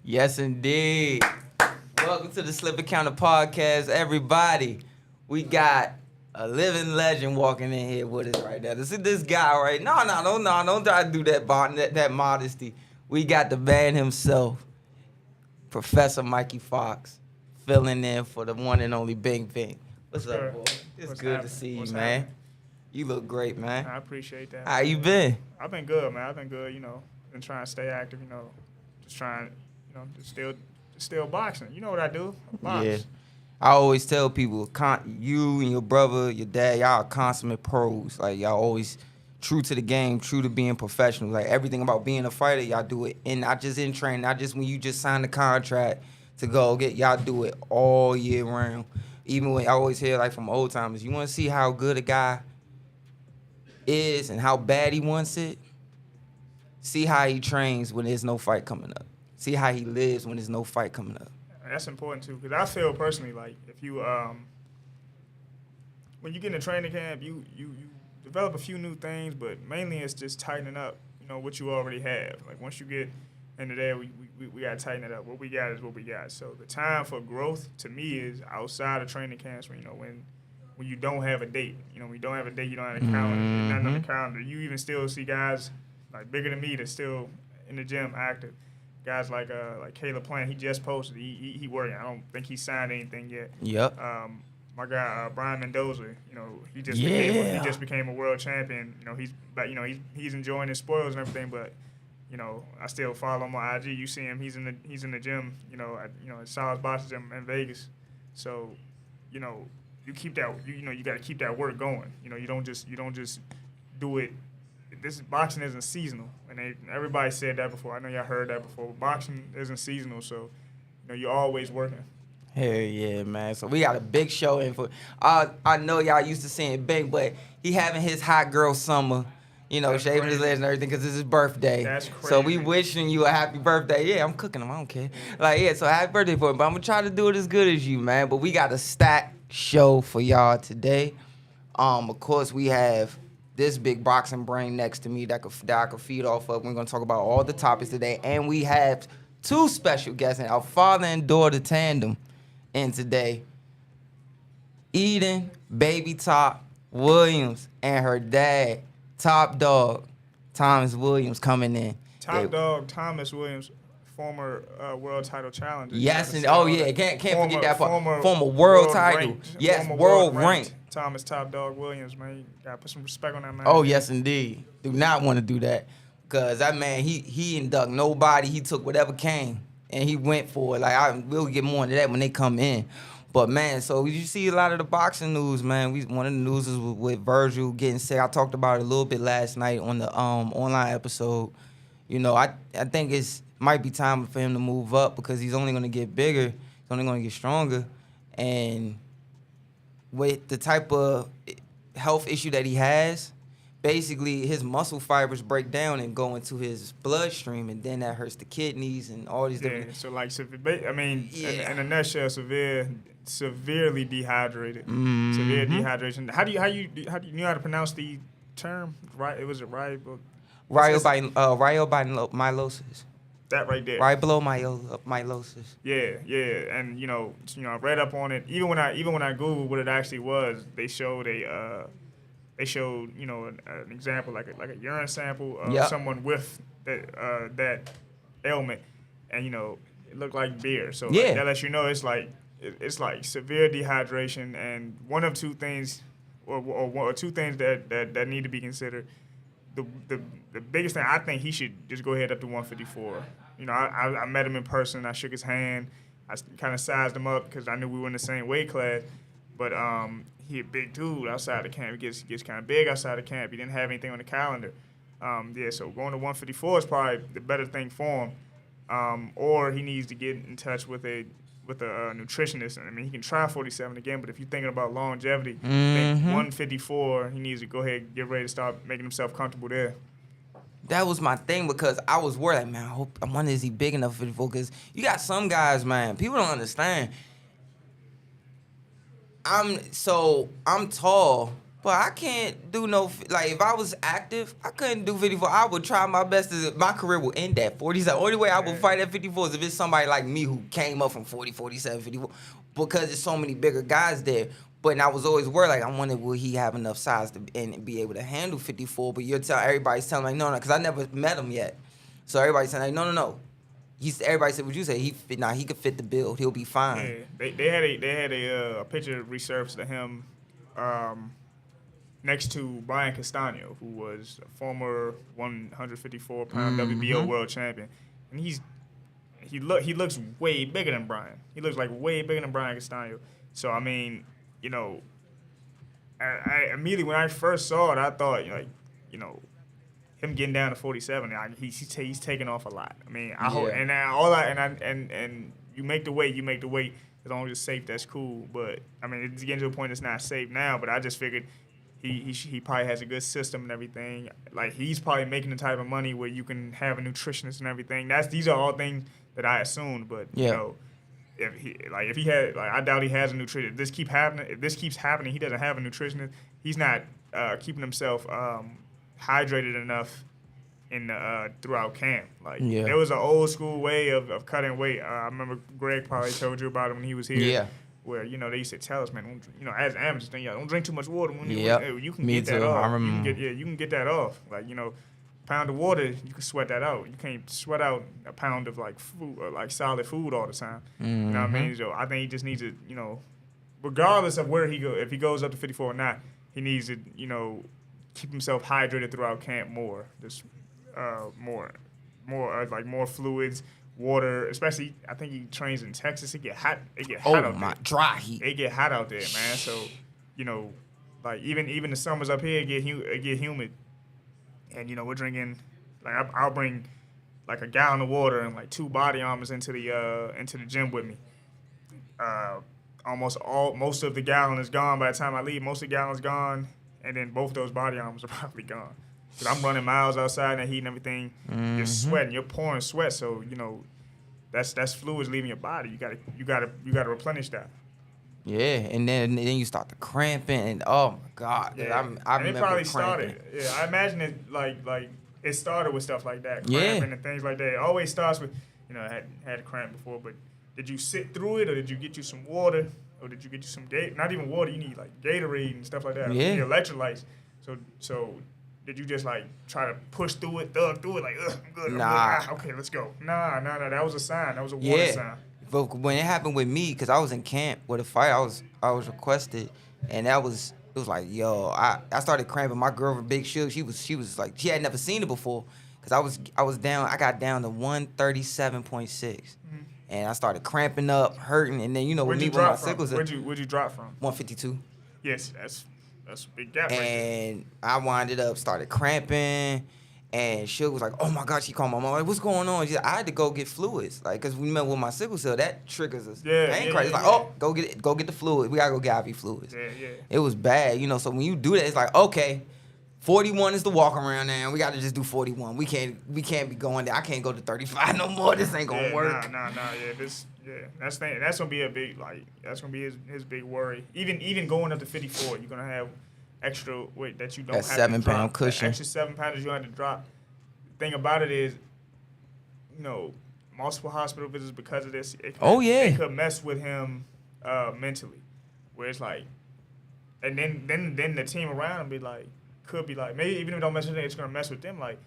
Yes, indeed. Welcome to the Slip Encounter Podcast, everybody. We got a living legend walking in here with us right now. This is this guy, right? No, don't try to do that modesty. We got the man himself, Professor Mikey Fox, filling in for the one and only BINK. What's up, boy? It's good to see you, man. Happening? You look great, man. I appreciate that. How you been? I've been good, man. I've been good, been trying to stay active, just trying, just still boxing. You know what I do? I box. Yeah. I always tell people, you and your brother, your dad, y'all are consummate pros. Like, y'all always true to the game, true to being professional. Like, everything about being a fighter, y'all do it. And not just in training, not just when you just sign the contract to go get, y'all do it all year round. Even when I always hear, like, from old timers, you want to see how good a guy is and how bad he wants it? See how he trains when there's no fight coming up. See how he lives when there's no fight coming up. That's important, too, because I feel personally like if you, when you get in a training camp, you develop a few new things, but mainly it's just tightening up, what you already have. Like, once you get into there, we got to tighten it up. What we got is what we got. So the time for growth, to me, is outside of training camps, when you don't have a date. When you don't have a date, you don't have a calendar. There's nothing on the calendar. You even still see guys, like, bigger than me that's still in the gym active. Guys like Caleb Plant, he just posted. He working. I don't think he signed anything yet. Yep. My guy Brian Mendoza, he just became a world champion. He's enjoying his spoils and everything, but I still follow him on IG. You see him, he's in the gym, at Solid Boxing Gym in Vegas. So, you keep that you got to keep that work going. You don't just do it. Boxing isn't seasonal, and everybody said that before. I know y'all heard that before. But boxing isn't seasonal, so you're always working. Hell yeah, man. So we got a big show in for. I know y'all used to seeing BINK, but he having his hot girl summer. That's shaving crazy. his legs and everything because it's his birthday. That's crazy. So we wishing you a happy birthday. Yeah, I'm cooking him. I don't care. So happy birthday for him. But I'm going to try to do it as good as you, man. But we got a stacked show for y'all today. Of course, we have this big boxing brain next to me that I could feed off of. We're going to talk about all the topics today. And we have two special guests, our father and daughter tandem in today. Eden Baby Top Williams and her dad, Top Dog Thomas Williams, coming in. Top Dog Thomas Williams, former world title challenger. Yes, and can't forget that part. Former world title. Yes, world ranked. Thomas Top Dog Williams, man, you gotta put some respect on that man. Oh yes, indeed. Do not want to do that, cause that man he didn't duck nobody. He took whatever came and he went for it. Like we'll get more into that when they come in. But man, so you see a lot of the boxing news, man. One of the news is with Virgil getting sick. I talked about it a little bit last night on the online episode. I think might be time for him to move up because he's only gonna get bigger. He's only gonna get stronger, and with the type of health issue that he has, basically his muscle fibers break down and go into his bloodstream, and then that hurts the kidneys and all these different. So like, in a nutshell, severely dehydrated. Mm-hmm. Severe dehydration. How do you know how to pronounce the term? Right? Was it right? Rhabdomyolysis. That right there. Rhabdomyolysis. Yeah, and I read up on it. Even when I googled what it actually was, they showed an example like a urine sample of someone with that ailment, and it looked like beer. So that lets you know it's like severe dehydration, and one of two things, or two things that need to be considered. The biggest thing, I think he should just go ahead up to 154. I met him in person. I shook his hand. I kind of sized him up because I knew we were in the same weight class. But he a big dude outside the camp. He gets kind of big outside the camp. He didn't have anything on the calendar. So going to 154 is probably the better thing for him. Or he needs to get in touch with a nutritionist. I mean, he can try 47 again, but if you're thinking about longevity, I think 154, he needs to go ahead and get ready to start making himself comfortable there. That was my thing because I was worried, like, man, I wonder is he big enough for 54? Because you got some guys, man, people don't understand. I'm tall, But I can't do no, like, if I was active, I couldn't do 54. I would try my best. My career will end at 47. The only way I would fight at 54 is if it's somebody like me who came up from 40, 47, 54, because there's so many bigger guys there. But I was always worried, like, I wondered, will he have enough size to and be able to handle 54? But everybody's telling, like, no, because I never met him yet. So everybody's saying, like, no. Everybody said what you say. He could fit the build. He'll be fine. Yeah, they had a picture resurfaced of him next to Brian Castano, who was a former 154-pound WBO world champion, and he looks way bigger than Brian. He looks like way bigger than Brian Castano. So I mean, you know, I immediately when I first saw it, I thought him getting down to 47, he's taking off a lot. I mean, I hope, and you make the weight. As long as it's safe, that's cool. But I mean, it's getting to a point that's not safe now. But I just figured he probably has a good system and everything. Like, he's probably making the type of money where you can have a nutritionist and everything. These are all things that I assumed. But you know, if he had, like, I doubt he has a nutritionist. If this keeps happening, he doesn't have a nutritionist. He's not keeping himself hydrated enough in throughout camp. Like, there was an old school way of cutting weight. I remember Greg probably told you about it when he was here. Yeah. Where they used to tell us, man, as amateurs, don't drink too much water. When you can Me get too. that off. I remember. You can get that off. Like, a pound of water, you can sweat that out. You can't sweat out a pound of like food or like solid food all the time. You know what I mean? So I think he just needs to, regardless of where he goes, if he goes up to 54 or not, he needs to, keep himself hydrated throughout camp more. Just more fluids, water. Especially, I think he trains in Texas. It get hot. Out there. Dry heat. It get hot out there, man. So, like even the summers up here, it get humid. And we're drinking. Like, I'll bring like a gallon of water and like 2 body armors into the gym with me. Most of the gallon is gone by the time I leave. Most of the gallon's gone. And then both those body armors are probably gone. Because I'm running miles outside in the heat and everything. You're sweating. You're pouring sweat. So, that's fluids leaving your body. You gotta replenish that. Yeah, and then you start to cramping, and oh my God. Yeah. I remember it probably started. Yeah, I imagine it like it started with stuff like that. Cramping and things like that. It always starts with, I had a cramp before, but did you sit through it, or did you get you some water? Or did you get you some not even water? You need like Gatorade and stuff like that. Yeah. You need electrolytes. So did you just like try to push through it, thug through it, like, I'm good. Nah. Okay, let's go. Nah. That was a sign. That was a warning sign. But when it happened with me, because I was in camp with a fight, I was requested, and it was like, yo, I started cramping. My girl, Big Shook, she was like, she had never seen it before, because I got down to 137.6. And I started cramping up, hurting, and then where'd you drop from? Where'd you drop from? 152. Yes, that's a big gap. And I winded up, started cramping, and she was like, "Oh my God!" She called my mom, like, "What's going on?" I had to go get fluids, like, cause we met with my sickle cell, that triggers us. Crazy. It's like, oh, go get the fluid. We gotta go get IV fluids. Yeah. It was bad, So when you do that, it's like, okay. 41 is the walk around now. We got to just do 41. We can't be going there. I can't go to 35 no more. This ain't gonna work. Nah. That's gonna be a big that's gonna be his big worry. Even going up to 54, you're gonna have extra weight that you don't have to drop. 7-pound cushion. Extra 7 pounds you have to drop. The thing about it is, multiple hospital visits because of this. It could mess with him mentally, where it's like, and then the team around him could be like, maybe even if it don't mess with them, it's gonna mess with them. Like,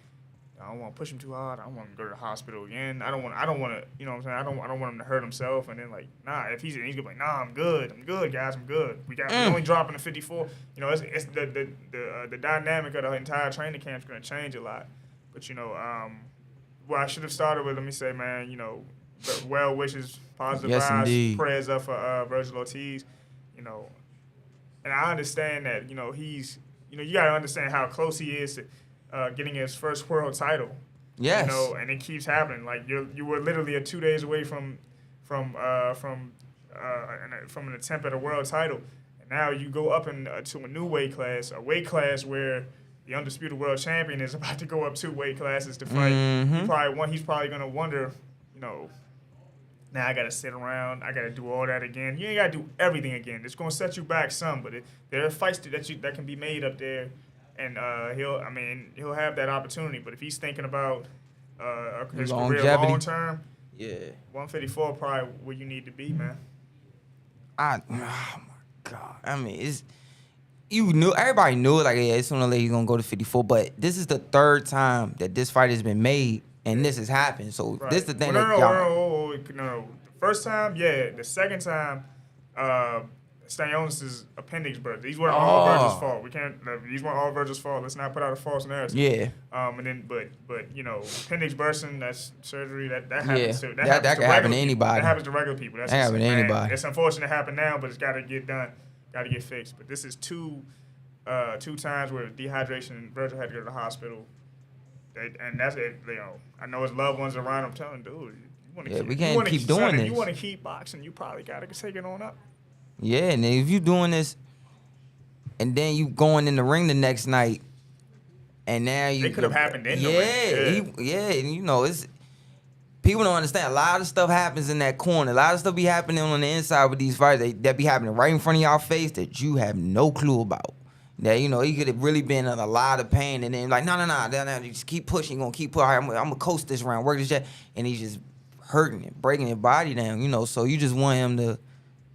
I don't want to push him too hard. I don't want him to go to the hospital again. I don't want to. You know what I'm saying? I don't want him to hurt himself. And then if he's gonna be like, nah, I'm good, guys, I'm good. We only dropping to 54. It's the dynamic of the entire training camp's gonna change a lot. But what I should have started with, let me say, man, well wishes, positive vibes, indeed. Prayers up for Virgil Ortiz. And I understand that he's. You got to understand how close he is to getting his first world title. Yes. And it keeps happening. Like, you were literally 2 days away from an attempt at a world title. And now you go up to a new weight class, a weight class where the undisputed world champion is about to go up 2 weight classes to fight. He's probably going to wonder, Now I got to sit around. I got to do all that again. You ain't got to do everything again. It's going to set you back some, but there are fights that can be made up there, and he'll have that opportunity. But if he's thinking about his career long term, 154 probably where you need to be, man. Oh my God. I mean, everybody knew it. Like, yeah, sooner or later he's gonna go to 54. But this is the third time that this fight has been made, and this has happened. So this is the thing No. The first time, yeah. The second time, Stanionis' appendix burst. These weren't all Virgil's fault. These weren't all Virgil's fault. Let's not put out a false narrative. Yeah. But appendix bursting, that's surgery. That happens to that can happen to anybody. That happens to regular people. That happens to anybody. It's unfortunate to happen now, but it's got to get done. Got to get fixed. But this is two times where dehydration. Virgil had to go to the hospital. And that's it. I know his loved ones around him telling, dude, we can't keep doing this. If you want to keep boxing, you probably got to take it on up. Yeah, and if you doing this, and then you going in the ring the next night, and now you... It could have happened in the ring. And it's... People don't understand. A lot of stuff happens in that corner. A lot of stuff be happening on the inside with these fights that be happening right in front of y'all face that you have no clue about. That, he could have really been in a lot of pain, and then like, no, you just keep pushing. You're going to keep pushing. I'm going to coast this round, work this shit. And he's just hurting it, breaking his body down, so you just want him to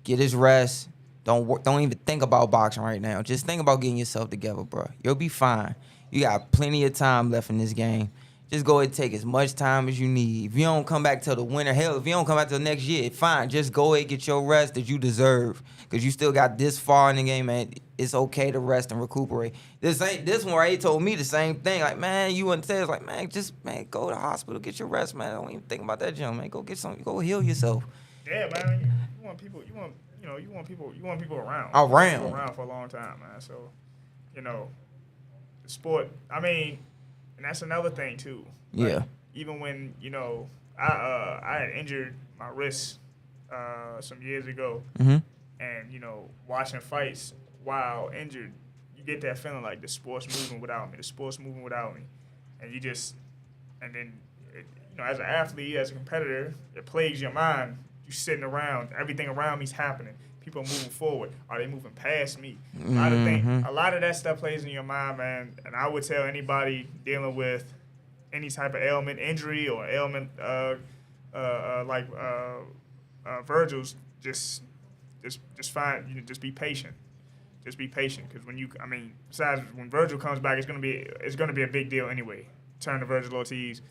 get his rest. Don't even think about boxing right now. Just think about getting yourself together, bro. You'll be fine. You got plenty of time left in this game. Just go ahead and take as much time as you need. If you don't come back till the winter, hell, if you don't come back till next year, fine. Just go ahead and get your rest that you deserve. Because you still got this far in the game, man. It's okay to rest and recuperate. This one right here told me the same thing. Like, man, you wouldn't say, it's like, man, go to the hospital, get your rest, man. Don't even think about that, gym, man. Go get some, go heal yourself. Yeah, man. You want people around. You want people around. Around for a long time, man. So, the sport, and that's another thing too. Like, yeah. Even when, I had injured my wrist some years ago. Mm-hmm. And, watching fights while injured, you get that feeling like the sport's moving without me. And you just, and then, as an athlete, as a competitor, it plagues your mind. You sitting around, everything around me's happening. People are moving forward. Are they moving past me? A lot of that stuff plays in your mind, man. And I would tell anybody dealing with any type of ailment, injury, or ailment like Virgil's, just be patient. Just be patient, because besides when Virgil comes back, it's gonna be a big deal anyway. Return to Virgil Ortiz.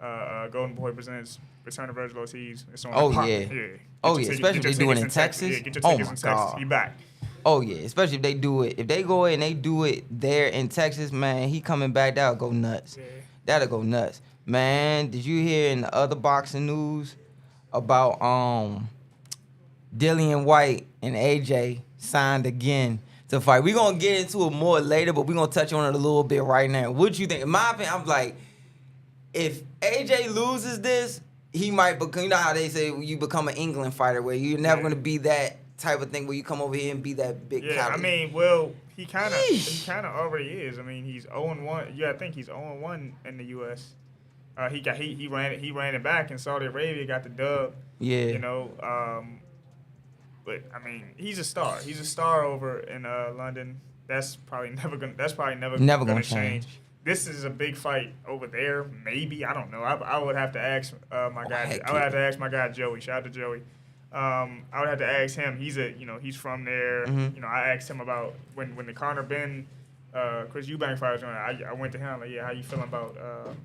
Golden Boy presents Return to Virgil Ortiz. It's on. Especially if they do it in Texas. Yeah, get your tickets in Texas. God. He back. Oh yeah, especially if they do it. If they go in and they do it there in Texas, man, he coming back. That'll go nuts. Yeah. That'll go nuts, man. Did you hear in the other boxing news about Dillian White and AJ signed again to fight? We're gonna get into it more later, but we're gonna touch on it a little bit right now. What you think? In my opinion, I'm like, if AJ loses this, he might become, you know how they say you become an England fighter, where you're never going to be that type of thing where you come over here and be that big calorie. He kind of already is. He's 0-1. Yeah, I think he's 0-1 in the U.S. He ran it back in Saudi Arabia, got the dub. Yeah. But he's a star. He's a star over in London. That's probably never gonna change. This is a big fight over there. Maybe, I don't know. I would have to ask my guy. I would have to ask my guy Joey. Shout out to Joey. I would have to ask him. He's from there. Mm-hmm. I asked him about when the Conor Ben, Chris Eubank fight was going. I went to him like, yeah, how you feeling about that?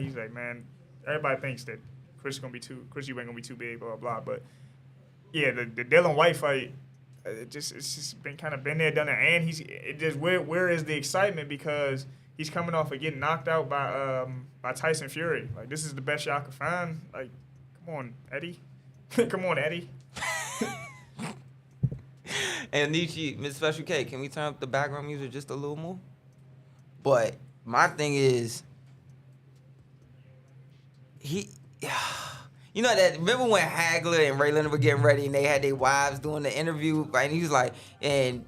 He's like, man, everybody thinks that Chris Eubank gonna be too big, blah blah. But yeah, the Dillian White fight. It's just been there, done it, and where is the excitement, because he's coming off of getting knocked out by Tyson Fury. Like, this is the best y'all could find. Like, come on, Eddie. Come on, Eddie. And Kenichi, Miss Special K, can we turn up the background music just a little more? But my thing is, you know that, remember when Hagler and Ray Leonard were getting ready and they had their wives doing the interview, right? And he was like, and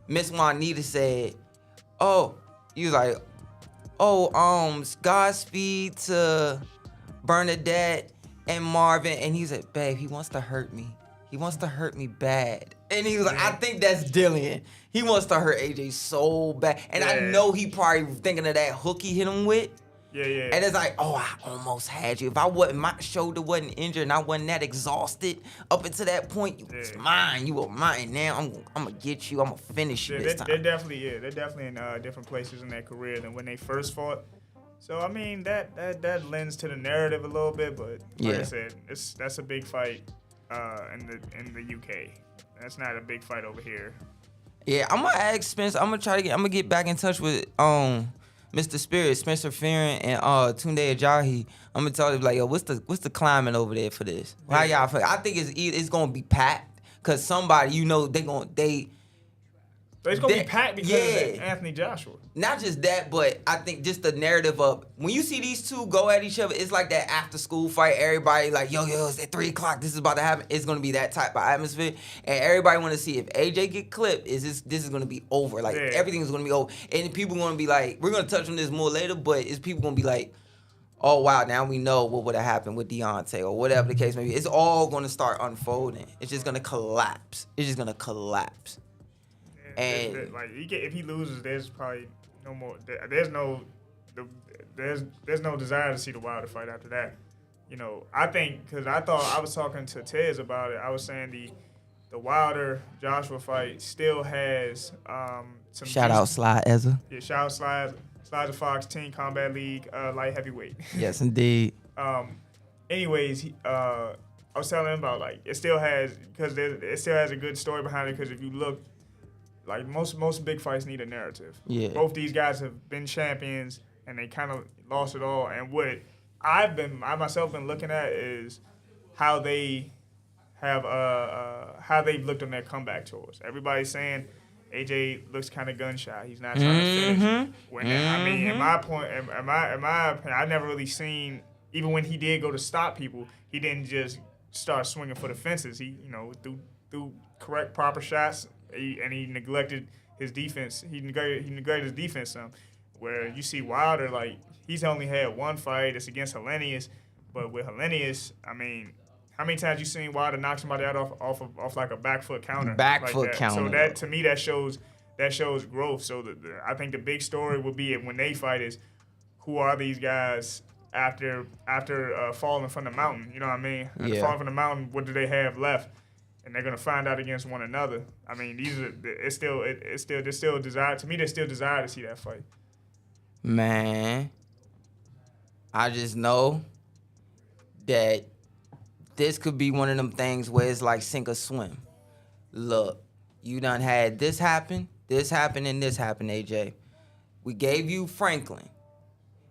Miss Juanita said, Godspeed to Bernadette and Marvin, and he said, babe, he wants to hurt me. He wants to hurt me bad. And he was like, I think that's Dillian. He wants to hurt AJ so bad. And I know he probably thinking of that hook he hit him with. Yeah. And it's like, oh, I almost had you. If I wasn't, my shoulder wasn't injured and I wasn't that exhausted up until that point, you was mine. You were mine. Now I'm gonna get you. I'm gonna finish you this time. They're definitely in different places in their career than when they first fought. So I mean that lends to the narrative a little bit, but like I said, that's a big fight in the UK. That's not a big fight over here. Yeah, I'm gonna ask Spence. I'm gonna get back in touch with Mr. Spirit, Spencer Fearon, and Tunde Ajayi. I'm gonna tell them like, yo, what's the climate over there for this? How y'all feel? I think it's gonna be packed because somebody, you know, it's gonna be packed because of Anthony Joshua. Not just that, but I think just the narrative of when you see these two go at each other, it's like that after school fight. Everybody like, yo, it's at 3:00. This is about to happen. It's gonna be that type of atmosphere, and everybody want to see if AJ get clipped. This is gonna be over. Like everything's gonna be over, and people gonna be like, we're gonna touch on this more later, but it's people gonna be like, oh wow, now we know what would have happened with Deontay or whatever the case may be. It's all gonna start unfolding. It's just gonna collapse. And like if he loses, there's probably no more. There's no desire to see the Wilder fight after that. You know, I think because I thought I was talking to Tez about it. I was saying the Wilder Joshua fight still has some. Shout out Sly Ezra. Yeah, shout out Sly Fox, Team Combat League, light heavyweight. Yes, indeed. Anyways, I was telling him about like it still has a good story behind it because if you look. Like most big fights need a narrative. Yeah. Both these guys have been champions and they kind of lost it all. And what I myself been looking at is how they have how they've looked on their comeback tours. Everybody's saying AJ looks kind of gun shy. He's not trying to finish. I mean, in my opinion, I never really seen even when he did go to stop people, he didn't just start swinging for the fences. He threw correct proper shots. And he neglected his defense. He neglected his defense some. Where you see Wilder, like he's only had one fight. It's against Helenius, but with Helenius, I mean, how many times you seen Wilder knock somebody out off like a back foot counter? Counter. So that to me that shows growth. So I think the big story will be when they fight is who are these guys after falling from the mountain? You know what I mean? After falling from the mountain, what do they have left? And they're gonna find out against one another. I mean, there's still a desire. To me, there's still desire to see that fight. Man, I just know that this could be one of them things where it's like sink or swim. Look, you done had this happen, and this happen, AJ. We gave you Franklin.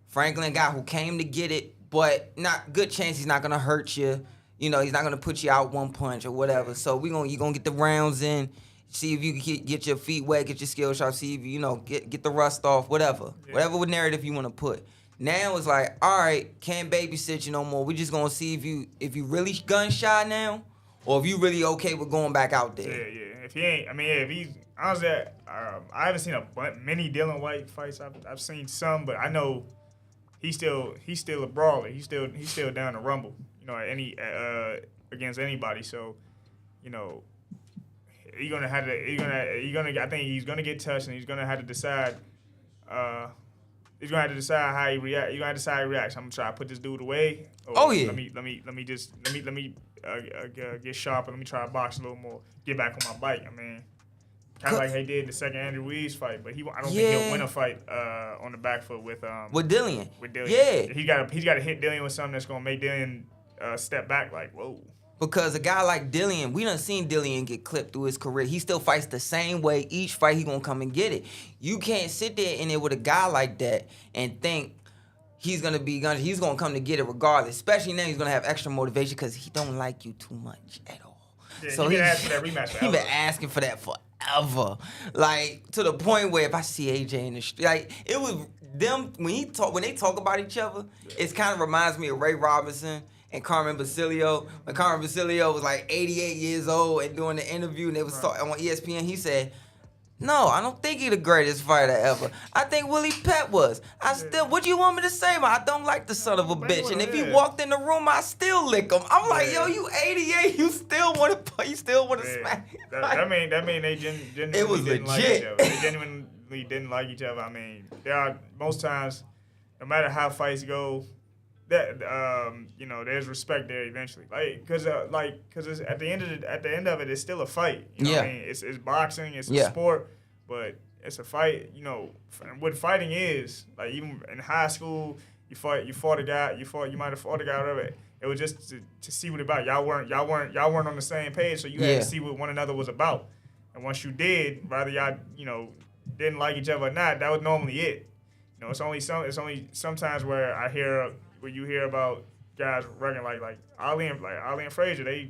Franklin guy who came to get it, but not good chance he's not gonna hurt you. You know, he's not gonna put you out one punch or whatever. So you're gonna get the rounds in, see if you can get your feet wet, get your skills sharp, see if you get the rust off, whatever. Yeah. Whatever narrative you wanna put. Now it's like, all right, can't babysit you no more. We just gonna see if you really gun shy now, or if you really okay with going back out there. Yeah. If he ain't, if he's honestly, I haven't seen many Dylan White fights. I've seen some, but I know he's still a brawler. He's still down to rumble. You know, against anybody. So, you know, I think he's gonna get touched, and he's gonna have to decide. He's gonna have to decide how he react. He's gonna have to decide how he reacts. I'm gonna try to put this dude away. Or Let me get sharper. Let me try to box a little more. Get back on my bike. I mean, kind of like they did the second Andrew Ruiz fight, but I don't think he'll win a fight on the back foot with Dillian. Yeah, he's got to hit Dillian with something that's gonna make Dillian step back. Like whoa. Because a guy like Dillian, we done seen Dillian get clipped through his career. He still fights the same way. Each fight, he gonna come and get it. You can't sit there in there with a guy like that and think he's gonna come to get it regardless. Especially now, he's gonna have extra motivation because he don't like you too much at all. Yeah, so he's been asking for that rematch forever. He been asking for that forever. Like to the point where if I see AJ in the street, like it was them when they talk about each other, it kind of reminds me of Ray Robinson and Carmen Basilio. When Carmen Basilio was like 88 years old and doing the interview and they was talking on ESPN, he said, No, I don't think he the greatest fighter ever. I think Willie Pep was. What do you want me to say, man? I don't like the son of a bitch. And if he walked in the room, I still lick him. I'm like, yo, you 88, you still want to smack. That mean they genuinely it was didn't legit. like each other. They genuinely didn't like each other. I mean, there are most times, no matter how fights go, that there's respect there eventually. Because at the end of it, it's still a fight. You know what I mean? It's boxing, it's a sport, but it's a fight. You know, what fighting is, like, even in high school, you fought a guy, you might have fought a guy, whatever. It was just to see what about. Y'all weren't on the same page, so you had to see what one another was about. And once you did, whether y'all didn't like each other or not, that was normally it. You know, it's only sometimes where you hear about guys wrecking like Ali and Frazier. I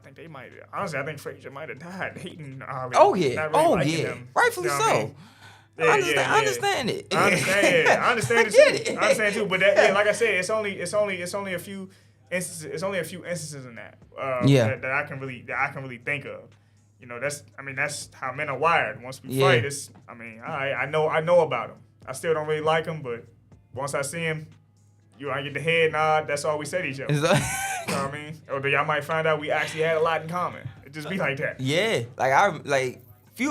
think they might. Honestly, I think Frazier might have died hating Ali. Oh yeah. Not really liking him. Rightfully so. I mean? I understand it. I understand it too. I understand too. But like I said, it's only a few instances. It's only a few instances in that that I can really think of. You know, that's how men are wired. Once we fight, I know about him. I still don't really like him, but once I see him, I get the head nod. That's all we say to each other. You know what I mean? Or y'all might find out we actually had a lot in common. It just be like that. Yeah,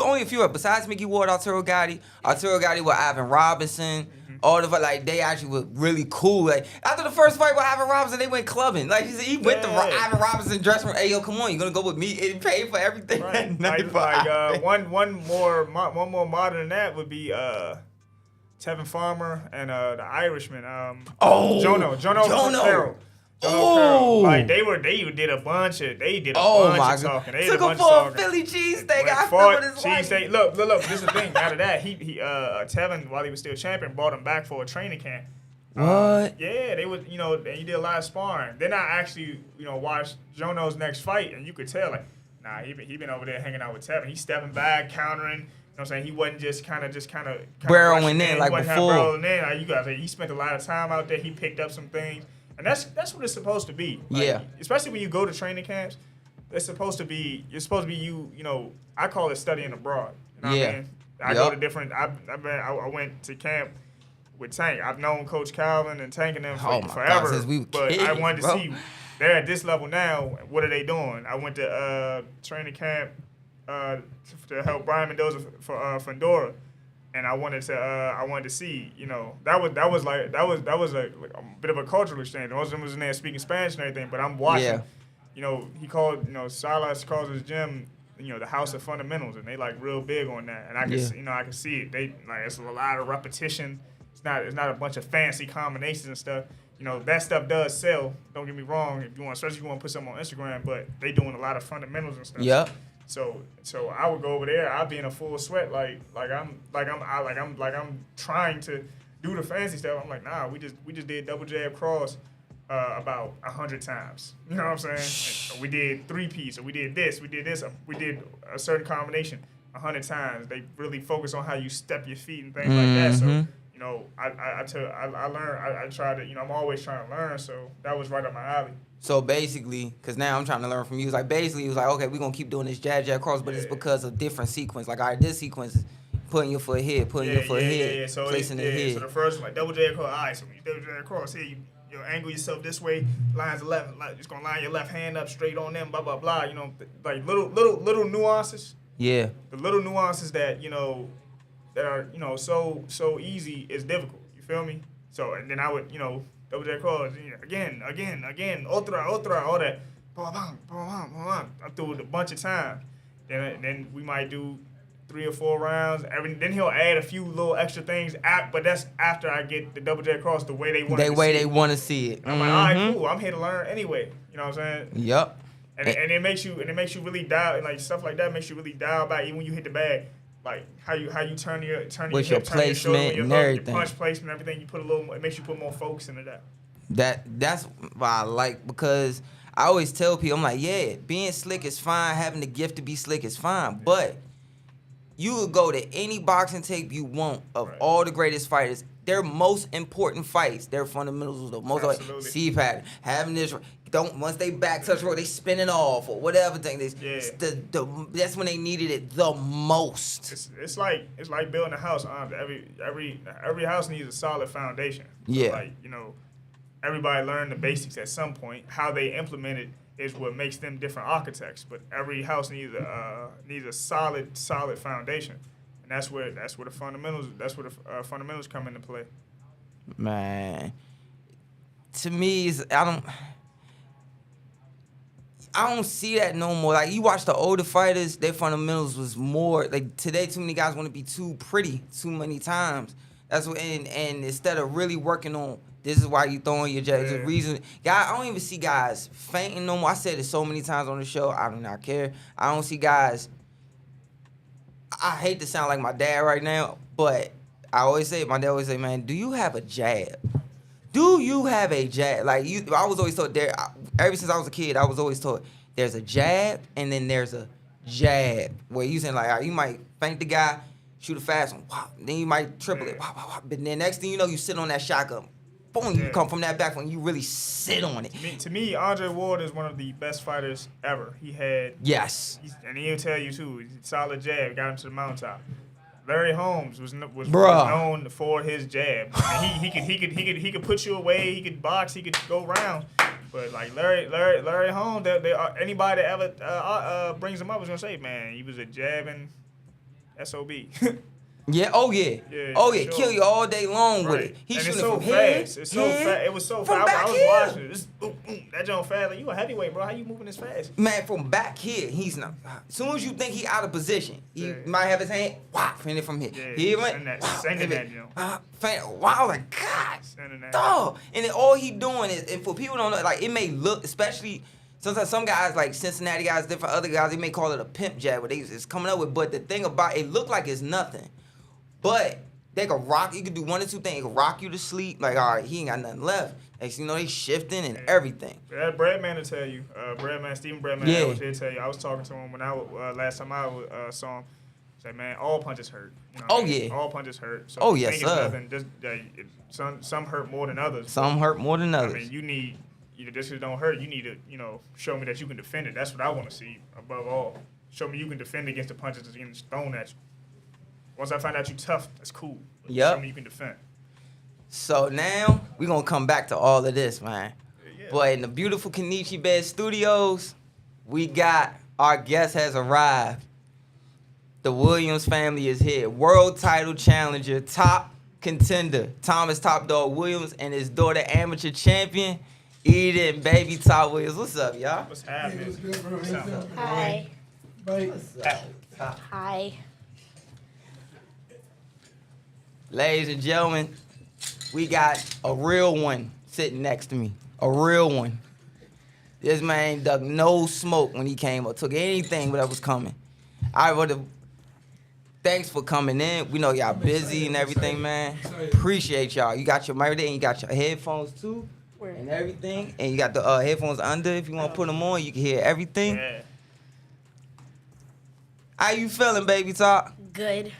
only a few. Besides Mickey Ward, Arturo Gatti with Ivan Robinson. All the they actually were really cool. Like after the first fight with Ivan Robinson, they went clubbing. Like he went to Ivan Robinson dressing room. Hey yo, come on, you gonna go with me? It paid for everything. Right. One more modern than that would be Tevin Farmer and the Irishman. Jono Carroll. Like they did a bunch of talking. They took him for a Philly cheesesteak. I remember this cheesesteak. Look. This is the thing. Out of that, Tevin, while he was still champion, brought him back for a training camp. What? Yeah, they would. And he did a lot of sparring. Then I actually, watched Jono's next fight, and you could tell he been over there hanging out with Tevin. He's stepping back, countering. You know what I'm saying? He wasn't just kind of barreling in like before. Barreling in. You guys, he spent a lot of time out there. He picked up some things. And that's what it's supposed to be. Especially when you go to training camps, you're supposed to be I call it studying abroad. You know what I mean? I go to different I went to camp with Tank. I've known Coach Calvin and Tank and them forever. But kids, I wanted to see they're at this level now. What are they doing? I went to training camp to help Brian Mendoza for Fundora. And I wanted to see, that was a bit of a cultural exchange. Most of them was in there speaking Spanish and everything, but I'm watching. He called, Salas calls his gym, the House of Fundamentals, and they real big on that. And I can, I can see it. They it's a lot of repetition. It's not a bunch of fancy combinations and stuff. That stuff does sell. Don't get me wrong. Especially if you want to put something on Instagram, but they doing a lot of fundamentals and stuff. Yep. So I would go over there. I'd be in a full sweat, like I'm trying to do the fancy stuff. I'm like, nah, we just did double jab cross about 100 times. You know what I'm saying? And we did 3-piece, or we did this, we did a certain combination 100 times. They really focus on how you step your feet and things like that. So I learned. I try to. I'm always trying to learn. So that was right up my alley. So basically, because now I'm trying to learn from you, he was like, okay, we're going to keep doing this jab cross, but it's because of different sequence. Like, all right, this sequence is putting your foot here, so placing it here. So the first one, double jab cross. All right, so when you double jab cross here, you angle yourself this way, lines the left, just going to line your left hand up straight on them, blah, blah, blah. Little nuances. Yeah. The little nuances that, that are, so easy is difficult. You feel me? So, and then I would, double jab cross, again, otra, all that. I threw it a bunch of times. Then we might do 3 or 4 rounds. Then he'll add a few little extra things, but that's after I get the double jab cross the way they want to see it. They want to see it. I'm like, all right, cool. I'm here to learn anyway. You know what I'm saying? Yep. And it makes you really dial, stuff like that makes you really dial back even when you hit the bag. Like how you turn your with hip, your placement your and everything, your punch placement, everything. You put it makes you put more focus into that. That's why I like, because I always tell people, I'm like, yeah, being slick is fine, having the gift to be slick is fine, but you would go to any boxing tape you want of all the greatest fighters. Their most important fights, their fundamentals, the most like C pattern, having this, once they back touch road, they spinning off or whatever thing. That's when they needed it the most. It's like building a house. Every house needs a solid foundation. So yeah. Like, you know, everybody learned the basics at some point. How they implement it is what makes them different architects. But every house needs a solid foundation, and that's where the fundamentals come into play. Man, to me, I don't see that no more. Like, you watch the older fighters, their fundamentals was more like today. Too many guys want to be too pretty too many times. That's what, and instead of really working on, this is why you throwing your jabs. The reason, guys, I don't even see guys fainting no more. I said it so many times on the show. I do not care. I don't see guys. I hate to sound like my dad right now, but my dad always say, man, do you have a jab? Do you have a jab? Like, I was always told ever since I was a kid, I was always told there's a jab and then there's a jab. Where you saying, like, you might feint the guy, shoot a fast one, wow, then you might triple it, wow, wow, wow. But then next thing you know, you sit on that shotgun. Boom, you come from that back when you really sit on it. To me, Andre Ward is one of the best fighters ever. He had... Yes. And he'll tell you, too, solid jab, got him to the mountaintop. Larry Holmes was known for his jab. And he could put you away. He could box. He could go around. But like Larry Holmes, anybody that ever brings him up was gonna say, man, he was a jabbing SOB. Yeah. Oh yeah. Sure. Kill you all day long with it. He's shooting so fast. It's so fast. It was so fast. I was watching it. Boom, boom. That joint fast. Like, you a heavyweight, bro. How you moving this fast? Man, from back here, he's not. As soon as you think he out of position, he might have his hand. Wow, finish it from here. Yeah, he went. Sending that, you know. Wow, like God, dog. And then all he doing is, and for people who don't know, like, it may look, especially. Sometimes some guys, like Cincinnati guys, different other guys, they may call it a pimp jab, what it's coming up with. But the thing about it, look like it's nothing. But they could rock. You could do one or two things. It could rock you to sleep. Like, all right, he ain't got nothing left. Next thing you know, they shifting and everything. That Breadman will tell you. Stephen Breadman will tell you. I was talking to him when last time I saw him. He said, man, all punches hurt. You know all punches hurt. So yes, sir. Some hurt more than others. Some hurt more than others. I mean, you need, this don't hurt. You need to, show me that you can defend it. That's what I want to see above all. Show me you can defend against the punches that's getting thrown at you. Once I find out you tough, that's cool. Show me you can defend. So now we're going to come back to all of this, man. Yeah. But in the beautiful Kenichi Bed Studios, we got, our guest has arrived. The Williams family is here. World title challenger, top contender, Thomas Top Dog Williams, and his daughter, amateur champion, Eden Baby Top Williams. What's up, y'all? What's happening? What's good, bro? What's up? Hi. What's up? Hi. Ladies and gentlemen, we got a real one sitting next to me. A real one. This man dug no smoke when he came or took anything that was coming. Thanks for coming in. We know y'all busy and everything, man. Appreciate y'all. You got your mic there and you got your headphones too and everything. And you got the headphones under if you want to put them on. You can hear everything. Yeah. How you feeling, Baby Top? Good.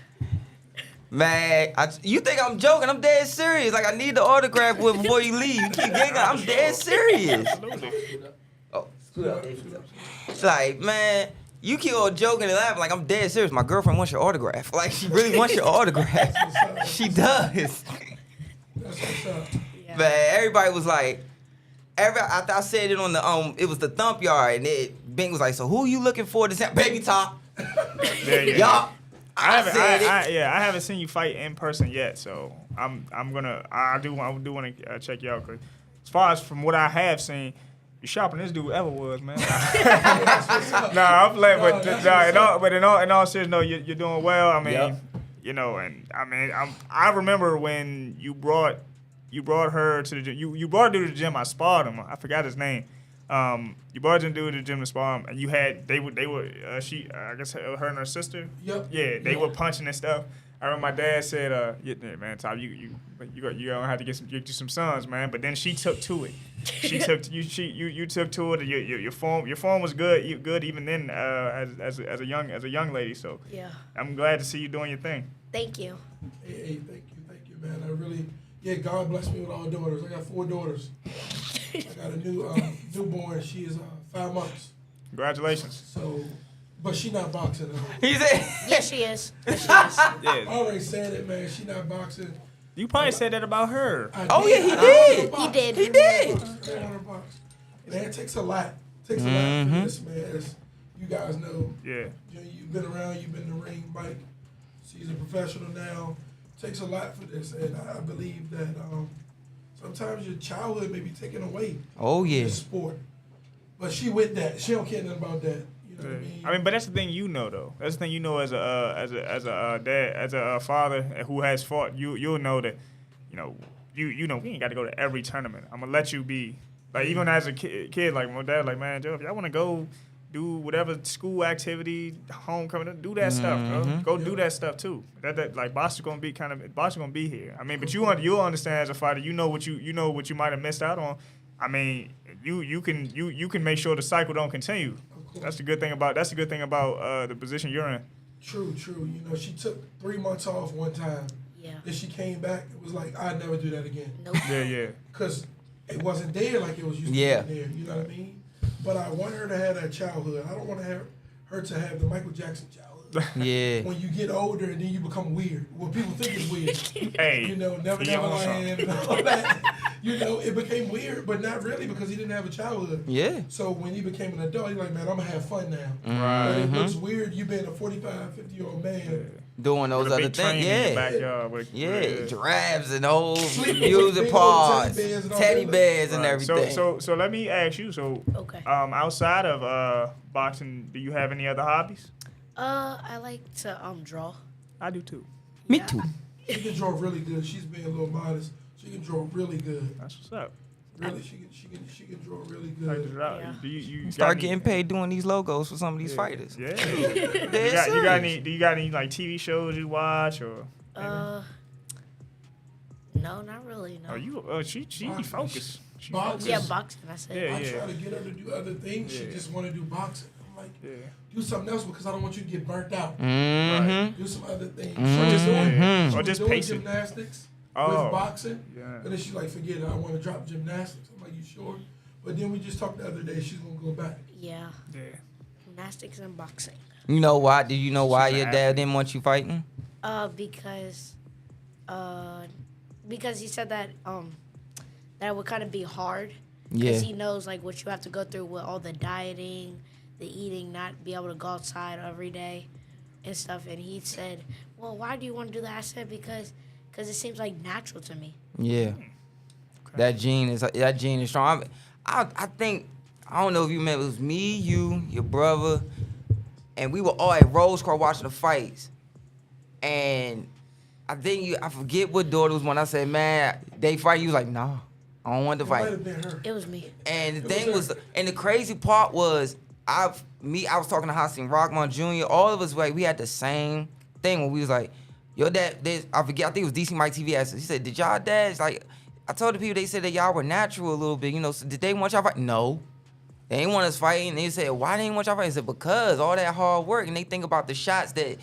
Man, you think I'm joking? I'm dead serious. Like, I need the autograph with before you leave. You keep giggling. I'm dead serious. Oh, scoot up. It's like, man, you keep all joking and laughing. Like, I'm dead serious. My girlfriend wants your autograph. Like, she really wants your autograph. She does. That's what's up. Yeah. Man, everybody was like, after I said it on the it was the Thump Yard, and BINK was like, so who you looking for to say, Baby Top? Y'all. I haven't seen you fight in person yet, so I do want to check you out. Cause as far as from what I have seen, you're sharper than this dude ever was, man. I'm playing, but in all seriousness, no, you're doing well. I mean, I remember when you brought her to the gym. You brought her to the gym. I sparred him. I forgot his name. You brought him to the gym to spar him, and you had I guess her and her sister. Yep. Yeah, they were punching and stuff. I remember my dad said, man, Tom, you gonna have to get some sons, man. But then she took to it. You took to it. Your form was good even then as a young lady. So Yeah. I'm glad to see you doing your thing. Thank you. Hey, thank you, man. I really, God bless me with all daughters. I got 4 daughters. I got a newborn. She is 5 months. Congratulations. So, but she not boxing. He said, Yes, she is. Yes, she is. I Yeah. already said it, man. She not boxing. You probably said that about her. Oh, yeah, he did. He did. He did. Man, it takes a lot. It takes a lot for this, man. As you guys know. Yeah. You've been around. You've been in the ring, Mike. She's a professional now. It takes a lot for this, and I believe that sometimes your childhood may be taken away. Oh, yeah. From the sport, but she with that. She don't care nothing about that. You know what I mean? But that's the thing you know though. That's the thing you know as a dad, as a father who has fought. You'll know that, you know we ain't got to go to every tournament. I'm gonna let you be like even as a kid like my dad like man Joe, if y'all want to go do whatever school activity, homecoming, do that stuff, bro. Go do that stuff too. That like boxing gonna be here. I mean, but you'll understand as a fighter. You know what you might have missed out on. I mean, you can make sure the cycle don't continue. That's the good thing about the position you're in. True. You know, she took 3 months off one time. Yeah. Then she came back. It was like I'd never do that again. Nope. Yeah. Because it wasn't there like it was used to be there. You know what I mean? But I want her to have that childhood. I don't want to have her to have the Michael Jackson childhood. Yeah. When you get older and then you become weird. What people think is weird. Hey. You know, Never Land and all that. You know, it became weird, but not really because he didn't have a childhood. Yeah. So when he became an adult, he's like, man, I'm going to have fun now. Right. But it looks weird you being a 45, 50-year-old man. Doing those other things. Yeah. Backyard with Giraffes and old Sleeping music with pods, big old teddy bears and Right. everything. So let me ask you. So Okay. Outside of boxing, do you have any other hobbies? I like to draw. I do too. Me Yeah. too. She can draw really good. She's being a little modest. She can draw really good. That's what's up. Really, she can draw really Like, good. Yeah. Do you Start got getting any, paid doing these logos for some of these fighters. Yeah. Dead you got serious. any? Do you got any like TV shows you watch or? No, not really. No. Oh, she Boxing. focused. She Boxing. Yeah, boxing. I said. Yeah. I try to get her to do other things. She Yeah. just want to do boxing. I'm like, Yeah. do something else because I don't want you to get burnt out. Mm-hmm. Do some other things. Mhm. She was doing, Mhm. she Or was just doing pacing. gymnastics Oh. with boxing. Yeah. And then she's like, forget it. I want to drop gymnastics. I'm like, you sure? But then we just talked the other day. She's going to go back. Yeah. Yeah. Gymnastics and boxing. You know why? Do you know why She's your an dad athlete. didn't want you fighting? Because he said that that it would kind of be hard. Yeah. Because he knows like what you have to go through with all the dieting, the eating, not be able to go outside every day, and stuff. And he said, "Well, why do you want to do that?" I said, "Because it seems like natural to me." Yeah. That gene is strong. I think I don't know if you remember. It was me, you, your brother, and we were all at Rosecroft watching the fights. And I forget what daughter was when I said, "Man, they fight." You was like, "Nah, I don't want to It might fight." have been her. It was me. And the It thing was was, and the crazy part was, I was talking to Hassan Rockman Jr. All of us, like, we had the same thing when we was like, "Your dad," I forget, I think it was DC Mike TV asked us. He said, "Did y'all dads like?" I told the people, they said that y'all were natural a little bit, you know. So did they want y'all fight? No, they didn't want us fighting. They said, "Why they didn't want y'all fighting?" I said, "Because all that hard work, and they think about the shots that."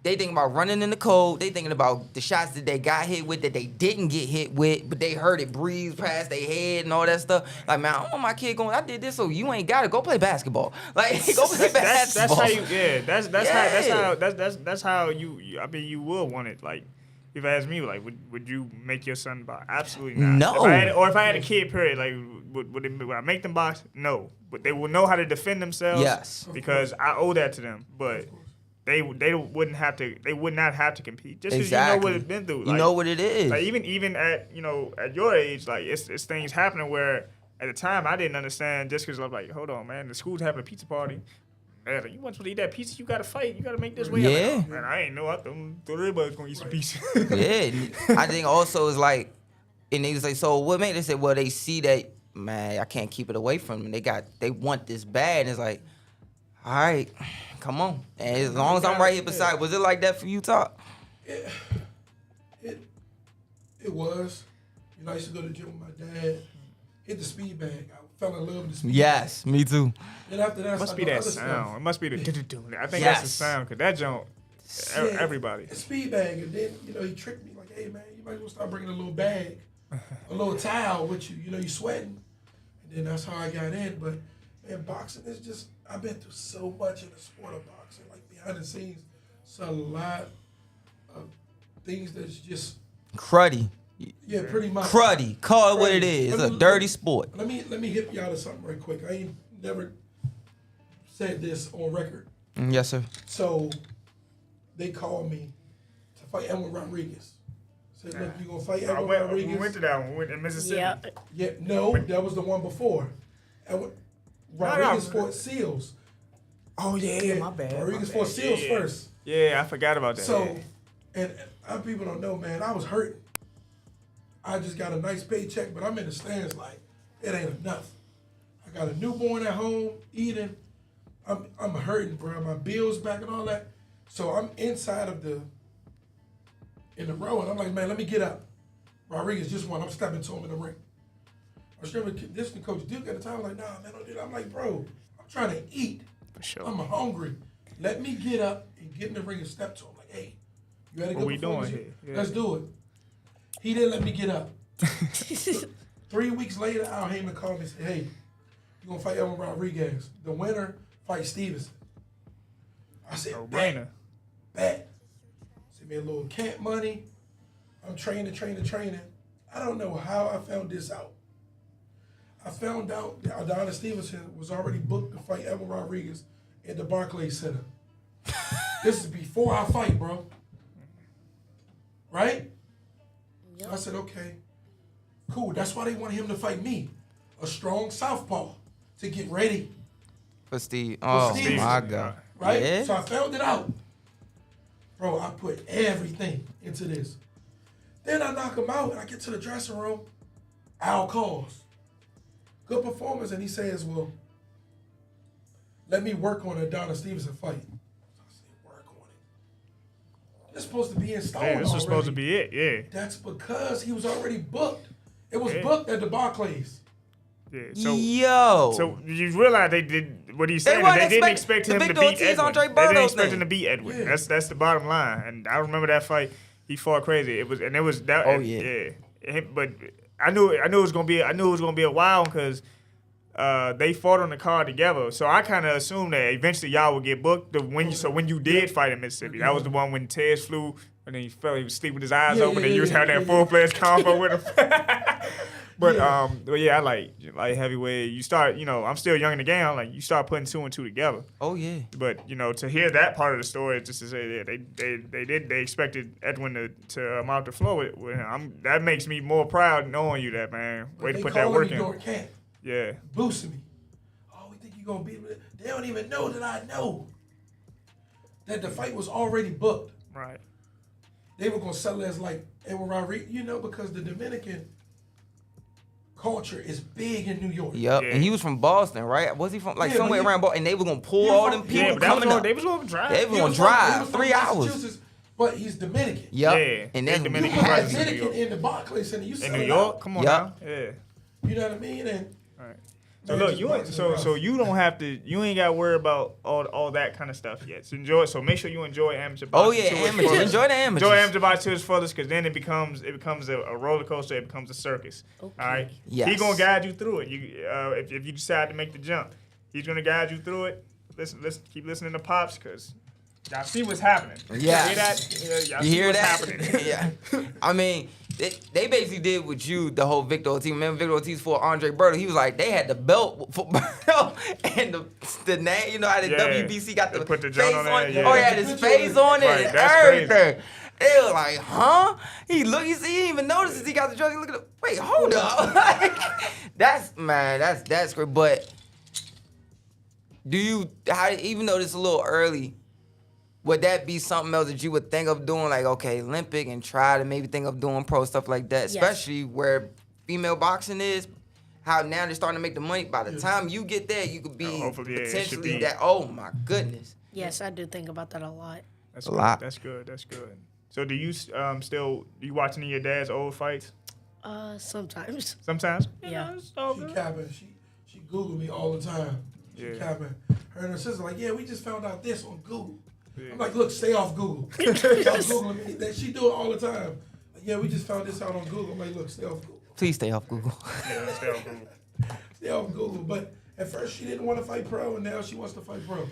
They thinking about running in the cold. They thinking about the shots that they got hit with that they didn't get hit with, but they heard it breeze past their head and all that stuff. Like, man, I don't want my kid going, I did this, so you ain't got to go play basketball. Like, go play basketball. That's how you. Yeah. That's how you. I mean, you will want it. Like, if you ask me, like, would you make your son box? Absolutely not. No. If I had a kid, period, like, would I make them box? No. But they will know how to defend themselves. Yes. Because I owe that to them. But they would not have to compete just because Exactly. you know what it's been through. You know what it is. Like even at at your age, like it's things happening where at the time I didn't understand just because I'm like, hold on, man, the school's having a pizza party. Man, you want to eat that pizza? You gotta fight. You gotta make this way. Yeah. Like, oh, man, I ain't know. I thought everybody's gonna eat some pizza. Yeah. I think also it's like, and they was like, so what made they say, well, they see that, man, I can't keep it away from them. They want this bad. And it's like, all right, come on. And as long as I'm right here beside, was it like that for you, Talk? It was. You know, I used to go to the gym with my dad. Hit the speed bag. I fell in love with the speed Yes, me too. bag. And after that, I must be started that other sound. stuff. It must be the. I think Yes. that's the sound because that joint. Yeah, Everybody. A speed bag. And then, you know, he tricked me like, hey, man, you might as well start bringing a little bag, a little towel with you. You know, you sweating. then that's how I got in. But man, boxing is just, I've been through so much in the sport of boxing. Like behind the scenes, it's a lot of things that's just cruddy. Yeah, pretty much. Cruddy. Call it what it is. It's a dirty sport. Let me hit y'all to something right quick. I ain't never said this on record. Yes, sir. So they called me to fight Edwin Rodriguez. Said, look, you gonna fight Edwin Rodriguez? We went to that one. We went in Mississippi. Yeah, no, that was the one before. Rodriguez fought Seals. Oh yeah, my bad. Rodriguez fought Seals first. Yeah, I forgot about that. So, and other people don't know, man, I was hurting. I just got a nice paycheck, but I'm in the stands like, it ain't enough. I got a newborn at home, eating. I'm hurting, bro. My bills back and all that. So I'm inside of in the row, and I'm like, man, let me get up. Rodriguez just won. I'm stepping to him in the ring. I was this coach Duke at the time. I'm like, nah, man, don't do that. I'm like, bro, I'm trying to eat. For sure. I'm hungry. Let me get up and get in the ring and step to him. Like, hey, you had a good performance? What we doing here? Yeah. Let's do it. He didn't let me get up. 3 weeks later, Al Heyman called me and said, hey, you gonna fight Edwin Rodriguez. The winner fight Stevenson. I said, bet. Send me a little camp money. I'm training. I don't know how I found this out. I found out that Adonis Stevenson was already booked to fight Edwin Rodriguez at the Barclays Center. This is before I fight, bro. Right? Yep. So I said, okay, cool. That's why they want him to fight me. A strong southpaw to get ready. For Steve. Oh, my God. Right? Yeah. So I found it out. Bro, I put everything into this. Then I knock him out and I get to the dressing room. Al calls. Good performance. And he says, well, let me work on the Adonis Stevenson fight. I said, work on it. It's supposed to be in stone. Yeah, this was supposed to be it, yeah. That's because he was already booked. It was booked at the Barclays. Yeah, so you realize they did what he's saying. They didn't expect him to beat Edwin. They didn't expect him to beat Edwin. Yeah. That's the bottom line. And I remember that fight. He fought crazy. It was that. Oh yeah. But I knew it was gonna be a while because they fought on the card together. So I kind of assumed that eventually y'all would get booked. When you did fight in Mississippi, that was the one when Tez flew and then he was asleep with his eyes open and you was having that full-fledged combo with him. But I like heavyweight. You start, I'm still young in the game. I'm like, you start putting 2 and 2 together. Oh yeah. But to hear that part of the story, just to say that they expected Edwin to mount the floor with him. That makes me more proud knowing you that, man. Way to put that work in. Camp, yeah. Boosting me. Oh, we think you're gonna beat me. They don't even know that I know that the fight was already booked. Right. They were gonna sell it as like Edwin Rodriguez, because the Dominican culture is big in New York. Yep, and he was from Boston, right? Was he from somewhere around Boston? And they were gonna pull all them people coming up. They was gonna drive. They were gonna drive 3 hours. But he's Dominican. Yep. Yeah, and then Dominican in the Barclays Center. You in New York? Come on now. Yeah. You know what I mean? And all right. So look, you don't have to. You ain't got to worry about all that kind of stuff yet. So enjoy. So make sure you enjoy amateur boxing. Oh yeah, amateur. Enjoy the amateurs. Enjoy amateur boxing to its fullest, because then it becomes a roller coaster. It becomes a circus. Okay. All right. Yes. He's gonna guide you through it. If you decide to make the jump, he's gonna guide you through it. Listen. Keep listening to Pops, because y'all see what's happening. Yeah. You hear that? Y'all see what's happening. Yeah. I mean, they basically did with you the whole Victor Ortiz. Remember Victor Ortiz fought Andre Berto? He was like, they had the belt for Berto and the name, how the WBC got the put the face on it. Yeah. Oh, he had his face on it and everything. Crazy. They were like, huh? He didn't even notice he got the drug. He looked at wait, hold up. That's great. But even though this is a little early, would that be something else that you would think of doing, like, okay, Olympic, and try to maybe think of doing pro stuff like that, especially where female boxing is? How now they're starting to make the money. By the time you get there, you could be potentially that. Oh my goodness. Yes, I do think about that a lot. That's a lot. That's good. So do you do you watch any of your dad's old fights? Sometimes. Sometimes? Yeah. She Googled me all the time. Yeah. Her and her sister like, yeah, we just found out this on Google. Yeah. I'm like, look, stay off Google. Stop Googling me. She do it all the time. Like, yeah, we just found this out on Google. I'm like, look, stay off Google. Please stay off Google. Yeah, stay off Google. Stay off Google. But at first she didn't want to fight pro, and now she wants to fight pro.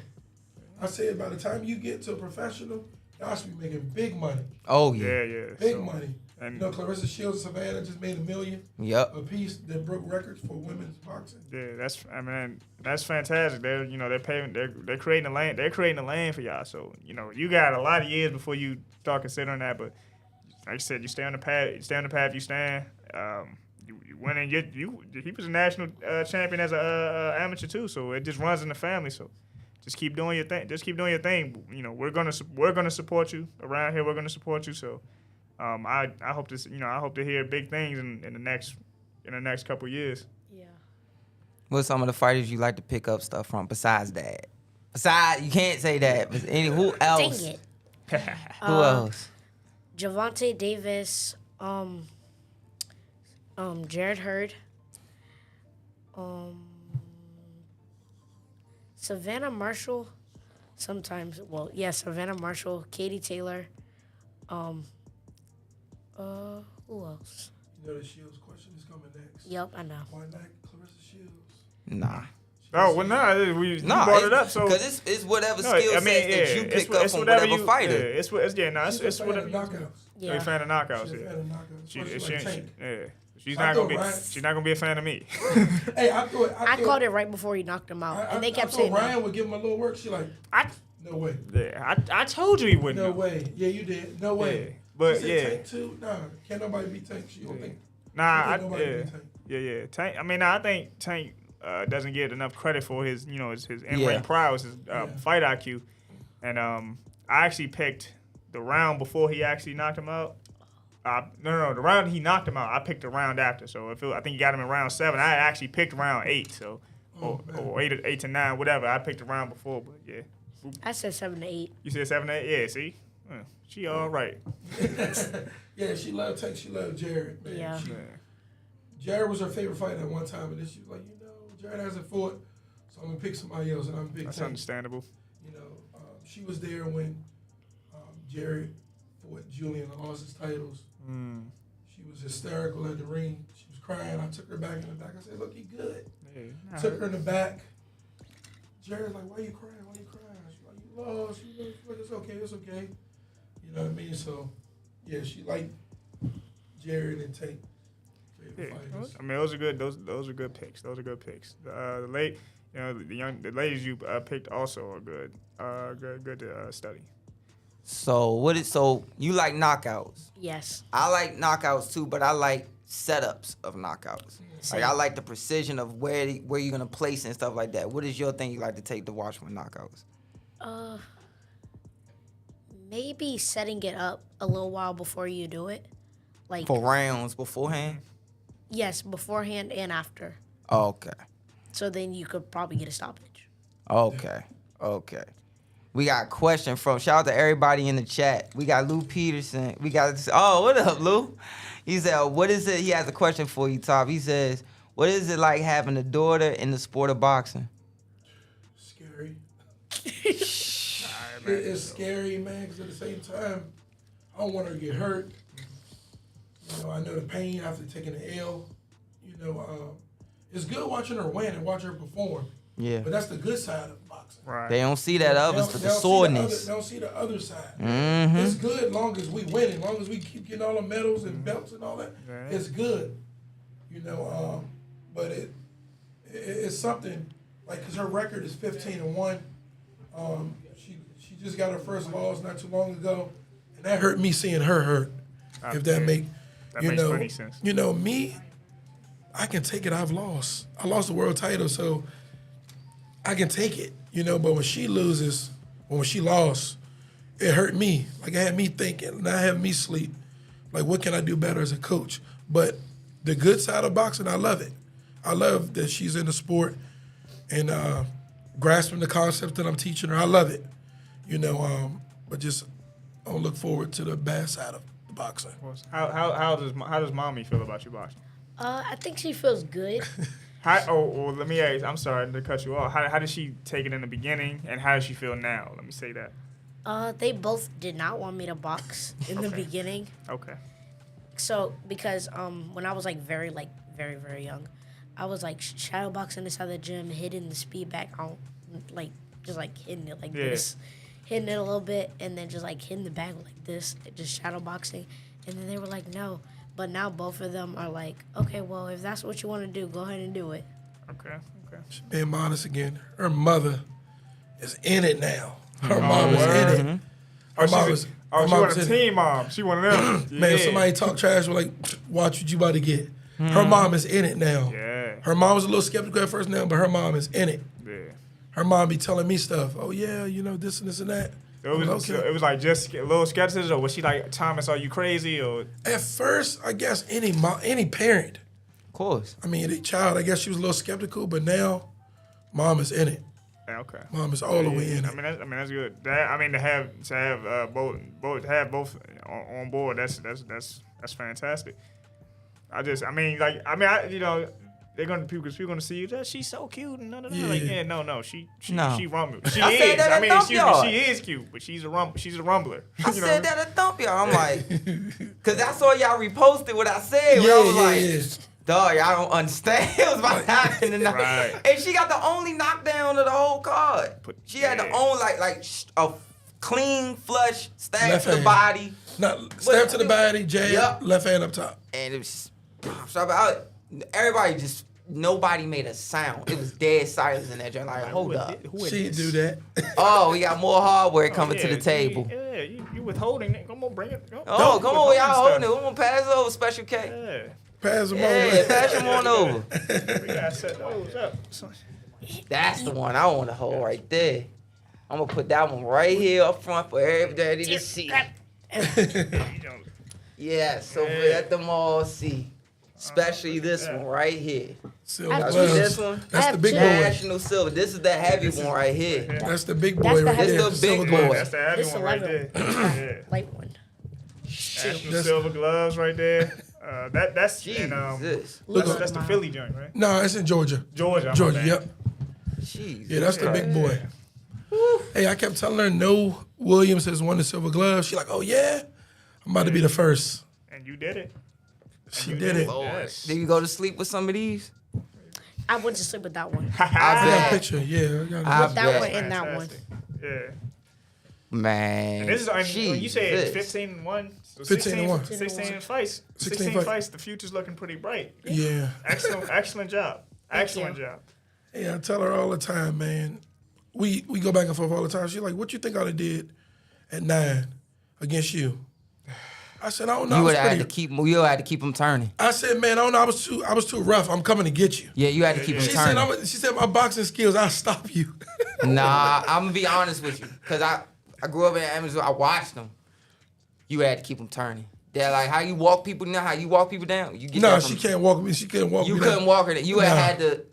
I said by the time you get to a professional, y'all should be making big money. Oh yeah. Yeah. Big money. And you know, Clarissa Shields and Savannah just made $1 million. Yep. A piece that broke records for women's boxing. yeah, that's fantastic. They're creating a lane. They're creating a lane for y'all. So you got a lot of years before you start considering that. But like I said, you stay on the path. You stay on the path you stand. You win, and he was a national champion as a amateur too. So it just runs in the family. So just keep doing your thing. Just keep doing your thing. We're gonna support you around here. We're gonna support you. So. I hope to hear big things in the next couple years. Yeah. What's some of the fighters you like to pick up stuff from besides that? Besides, you can't say that. But who else? Dang it. Who else? Javante Davis, Jared Hurd, Savannah Marshall, sometimes. Well, yeah, Savannah Marshall, Katie Taylor. Who else? You know the Shields question is coming next. Yep, I know. Why not Clarissa Shields? Nah. Oh well, you brought it up, so because it's whatever skill sets that you pick up from whatever fighter. Yeah, it's whatever. Knockouts. Yeah, a fan of knockouts. She's a fan of knockouts. She's not gonna be a fan of me. Hey, I called it right before he knocked him out, and they kept saying Ryan would give him a little work. She like, no way. Yeah, I told you he wouldn't. No way. Yeah, you did. No way. Yeah. But Tank too? Nah, can't nobody beat Tank. She don't think. Nah, Tank. I mean, I think Tank doesn't get enough credit for his in-ring prowess, his fight IQ, and I actually picked the round before he actually knocked him out. No, the round he knocked him out, I picked the round after. So I think he got him in round 7. I actually picked round 8, so or 8 to 9, whatever. I picked the round before, but yeah. I said 7 to 8. You said 7 to 8? Yeah, see. She all right. Yeah, she loved Tank. She loved Jared. Man. Yeah. Jared was her favorite fighter at one time, and then she was like, Jared hasn't fought, so I'm gonna pick somebody else, and I'm gonna pick Tank. That's understandable. She was there when Jared fought Julian and lost his titles. She was hysterical at the ring. She was crying. I took her back in the back. I said, "Look, he good." Yeah, took her in the back. Jared's like, "Why you crying? Why you crying?" She's like, "You lost." She's like, "It's okay. It's okay." You know what I mean? So, yeah, she liked Jared and Tank. Yeah. I mean, those are good. Those are good picks. Those are good picks. The ladies you picked also are good. Good to study. So you like knockouts? Yes. I like knockouts too, but I like setups of knockouts. Same. Like I like the precision of where you're gonna place and stuff like that. What is your thing you like to take to watch with knockouts? Maybe setting it up a little while before you do it, like for rounds beforehand. Yes, beforehand and after. Okay. So then you could probably get a stoppage. Okay. We got a question from, shout out to everybody in the chat. We got Lou Peterson. What up, Lou? He said, what is it? He has a question for you, Top. He says, what is it like having a daughter in the sport of boxing? Scary. It's scary, man, because at the same time, I don't want her to get hurt. I know the pain after taking the L. It's good watching her win and watch her perform. Yeah. But that's the good side of boxing. Right. They don't see that other, the soreness. They don't see the other side. Mm-hmm. It's good as long as we win, as long as we keep getting all the medals and belts and all that. Right. It's good. But it's something, like, because her record is 15-1. She just got her first loss not too long ago, and that hurt me seeing her hurt. If that makes plenty sense. Me, I can take it. I've lost. I lost the world title, so I can take it. But when she loses, when she lost, it hurt me. Like, it had me thinking, not having me sleep. Like, what can I do better as a coach? But the good side of boxing, I love it. I love that she's in the sport and grasping the concepts that I'm teaching her. I love it. But just I don't look forward to the bad side of the boxing. How does mommy feel about you boxing? I think she feels good. Let me ask. I'm sorry to cut you off. How did she take it in the beginning, and how does she feel now? Let me say that. They both did not want me to box in the beginning. Okay. So because when I was very very young, I was like shadowboxing this other gym, hitting the speed back on, like just like hitting it like this, hitting it a little bit, and then just like hitting the bag like this, just shadowboxing. And then they were like, no. But now both of them are like, okay, well, if that's what you want to do, go ahead and do it. Okay. Being modest again, her mother is in it now. Her mom is in it. Her mom is. She want a team mom. She one of them. Man, if somebody talk trash, we're like, watch what you about to get. Her mom is in it now. Yeah. Her mom was a little skeptical at first now, but her mom is in it. Yeah. Her mom be telling me stuff. Oh, yeah, you know, this and this and that. It was like just a little skepticism, or was she like, Thomas, are you crazy? Or at first, I guess any parent. Of course. I mean, any child, I guess she was a little skeptical, but now, mom is in it. Okay. Mom is all the way in it. I mean, that's good. To have both on board. That's fantastic. They're gonna people gonna see you. She's so cute and she rumble. She is cute, but she's a rumbler. I said that at Thump Y'all. I'm like, cause I saw y'all reposted what I said. I was like, dog, y'all don't understand. It was about to happen tonight. Right. And she got the only knockdown of the whole card. She had the only like a clean flush stab left to the hand. body. Stab to the body, jab, left hand up top. And it was everybody just. Nobody made a sound. It was dead silence in that joint. Like, hold up. She didn't do that. Oh, we got more hardware coming to the table. You withholding it. Come on, bring it. Come on, y'all holding it. We're going to pass it over, Special K. Yeah. Pass them over. Yeah, pass them on over. We got to set those up. That's the one I want to hold right there. I'm going to put that one right here up front for everybody to see. Yeah, so let them all see. Especially this one right here. Silver this one? That's the big boy. National silver. This is the heavy one right here. That's the big boy right there. This the big boy. That's the heavy one right there. Yeah. Light one. National silver gloves right there. That's in, that's the Philly joint, right? No, it's in Georgia. Georgia, yep. Jeez. Yeah, that's the big boy. Hey, I kept telling her no Williams has won the silver glove. She's like, oh yeah? I'm about to be the first. And you did it. She did it. Yes. Did you go to sleep with some of these? I went to sleep with that one. I got a picture, yeah. That one and that one. Yeah. Man. And this is, you said 15-1. So 15-1. 16 fights. 16 fights. The future's looking pretty bright. Yeah. Excellent job. Excellent job. Yeah, I tell her all the time, man. We go back and forth all the time. She's like, what you think I did at 9 against you? I said, I don't know. You would have had to keep them turning. I said, man, I don't know. I was too rough. I'm coming to get you. Yeah, you had to keep them turning. She said, my boxing skills, I'll stop you. Nah, I'm going to be honest with you. Because I grew up in Amazon. I watched them. You had to keep them turning. They're like, how you walk people now, how you walk people down. She can't walk me. She couldn't walk me down. You couldn't walk her. You had to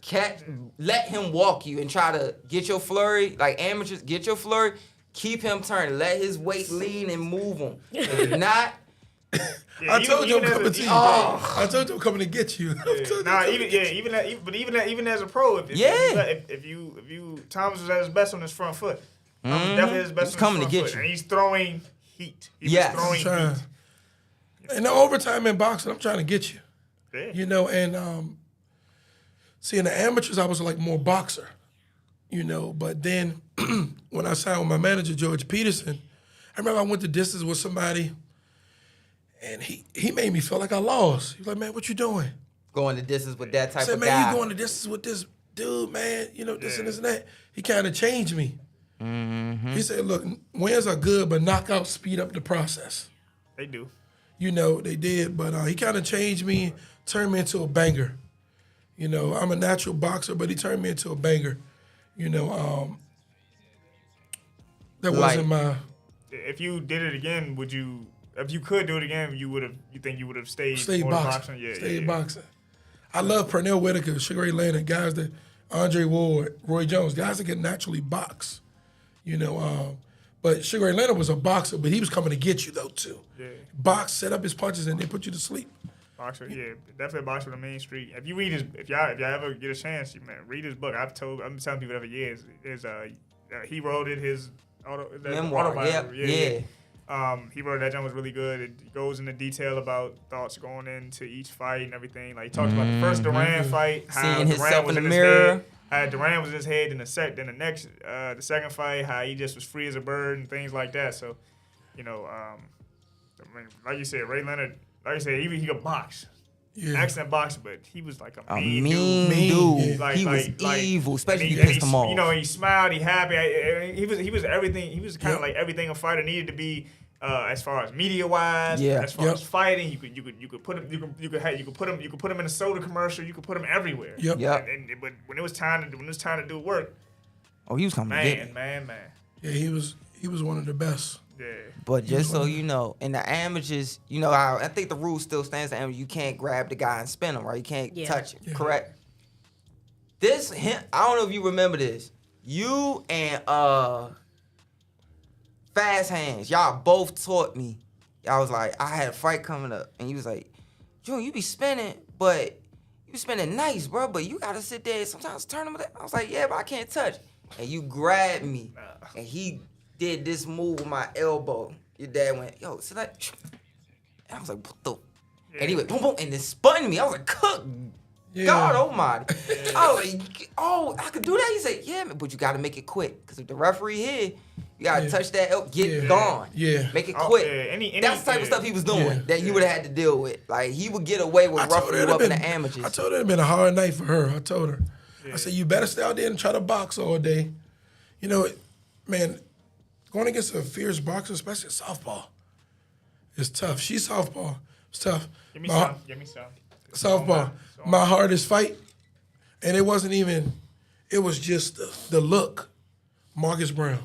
let him walk you and try to get your flurry. Like amateurs, get your flurry. Keep him turning. Let his weight lean and move him. If not... I told you I'm coming to you. I told you I'm coming to get you. Even as a pro, if you Thomas was at his best on his front foot. Definitely at his best on his front foot. And he's throwing heat. Heat. In the overtime in boxing, I'm trying to get you. Yeah. You know, and see in the amateurs I was like more boxer. You know, but then when I signed with my manager, George Peterson, I remember I went to distance with somebody. And he made me feel like I lost. He was like, man, what you doing? Going the distance with that type of guy. I said, man, you going the distance with this dude, man. You know, this and this and that. He kind of changed me. Mm-hmm. He said, look, wins are good, but knockouts speed up the process. They do. You know, they did. But he kind of changed me, turned me into a banger. You know, I'm a natural boxer, but he turned me into a banger. You know, that wasn't my... If you did it again, would you... If you could do it again, you think you would have stayed boxing? Yeah, stayed boxing. I love Pernell Whitaker, Sugar Ray Leonard, guys that Andre Ward, Roy Jones, guys that can naturally box. You know, but Sugar Ray Leonard was a boxer, but he was coming to get you though too. Yeah. Box, set up his punches, and they put you to sleep. Boxer, yeah, definitely a boxer on the main street. If you read if y'all ever get a chance, man, read his book. I've been telling people that for years. He wrote it, his memoir. Yeah. He wrote that jump was really good. It goes into detail about thoughts going into each fight and everything. Like he talks about the first Duran fight, how seeing Duran himself was in the his mirror. head, how Duran was in his head, and the second fight, how he just was free as a bird and things like that. So, I mean, like you said, Ray Leonard, like you said, he could box. Yeah. Excellent boxer, but he was like a Mean dude. dude. He was evil, especially if you and pissed him off. He smiled, he happy. He was everything. He was kind of like everything a fighter needed to be. As far as media wise, as far as fighting, you could put him you could put him in a soda commercial, you could put him everywhere. Yep. But when it was time to do work, he was coming to get it. Man. Yeah, he was one of the best. Yeah. But just so you know, in the amateurs, I think the rule still stands. The amateur, you can't grab the guy and spin him, right? You can't touch him, correct? I don't know if you remember this. You and Fast Hands, y'all both taught me. Y'all was like, I had a fight coming up, and you was like, June, you be spinning, but you be spinning nice, bro, but you gotta sit there and sometimes turn him. I was like, yeah, but I can't touch. And you grabbed me, and he did this move with my elbow. Your dad went, yo, sit like, and I was like, what the? And he went, boom, boom, and then spun me. I was like, cook. God almighty. I was like, I could do that? He said, yeah, but you gotta make it quick, because if the referee here, you gotta touch that, get gone. Yeah. Make it quick. That's the type of stuff he was doing that you would have had to deal with. Like, he would get away with roughing you up in the amateurs. I told her it'd been a hard night for her. I told her. I said, you better stay out there and try to box all day. Man, going against a fierce boxer, especially softball, it's tough. She's southpaw. It's tough. Give me some. Softball. My hardest fight, and it wasn't even, it was just the look. Marcus Brown.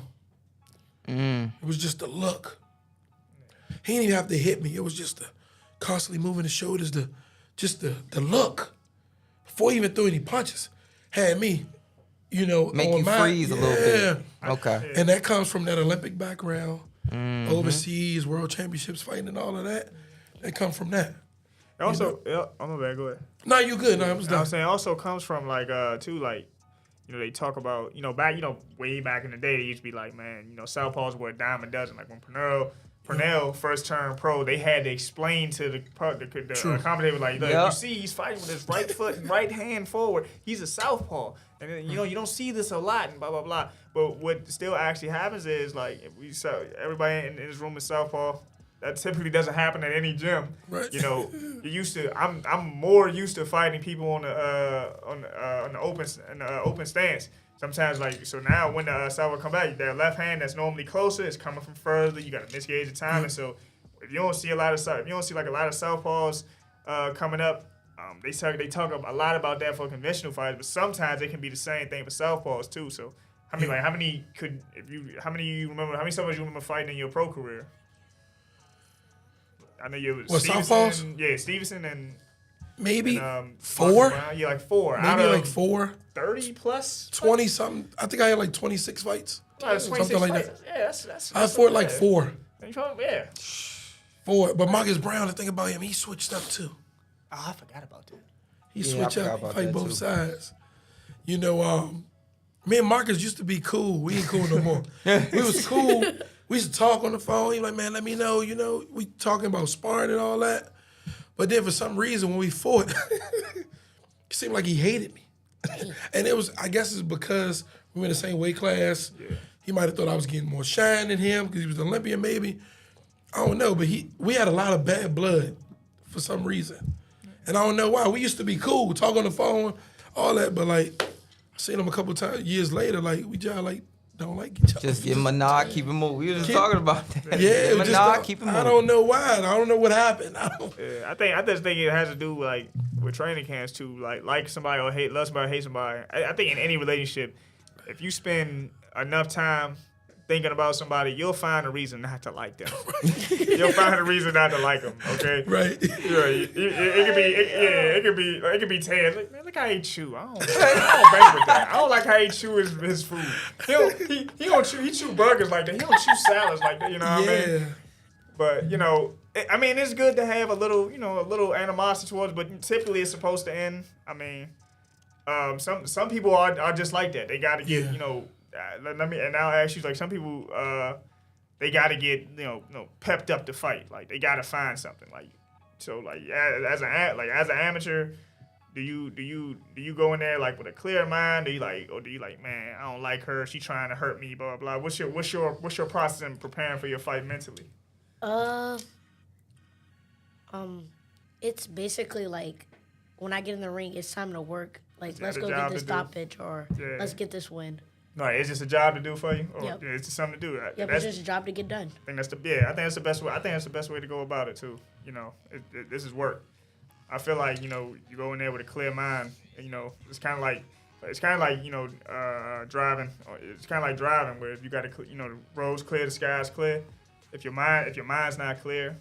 It was just the look. He didn't even have to hit me. It was just the constantly moving the shoulders, the look. Before he even threw any punches, had me, make on you freeze a little bit. Okay. And that comes from that Olympic background, overseas, world championships fighting and all of that. That come from that. Also, I'm bad. Go ahead. No, you good. No, I was done. I'm saying also comes from they talk about, way back in the day, they used to be like, man, southpaws were a dime a dozen. Like when Parental first turned pro, they had to explain to the commentator, like, look, you see he's fighting with his right foot and right hand forward. He's a southpaw. And then, you don't see this a lot and blah, blah, blah. But what still actually happens is, like, if we saw everybody in this room is southpaw, that typically doesn't happen at any gym. Right. I'm more used to fighting people on the open stance. Sometimes, so now when the southpaw come back, that left hand that's normally closer is coming from further. You got to misgauge the time, and so if you don't see a lot of southpaws coming up, they talk a lot about that for conventional fighters, but sometimes it can be the same thing for southpaws too. So how many southpaws you remember fighting in your pro career? I know you was southpaws? Yeah, Stevenson and maybe and, 4. Yeah, like 4. Maybe like 4. 30 plus? 20 something. I think I had like 26 fights. Something like that. Yeah, that's I fought like 4. Yeah. 4. But Marcus Brown, the thing about him, he switched up too. Oh, I forgot about that. He switched up. He fight both sides. Me and Marcus used to be cool. We ain't cool no more. We was cool. We used to talk on the phone. He was like, man, let me know. We talking about sparring and all that. But then for some reason, when we fought, it seemed like he hated me. And I guess it's because we were in the same weight class. Yeah. He might have thought I was getting more shine than him because he was an Olympian maybe. I don't know, but we had a lot of bad blood for some reason. And I don't know why. We used to be cool, talk on the phone, all that, but I seen him a couple times years later, we just don't like each other. Just give him a nod, keep him moving. We were just talking about that. Yeah, give him a nod, keep him moving. I don't know why. I don't know what happened. I just think it has to do with training camps too. Like somebody or love somebody, hate somebody. I think in any relationship, if you spend enough time thinking about somebody, you'll find a reason not to like them. You'll find a reason not to like them. Okay. Right. It could be Ted. Like, man, look how he chew. I don't bang with that. I don't like how he chew his food. He chew burgers like that. He don't chew salads like that. You know what I mean? But it's good to have a little animosity towards. But typically, it's supposed to end. Some people are just like that. They got to get and I'll ask you, some people they got to get pepped up to fight. Like they got to find something. Like so like as an amateur, do you go in there like with a clear mind? Do you like man, I don't like her. She trying to hurt me. Blah blah. What's your process in preparing for your fight mentally? It's basically like when I get in the ring, it's time to work. Like let's go get this stoppage or let's get this win. No, it's just a job to do for you. Or yep. It's just something to do. Yep, it's just a job to get done. I think that's the best way. I think that's the best way to go about it too. This is work. I feel like you go in there with a clear mind. It's kind of like driving. It's kind of like driving where if you got to the roads clear, the sky's clear. If your mind's not clear,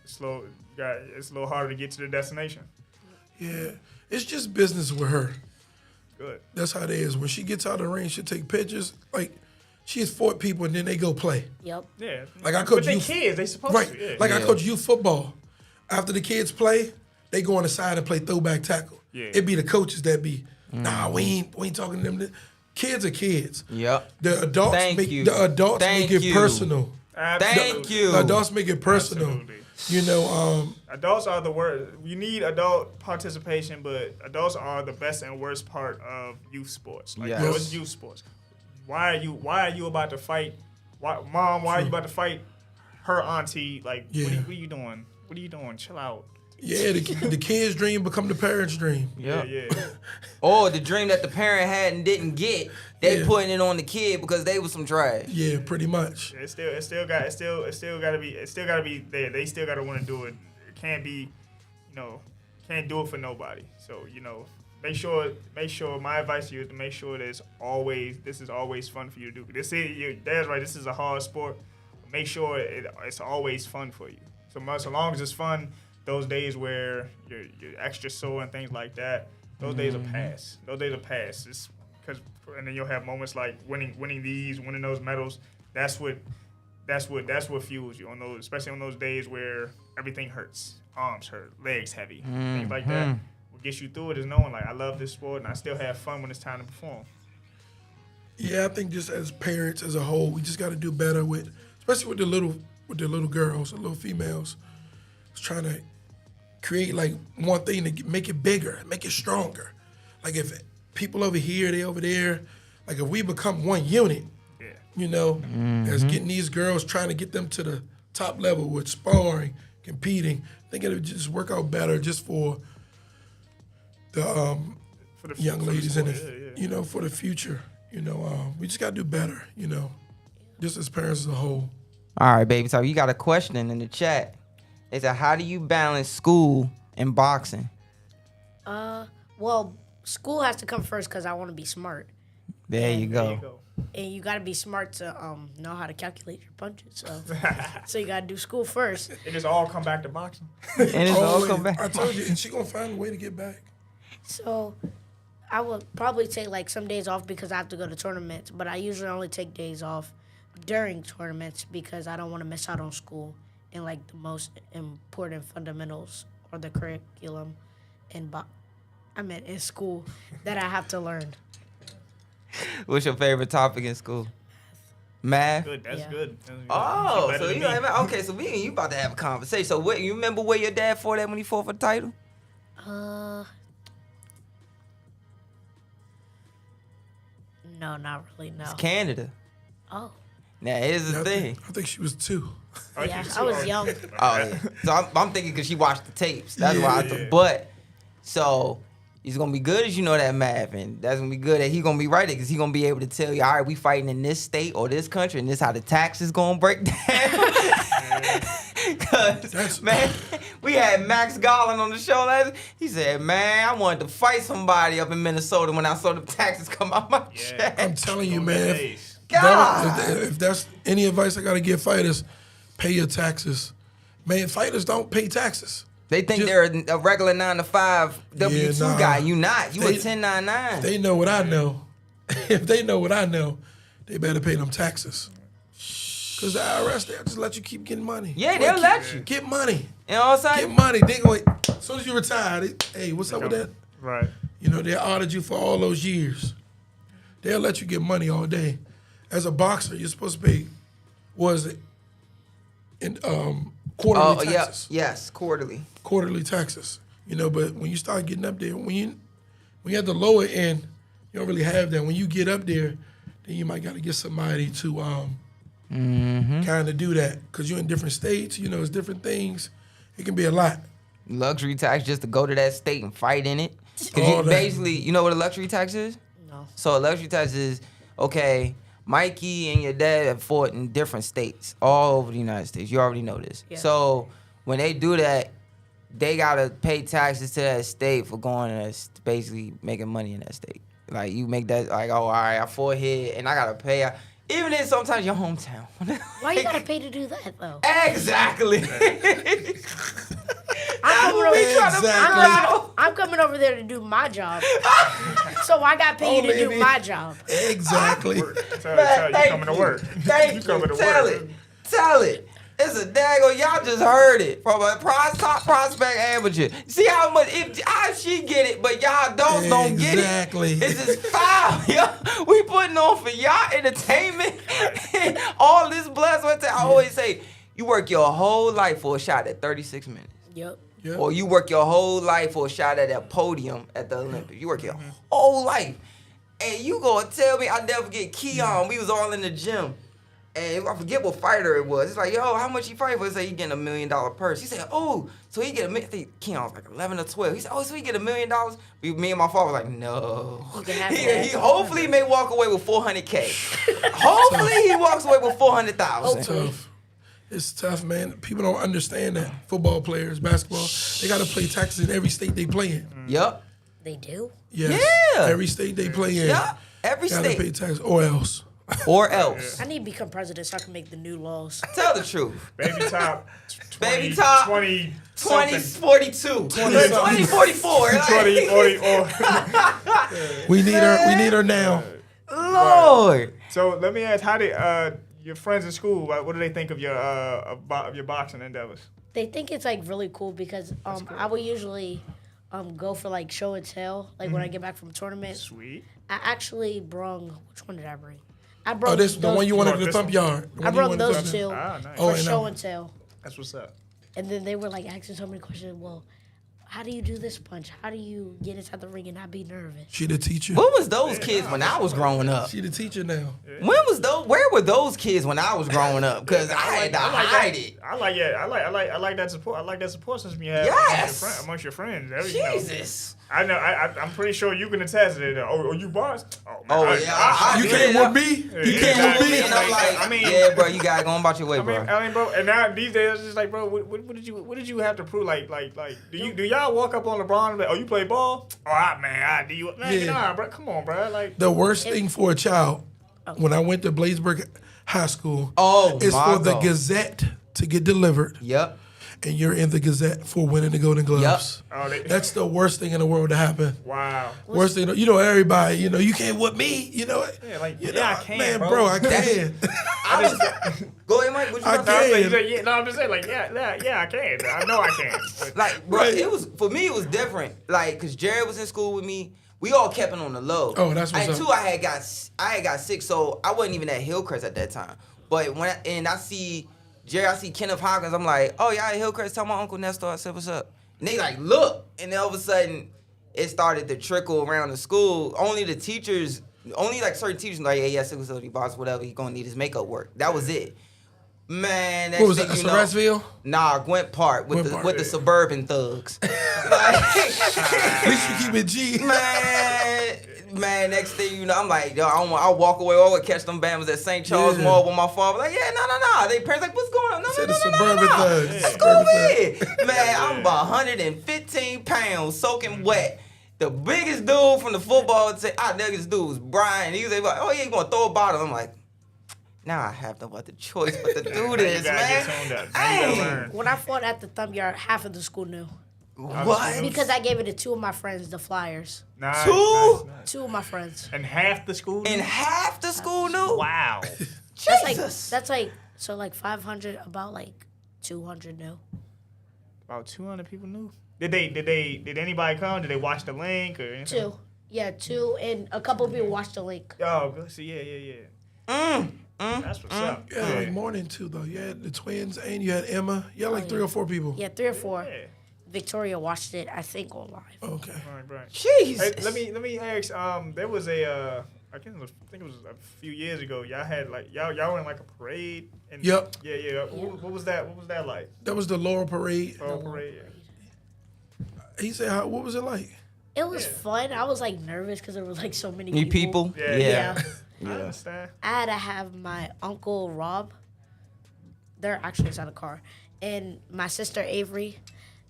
it's slow. It's a little harder to get to the destination. Yeah, it's just business with her. Good. That's how it is. When she gets out of the ring, she'll take pictures. Like, she has fought people and then they go play. Yep. Yeah. Like I coach youth. Kids, they supposed right. to. Yeah. Like I coach youth football. After the kids play, they go on the side and play throwback tackle. Yeah. It be the coaches that be, nah, we ain't talking to them. Kids are kids. Yep. The adults make it personal. Absolutely. Thank you. The adults make it personal. Absolutely. Adults are the worst. You need adult participation, but adults are the best and worst part of youth sports. Like it's youth sports. Why are you about to fight? Why are you about to fight her auntie? Like, what are you doing? What are you doing? Chill out. Yeah, the kid's dream become the parent's dream. Yeah. Or the dream that the parent had and didn't get, they putting it on the kid because they was some trash. Yeah, pretty much. It still got to be there. They still got to want to do it. It can't be, can't do it for nobody. So make sure. My advice to you is to make sure that this is always fun for you to do. Your dad's right. This is a hard sport. Make sure it's always fun for you. So long as it's fun. Those days where you're extra sore and things like that, those days will pass. Those days will pass. And then you'll have moments like winning those medals. That's what fuels you on those, especially on those days where everything hurts, arms hurt, legs heavy, things like that. What gets you through it is knowing like I love this sport and I still have fun when it's time to perform. Yeah, I think just as parents as a whole, we just got to do better especially with the little girls, the little females. Trying to create like one thing to make it bigger, make it stronger. Like if people over here, they over there, like if we become one unit, as getting these girls, trying to get them to the top level with sparring, competing, I think it would just work out better just for the young ladies in it, for the future. We just got to do better, just as parents as a whole. All right, baby. So you got a question in the chat. It said, how do you balance school and boxing? Well, school has to come first because I want to be smart. There you go. And you got to be smart to know how to calculate your punches. So you got to do school first. It just all come back to boxing. All come back. I told you, and she gonna find a way to get back. So I would probably take like some days off because I have to go to tournaments, but I usually only take days off during tournaments because I don't want to miss out on school and like the most important fundamentals or the curriculum in school that I have to learn. What's your favorite topic in school? Math. Good. That's good. Oh, so you okay? So me and you about to have a conversation. So you remember where your dad fought at when he fought for the title? No, not really. No. It's Canada. Oh. Now here's the thing. I think she was 2. Yeah, I was young. Oh yeah. So I'm thinking because she watched the tapes. That's why I thought. But so he's gonna be good as that math, and that's gonna be good that he gonna be right there because he gonna be able to tell you, all right, we fighting in this state or this country, and this how the taxes gonna break down. Cause man, we had Max Garland on the show last. He said, man, I wanted to fight somebody up in Minnesota when I saw the taxes come out my check. I'm telling you, man. God. If that's any advice I gotta give fighters, pay your taxes. Man, fighters don't pay taxes. They think they're a regular 9-to-5 W-2 guy. You not. You a 1099. They know what I know. If they know what I know, they better pay them taxes. Because the IRS, they'll just let you keep getting money. Yeah, they'll let you. Get money. You know what I'm saying? Get money. They go, as soon as you retire, hey, what's up with that? Right. They audited you for all those years. They'll let you get money all day. As a boxer, you're supposed to pay, what is it, in quarterly taxes. Yes, quarterly. Quarterly taxes. You know, but when you start getting up there, when you at the lower end, you don't really have that. When you get up there, then you might got to get somebody to kind of do that because you're in different states. You know, it's different things. It can be a lot. Luxury tax just to go to that state and fight in it. Because basically, you know what a luxury tax is? No. So a luxury tax is, okay, Mikey and your dad have fought in different states all over the United States. You already know this. Yeah. So when they do that, they got to pay taxes to that state for going to basically making money in that state. Like, you make that, like, oh, all right, I fought here, and I got to pay. Even in sometimes your hometown. Why you got to pay to do that, though? Exactly. I'm coming over there to do my job. So I got paid to do my job. Exactly. You coming to work. Thank you. Tell it. It's a daggone, y'all just heard it from a top prospect amateur. See how much, if she get it, but y'all don't get it. Exactly. It's just foul, y'all. We putting on for y'all entertainment. All this blood, sweat, I always say, you work your whole life for a shot at 36 minutes. Yep. Or you work your whole life for a shot at that podium at the Olympics. You work your whole life. And you gonna tell me, I'll never forget Keon, we was all in the gym. And I forget what fighter it was. It's like, yo, how much he fight for? He said he getting $1 million purse. He said, oh, so he get $1 million. I think Keon was like 11 or 12. He said, oh, so he get $1 million? Me and my father was like, no. He hopefully may walk away with $400K. Hopefully he walks away with $400,000. It's tough, man. People don't understand that. Football players, basketball, they got to pay taxes in every state they play in. Yep. They do? Yes. Yeah. Every state they play in. Yep. Every state. Got to pay taxes or else. Or else. I need to become president so I can make the new laws. Tell the truth. Baby top. 20, 42. 20, 44. 20, 44. We need her now. Lord. So let me ask, how did your friends in school, what do they think of your boxing endeavors? They think it's like really cool because cool. I would usually go for like show and tell, like when I get back from a tournament. Sweet. I actually brung, which one did I bring? I brought the one you wanted to thump yard. I brought those two nice. for show and tell. That's what's up. And then they were like asking so many questions. Well, how do you do this punch? How do you get inside the ring and not be nervous? She the teacher. What was those kids when I was growing up? She the teacher now. Where were those kids when I was growing up? Because I had to hide it. I like that support. I like that support system you have amongst your friends. Jesus. I know. I'm pretty sure you can attest to it. Oh, you boss? You came with me. You came with me. And I'm like, yeah, bro, you gotta go on about your way, bro. I mean, bro. And now these days, it's just like, bro, what did you have to prove? Like, do y'all walk up on LeBron and be like, oh, you play ball? Oh, man, do you? Man, nah, bro, come on, bro. Like the worst thing for a child when I went to Bladesburg High School is for the Gazette to get delivered. Yep. And you're in the Gazette for winning the Golden Gloves. Yep. That's the worst thing in the world to happen. Wow. Worst thing, everybody, you can't whip me, Yeah, I can, man, bro, I can. Go ahead, Mike. What you I can. I'm just saying, like, yeah, I can. I know I can. Like, bro, for me, it was different. Like, cause Jared was in school with me. We all kept it on the low. Oh, that's what's up. And two, I had got sick, so I wasn't even at Hillcrest at that time. But when I see Jerry, I see Kenneth Hawkins, I'm like, oh, y'all at Hillcrest, tell my Uncle Nestor. I said, what's up? And they like, look. And then all of a sudden, it started to trickle around the school. Only like certain teachers, like, yeah, sickle cell boss, whatever, he's going to need his makeup work. That was it. Man, what was that, Surrattsville? Nah, Gwent Park with the suburban thugs. At least you keep it G. Man, next thing you know, I'm like, yo, I'll walk away. I would catch them Bama's at St. Charles Mall with my father. Like, yeah, no. They parents like, what's going on? No. Let's go with. Man, I'm about 115 pounds, soaking wet. The biggest dude from the football team, this dude was Brian. He was like, oh, yeah, you going to throw a bottle. I'm like, now I have no other choice but to do this, man. When I fought at the Thumb Yard, half of the school knew. What? Because I gave it to two of my friends, the Flyers. Nice, Two? Nice. Two of my friends. And half the school knew? And half the school knew? Wow. Jesus. That's like 500, about like 200 knew. About 200 people knew? Did anybody come? Did they watch the link or anything? Two. Yeah, two, and a couple of people watched the link. Oh, so yeah. That's what's up. You had like more than 2 though. You had the twins and you had Emma. You had like 3 or 4 people. Yeah, 3 or 4. Yeah. Victoria watched it, I think, on live. Okay. Right. Jeez. Hey, let me ask. There was a I think it was a few years ago. Y'all had like y'all were in like a parade. And Yep. Yeah. What was that? What was that like? That was the Laurel Parade. Laurel Parade. Yeah. He said, what was it like? It was fun. I was like nervous because there was like so many New people? Yeah. I understand. I had to have my uncle Rob. They're actually inside the car, and my sister Avery.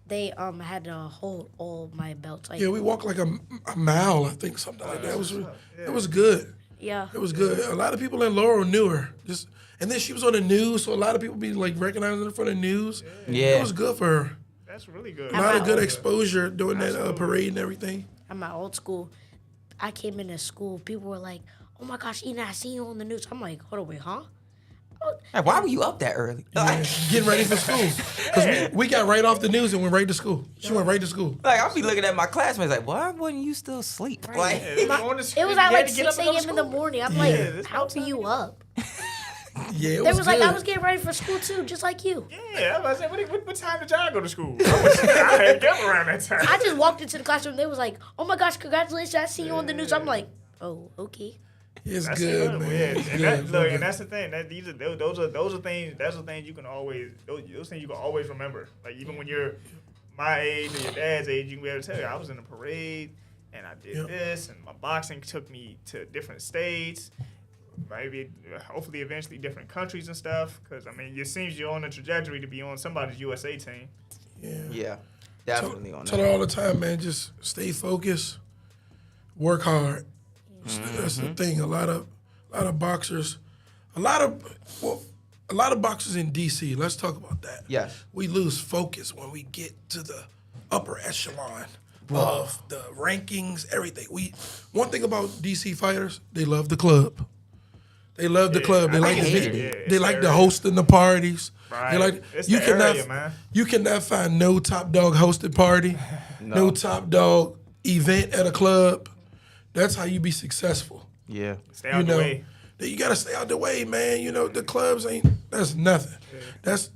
They had to hold all my belts. Like, yeah, we walked like a mile, I think, something like that. It was good. Yeah. It was good. A lot of people in Laurel knew her. And then she was on the news, so a lot of people be like recognizing her for the news. Yeah. It was good for her. That's really good. A lot of good exposure during that parade and everything. At my old school, I came into school, people were like, oh my gosh, Ina, I seen you on the news. I'm like, hold on, wait, huh? Hey, why were you up that early? Yeah, getting ready for school. Because we got right off the news and went right to school. She went right to school. Like, I'll be looking at my classmates like, why wasn't you still asleep? Right. Like, It was at like 6 a.m. in the morning. I'm like, how are you up? Yeah, it They was was good. like, I was getting ready for school too, just like you. Yeah, I was like, what time did y'all go to school? I had get around that time. I just walked into the classroom. They was like, oh my gosh, congratulations, I see you on the news. I'm like, oh, okay. It's That's good, man. Yeah. It's And good. look, and that's the thing. That those are things. That's the things you can always. Those things you can always remember. Like even when you're my age or your dad's age, you can be able to tell you I was in a parade and I did this, and my boxing took me to different states, maybe hopefully eventually different countries and stuff. Because I mean, it seems you're on a trajectory to be on somebody's USA team. yeah, definitely on that. Tell her all the time, man, just stay focused, work hard. That's the thing. A lot of boxers, a lot of boxers in DC. Let's talk about that. Yes. We lose focus when we get to the upper echelon of the rankings, everything. One thing about DC fighters, they love the club. They love the club. They like the hosting the parties. Right. They like It's you the cannot area, man. you cannot find no top dog hosted party, no top dog event at a club. That's how you be successful. Yeah. Stay out the way. You gotta stay out the way, man. You know the clubs that's nothing. That's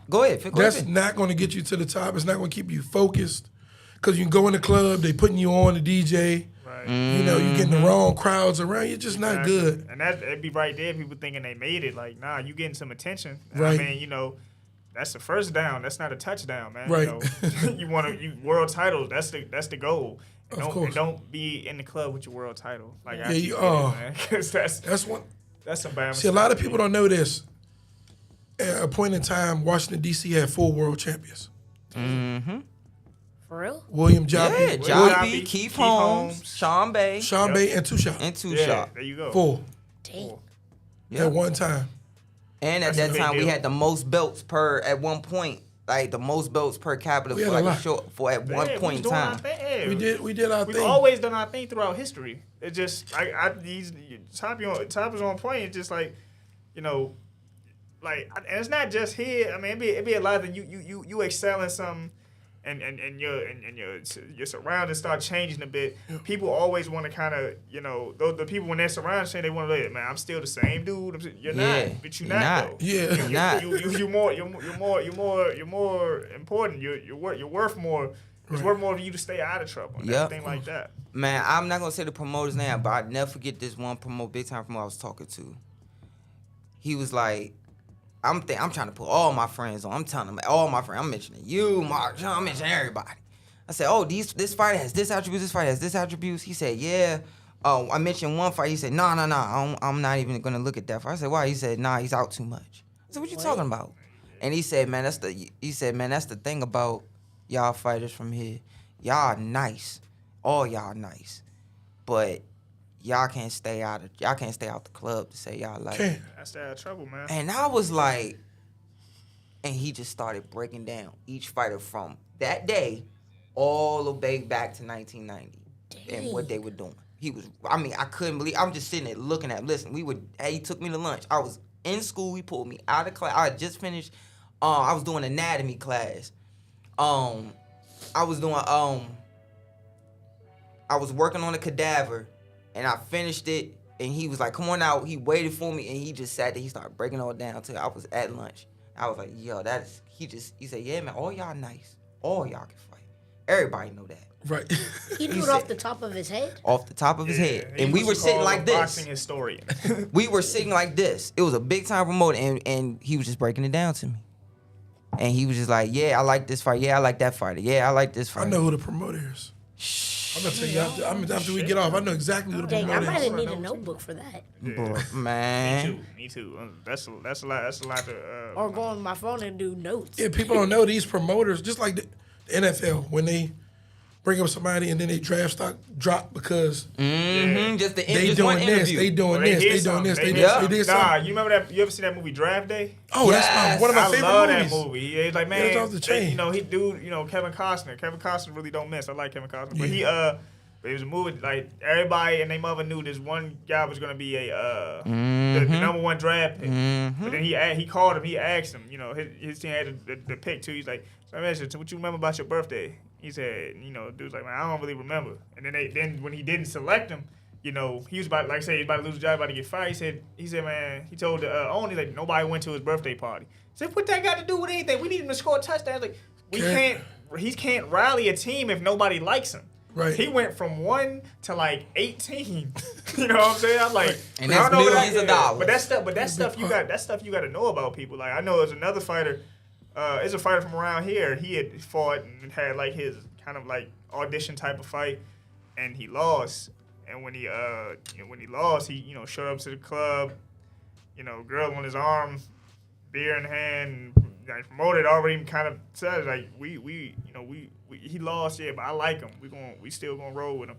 Go ahead. that's not gonna get you to the top. It's not gonna keep you focused. Cause you can go in the club, they putting you on the DJ. Right. You know, you getting the wrong crowds around. You're just not good. And that'd be right there. People thinking they made it. Like, nah, you getting some attention. Right. I mean, you know, that's the first down. That's not a touchdown, man. Right. You know, you world titles. That's the goal. And Of course. And don't be in the club with your world title. Like, Yeah, you are. man. Because that's one. That's some bad. See, a lot of people don't know this. At a point in time, Washington D.C. had 4 world champions. Mm-hmm. For real? William Joppy, Yeah, Joppy, Keith Holmes, Sean Bay, and Two Shot. There you go. 4. Dang. At one time. And at That's a that big time, we deal. had the most belts at one point, like the most belts per capita We had for a like lot. at one point in time. We did our We've thing. always done our thing throughout history. It just top is on point. It's just like, you know, like, and it's not just here. I mean, it'd be a lot of you excel in something, and your surroundings start changing a bit. People always want to kind of, you know, the people when they're surrounded saying they want to, man, I'm still the same dude. You're not, but you're not. Though. Yeah. You're not. You're more important. You're worth more. It's worth more for you to stay out of trouble and everything like that. Man, I'm not gonna say the promoter's name, but I never forget this one big time promoter I was talking to. He was like, I'm trying to put all my friends on. I'm telling them all my friends. I'm mentioning you, Mark. I'm mentioning everybody. I said, oh, this fighter has this attribute. This fighter has this attributes. He said, yeah. Oh, I mentioned one fight. He said, no. I'm not even gonna look at that fight. I said, why? He said, nah, he's out too much. I said, what you talking about? And he said, man, that's the thing about y'all fighters from here. Y'all nice. All y'all nice. But y'all can't stay out the club to say y'all like. That's that trouble, man. And I was like, and he just started breaking down each fighter from that day all the way back to 1990 and what they were doing. I couldn't believe. I'm just sitting there looking at him. Listen, he took me to lunch. I was in school. He pulled me out of class. I had just finished. I was doing anatomy class. I was working on a cadaver, and I finished it, and he was like, come on out. He waited for me, and he just sat there. He started breaking it all down till I was at lunch. I was like, yo, he said, yeah, man, all y'all nice. All y'all can fight. Everybody know that. Right. He knew it off the top of his head? Off the top of his head. And we were sitting like this. Boxing historian. We were sitting like this. It was a big time promoter, and he was just breaking it down to me. And he was just like, yeah, I like this fight. Yeah, I like that fighter. Yeah, I like this fight. I know who the promoter is. I'm gonna tell you after we get off. I know exactly who the Dang, promoter I might is. have needed a notebook for that. Bro, man. Me too. That's a lot to. Or go on my phone and do notes. Yeah, people don't know these promoters, just like the NFL, when they bring up somebody and then they draft stock drop because Just the they doing this, they doing this, they doing this, they did something. Nah, you remember that? You ever see that movie Draft Day? Oh, that's one of my favorite movies. I love that movie. Yeah, like, man, it's off the chain. Kevin Costner. Kevin Costner really don't miss. I like Kevin Costner, but but it was a movie like everybody and their mother knew this one guy was gonna be the number one draft pick. But then he called him. He asked him. His team had the pick too. He's like, so I asked him, what you remember about your birthday? He said, dude's like, man, I don't really remember. And then when he didn't select him, he was about, like I said, he was about to lose his job, about to get fired. He said, man, he told the owner, like, nobody went to his birthday party. He said, what that got to do with anything? We need him to score touchdowns. Like, he can't rally a team if nobody likes him. Right. He went from 1 to like 18. You know what I'm saying? I'm like, and that's millions of dollars. But that's stuff you got to know about people. Like, I know there's another fighter. It's a fighter from around here. He had fought and had like his kind of like audition type of fight, and he lost. And when he lost, he showed up to the club, girl on his arm, beer in hand. Like, promoted already kind of said like he lost, yeah, but I like him. We still gonna roll with him.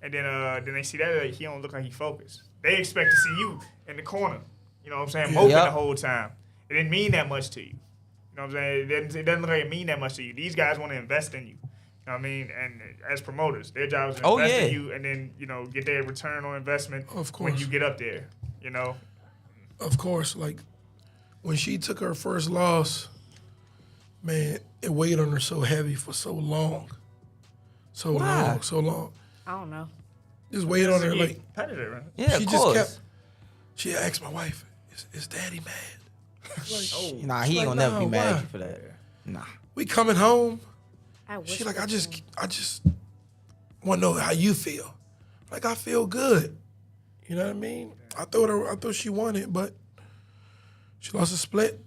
And then they see that like, he don't look like he focused. They expect to see you in the corner. You know what I'm saying? Moping the whole time. It didn't mean that much to you. You know what I'm saying? It doesn't look like it mean that much to you. These guys want to invest in you. You know what I mean? And as promoters, their job is to invest in you and then, get their return on investment when you get up there, Of course, like, when she took her first loss, man, it weighed on her so heavy for so long. So long. I don't know. Just weighed on her like competitor, right? Yeah, she of just course. She asked my wife, is Daddy mad? Nah, he ain't gonna never be mad at you for that. Nah. We coming home. She like, I just want to know how you feel. Like, I feel good. You know what I mean? I thought she won it, but she lost a split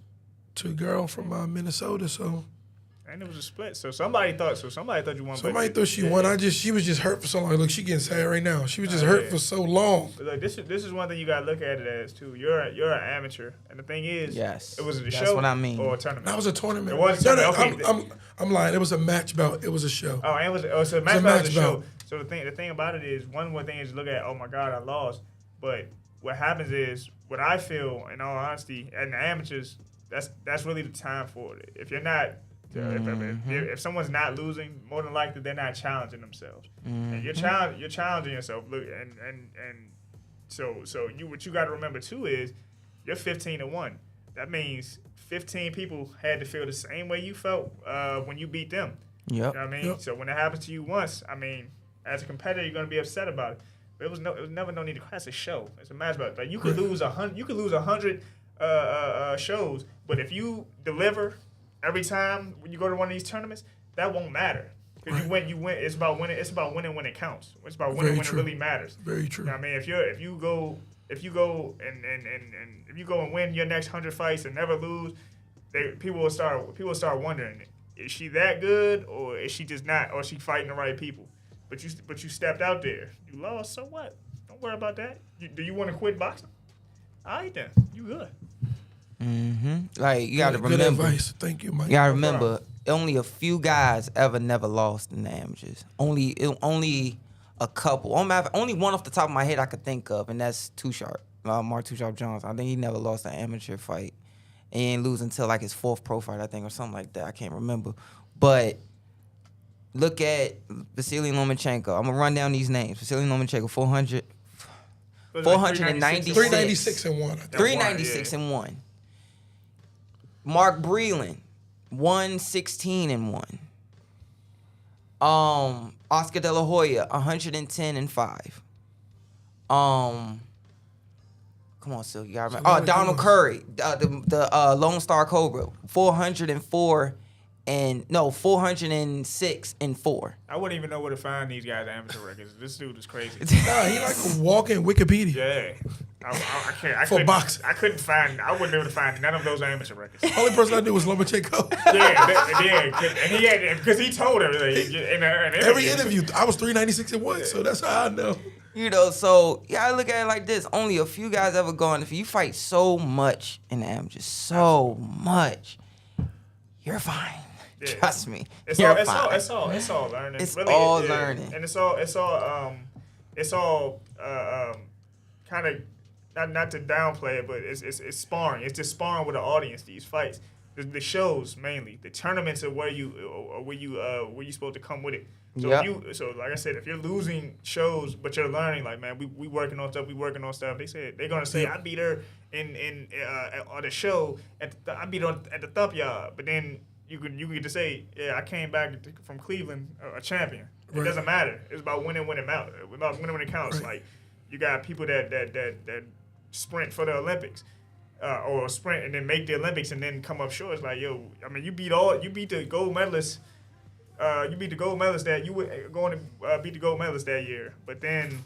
to a girl from Minnesota. So. And it was a split. So somebody thought you won. Somebody thought she won. She was just hurt for so long. Look, she getting sad right now. She was just hurt for so long. But look, this is one thing you gotta look at it as too. You're an amateur, and the thing is, yes, it was a show. That's what I mean. Or a tournament. That was a tournament. It was a tournament. Okay. I'm lying. It was a match bout. It was a show. Oh, and it was a match bout. Was a show. So the thing about it is, one more thing is to look at. Oh my God, I lost. But what happens is, what I feel, in all honesty, and the amateurs, that's really the time for it. If you're not. If someone's not losing, more than likely they're not challenging themselves. And you're challenging yourself. Look, and so what you got to remember too is you're 15-1. That means 15 people had to feel the same way you felt when you beat them. Yep. You know what I mean? Yep. So when it happens to you once, I mean, as a competitor, you're gonna be upset about it. But it was never no need to. That's a show. It's a match about it. Like, you could lose 100. You could lose 100 shows, but if you deliver every time when you go to one of these tournaments, that won't matter. Because you win. It's about winning. It's about winning when it counts. It's about winning when it really matters. Very true. You know what I mean, if you go and win your next 100 fights and never lose, people will start wondering, is she that good, or is she just not, or is she fighting the right people? But you stepped out there. You lost, so what? Don't worry about that. Do you want to quit boxing? All right then. You good. Like, you gotta remember. Good advice. Thank you, Mike. You gotta remember, only a few guys ever never lost in the amateurs. Only a couple. Only one off the top of my head I could think of, and that's Too Sharp, Mark Too Sharp Jones. I think he never lost an amateur fight. And he didn't lose until like his 4th pro fight, I think, or something like that. I can't remember. But look at Vasily Lomachenko. I'm gonna run down these names. Vasily Lomachenko, 496. 396 and 1. 396 and 1. Mark Breland, 116 and 1. Oscar De La Hoya, 110 and 5. Come on, Silk. You gotta remember. Oh, Donald Curry, the Lone Star Cobra, 406-4. I wouldn't even know where to find these guys' amateur records. This dude is crazy. Nah, he like a walking Wikipedia. Yeah. I can't. For boxing. I wouldn't be able to find none of those amateur records. Only person I knew was Lomachenko. And he had, because he told everything in an interview. Every interview, I was 396-1, so that's how I know. You know, so you gotta look at it like this. Only a few guys ever gone. If you fight so much in the amateurs, so much, you're fine. Yeah. Trust me. It's all learning. It's really, all learning. And it's all kind of not to downplay it, but it's sparring. It's just sparring with the audience. These fights, the shows mainly, the tournaments are where you supposed to come with it. So like I said, if you're losing shows but you're learning, like, man, we working on stuff, they're gonna say I beat her in on the show I beat her at the thump yard, but then you get to say, yeah, I came back from Cleveland a champion. It doesn't matter. It's about winning when it matters. About winning when it counts. Right. Like, you got people that sprint for the Olympics, or sprint and then make the Olympics and then come up short. It's like, yo, I mean, you beat the gold medalists. You beat the gold medalists that you were going to beat the gold medalists that year, but then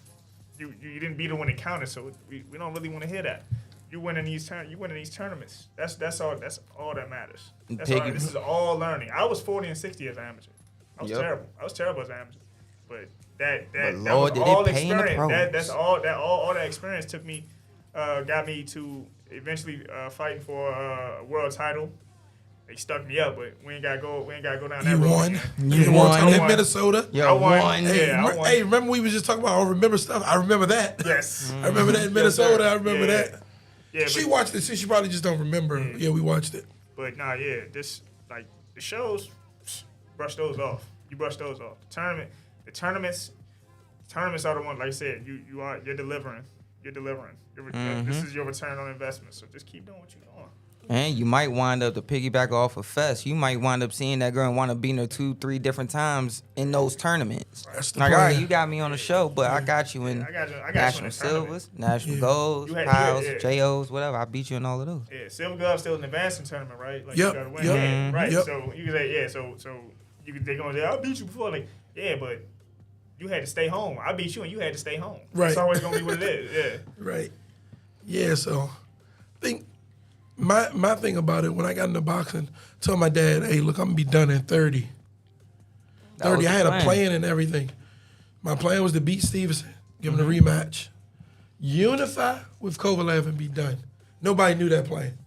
you didn't beat them when it counted. So we don't really want to hear that. You winning these tournaments. That's all that matters. This is all learning. I was 40 and 60 as an amateur. I was terrible. I was terrible as an amateur. But that was all experience. All that experience took me, got me to eventually fighting for a world title. They stuck me up, but we ain't gotta go down that road. You won in Minnesota. I won. Hey, remember we was just talking about remember stuff? I remember that. Yes. I remember that in Minnesota. I remember that. Yeah, she watched it, so she probably just don't remember. Yeah, we watched it. But this, like, the shows, brush those off. You brush those off. The tournaments are the ones, like I said, you're delivering. You're delivering. This is your return on investment. So just keep doing what you're doing. And you might wind up, to piggyback off of Fest, you might wind up seeing that girl and want to beat her 2-3 different times in those tournaments. That's the like, plan. all right, you got me on the show, but I got you in I got national you silvers, national golds, piles, JOs, whatever. I beat you in all of those. Yeah, silver glove's still an advancing tournament, right? Like, you gotta win. Yep. Right. Yep. So you can say, so they're gonna say, I beat you before. Like, yeah, but you had to stay home. I beat you and you had to stay home. Right. It's always gonna be what it is. Yeah. Right. Yeah, so I think my thing about it, when I got into boxing, I told my dad, hey, look, I'm going to be done in 30. 30, I had a plan and everything. My plan was to beat Stevenson, give him the rematch, unify with Kovalev and be done. Nobody knew that plan.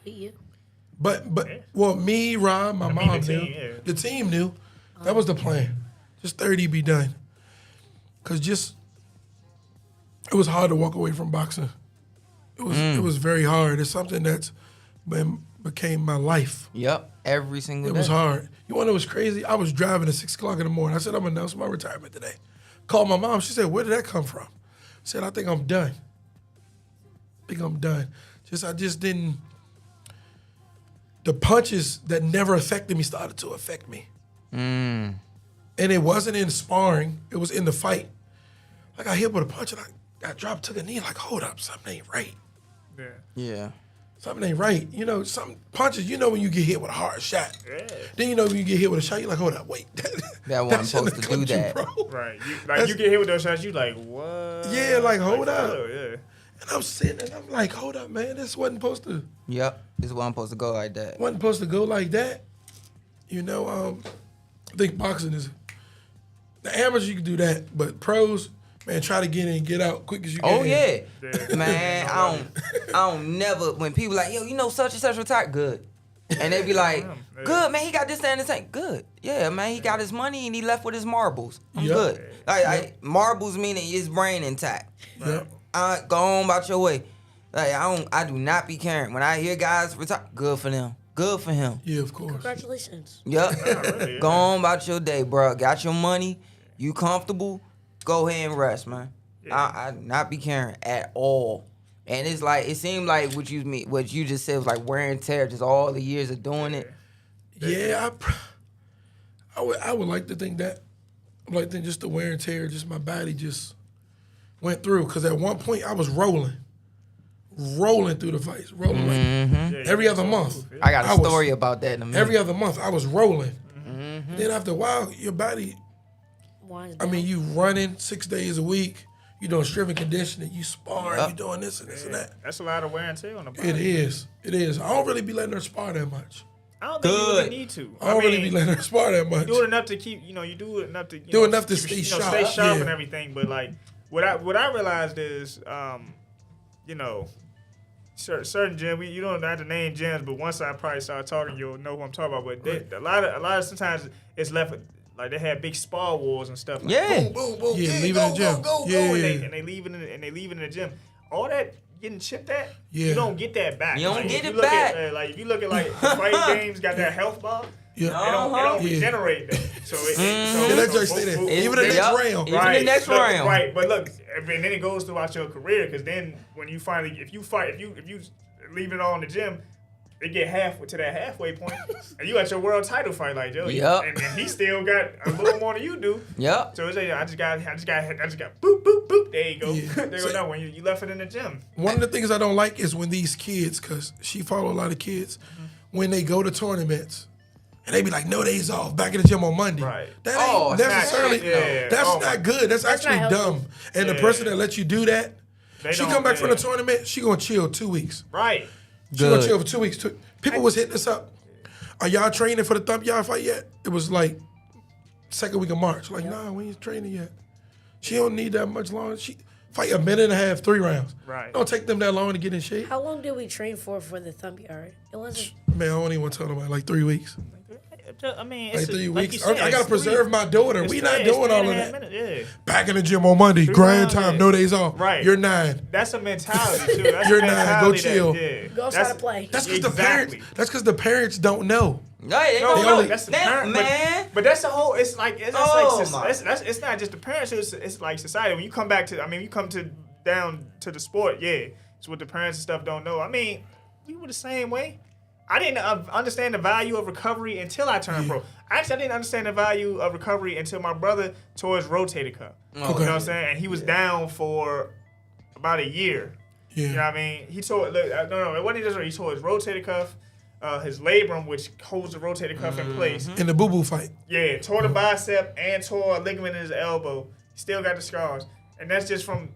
But you. But well, me, Rob, my mom knew. Yeah. The team knew. That was the plan. Just 30, be done. Because it was hard to walk away from boxing. It was very hard. It's something that's became my life. Yep, every single day. It was hard. You want to know what's crazy? I was driving at 6 o'clock in the morning. I said, I'm going to announce my retirement today. Called my mom. She said, where did that come from? I said, I think I'm done. I just didn't. The punches that never affected me started to affect me. And it wasn't in sparring. It was in the fight. Like, I hit with a punch and I dropped, took a knee, like, hold up, something ain't right. Yeah. Something ain't right. You know, some punches, when you get hit with a hard shot. Yeah. Then when you get hit with a shot, you're like, hold up, wait. That wasn't supposed to do that. Right. You get hit with those shots, you like, what? Yeah, like, hold up. Yeah. And I'm sitting and I'm like, hold up, man, this wasn't supposed to. Yep, this wasn't supposed to go like that. Wasn't supposed to go like that. I think boxing is, the amateurs you can do that, but pros, man, try to get in and get out quick as you can. Oh yeah, man. I don't never. When people like, yo, such and such retired, good, and they be like, good, man. He got this, that, and this thing, good. Yeah, man. He got his money and he left with his marbles. I'm good. Like marbles meaning his brain intact. Yep. Go on about your way. Like I do not be caring when I hear guys retire. Good for them. Good for him. Yeah, of course. Congratulations. Yep. Go on about your day, bro. Got your money. You comfortable? Go ahead and rest, man. Yeah. I not be caring at all. And it's like, it seemed like what you just said was like wear and tear, just all the years of doing it. Yeah, I would like to think that. I would like to think just the wear and tear, just my body just went through. Because at one point I was rolling. rolling through the fights, rolling like every other month. I got a story about that in a minute. Every other month, I was rolling. Then after a while, your body, I mean, you running 6 days a week. You doing strength and conditioning. You sparring. You doing this and this and that. That's a lot of wear and tear on the body. It is. It is. I don't really be letting her spar that much. I don't think you really need to. I don't really be letting her spar that much. You do it enough to keep, you do it enough to, do enough to stay sharp. Stay sharp and everything. But like, what I realized is, certain gyms, you don't have to name gyms, but once I probably start talking, you'll know who I'm talking about. But a lot of sometimes it's left like they have big spar wars and stuff. Like, boom, boom, boom. Yeah, leave it in the gym. Go, and they leave it in the gym. All that getting chipped at, you don't get that back. You don't get it back. If you look at like fighting games, got that health bar. Yeah. It don't regenerate that. So that just stay there. Even the next round. Even the next round. Right, but look, and then it goes throughout your career, because then when you finally, if you leave it all in the gym, it get to that halfway point, and you got your world title fight, like Joe. And he still got a little more than you do. Yep. So it's like, I just got boop, boop, boop. There you go. There you go. When you left it in the gym. One of the things I don't like is when these kids, because she follow a lot of kids, when they go to tournaments, and they be like, no days off, back in the gym on Monday. Right. That ain't necessarily, that's not good. That's actually dumb. And the person that lets you do that, she come back from the tournament, she gonna chill 2 weeks. Right. She gonna chill for 2 weeks. People was hitting us up. Are y'all training for the thump yard fight yet? It was like second week of March. Like, nah, we ain't training yet. She don't need that much longer. She fight a minute and a half, 3 rounds. Right. Don't take them that long to get in shape. How long did we train for the thump yard? It wasn't. Man, I don't even want to tell them about like 3 weeks. I mean, like 3 weeks. Said, I gotta preserve my daughter. We not doing all of that. Back in the gym on Monday, grind time, no days off. Right. You're 9. That's a mentality too. That's You're 9. Go chill. Go outside to play. That's because the parents. That's because the parents don't know. No, they don't know. That's the parent, man. But that's the whole. It's like it's it's not just the parents. It's like society. When you come back to, you come down to the sport. Yeah, it's what the parents and stuff don't know. I mean, we were the same way. I didn't understand the value of recovery until I turned pro. Actually, I didn't understand the value of recovery until my brother tore his rotator cuff. Okay. You know what I'm saying? And he was down for about a year. Yeah. You know what I mean? He tore, it wasn't just he tore his rotator cuff, his labrum, which holds the rotator cuff in place. In the boo-boo fight. Yeah, tore the bicep and tore a ligament in his elbow. Still got the scars. And that's just from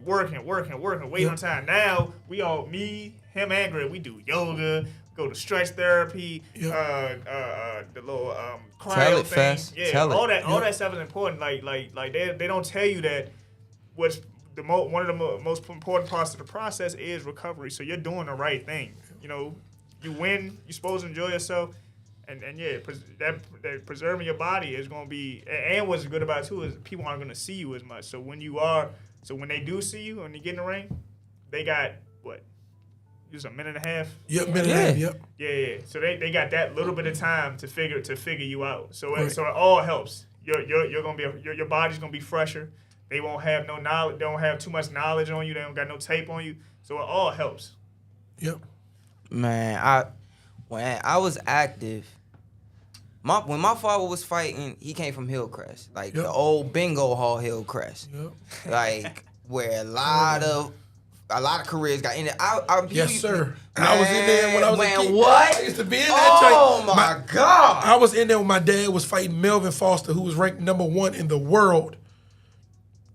working, waiting on time. Now, we all, me, him, and Greg, we do yoga, go to stretch therapy, the little cryo thing. Yeah, all that stuff is important. Like they don't tell you that one of the most important parts of the process is recovery. So you're doing the right thing. You win. You're supposed to enjoy yourself. And that preserving your body is going to be, and what's good about it too is people aren't going to see you as much. So when they do see you and you get in the ring, they got what? Just a minute and a half. Yep, minute and a half. Yep. Yeah. So they got that little bit of time to figure you out. So it all helps. You're gonna be your body's gonna be fresher. They won't have no knowledge. They don't have too much knowledge on you. They don't got no tape on you. So it all helps. Yep. Man, when I was active, when my father was fighting, he came from Hillcrest, like the old bingo hall Hillcrest, like where a lot of careers got in it. Yes, sir. Man, I was in there when I was a kid. What? I used to be in that joint. Oh, my God. I was in there when my dad was fighting Melvin Foster, who was ranked #1 in the world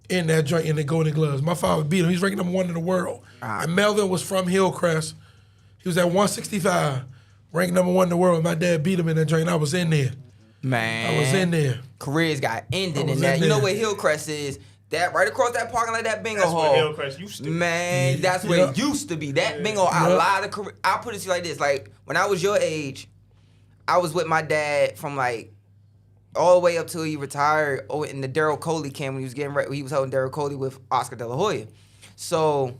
in that joint in the Golden Gloves. My father beat him. He's ranked #1 in the world. And Melvin was from Hillcrest. He was at 165, ranked #1 in the world. My dad beat him in that joint. I was in there. Man. I was in there. Careers got ended in that. You know where Hillcrest is? That right across that parking lot, that bingo hall. That's where Hillcrest used to be. Man, that's where it used to be. That bingo, a lot of career. I'll put it to you like this. Like, when I was your age, I was with my dad from like all the way up till he retired in the Daryl Coley camp when he was getting ready. He was holding Daryl Coley with Oscar De La Hoya. So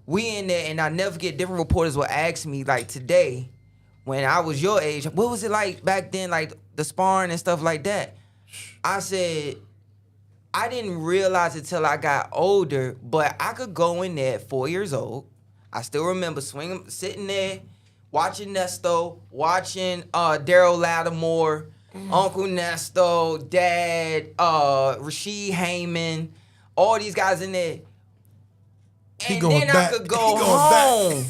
we in there, and I never forget, different reporters would ask me, like today, when I was your age, what was it like back then, like the sparring and stuff like that? I said, I didn't realize it till I got older, but I could go in there at 4 years old. I still remember sitting there, watching Nesto, watching Daryl Lattimore, Uncle Nesto, Dad, Rasheed Heyman, all these guys in there. and then I could go home.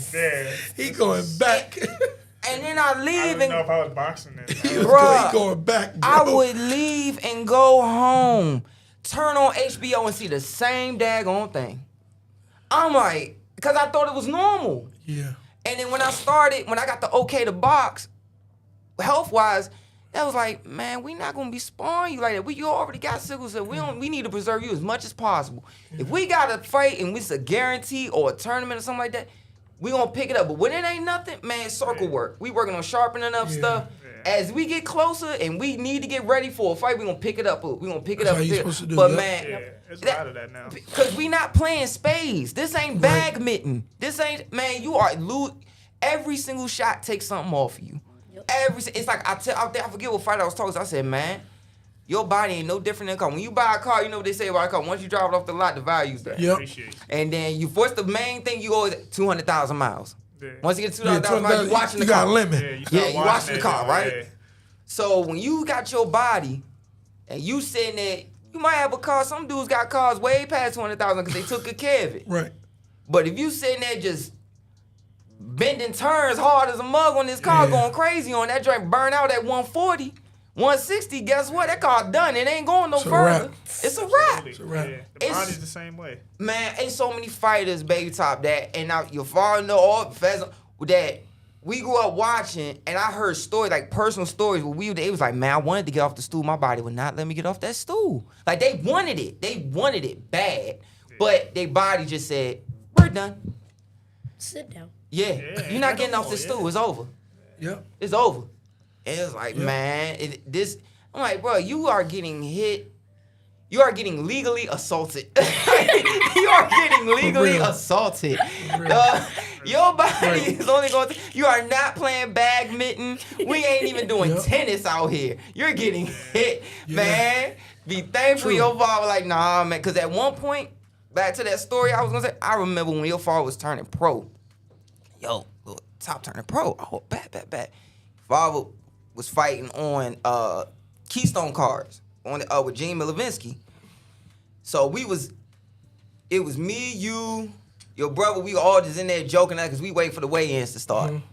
He going back. And then I leave I don't know if I was boxing then. He going back, bro. I would leave and go home, turn on HBO and see the same daggone thing. I'm like, because I thought it was normal. Yeah. And then when I got the okay to box, health-wise, that was like, man, we not gonna be sparring you like that. You already got sickle cell. We need to preserve you as much as possible. If we got a fight and it's a guarantee or a tournament or something like that, we gonna pick it up. But when it ain't nothing, man, circle work. We working on sharpening up stuff. As we get closer and we need to get ready for a fight, we gonna pick it up. We gonna pick it up. That's how you supposed to do, but yep. man, there's a lot of that now. Because we not playing spades. This ain't badminton. This ain't, man, you are every single shot takes something off of you. It's like I forget what fight I was talking. I said, man, your body ain't no different than a car. When you buy a car, you know what they say about a car. Once you drive it off the lot, the value's there. Yep. And then what's the main thing you owe? 200,000 miles. Yeah. Once you get 200,000 miles, you watching the car. You got a limit. You watching the car, right? Yeah. So when you got your body and you sitting there, you might have a car. Some dudes got cars way past 200,000 because they took good care of it. Right. But if you sitting there just bending turns hard as a mug on this car, going crazy on that joint, burn out at 140, 160, guess what? That car done. It ain't going no further. It's a wrap. It's a wrap. Yeah. The body's the same way. Man, ain't so many fighters, baby top, that, and now your father know all that we grew up watching, and I heard stories, like personal stories, where it was like, man, I wanted to get off the stool. My body would not let me get off that stool. Like, they wanted it. They wanted it bad. But their body just said, we're done. Sit down. Yeah. You're not getting off the stool. It's over. Yep. It's over. And it's like, man, I'm like, bro, you are getting hit. You are getting legally assaulted. You are getting legally assaulted. Your body is only going to... You are not playing badminton. We ain't even doing tennis out here. You're getting hit, man. Be thankful your father like, nah, man. Because at one point, back to that story I was going to say, I remember when your father was turning pro. Yo, top turning pro. Oh, bad. Father was fighting on Keystone cards with Gene Milivinsky. So it was me, you, your brother, we all just in there joking because we wait for the weigh-ins to start. Mm-hmm.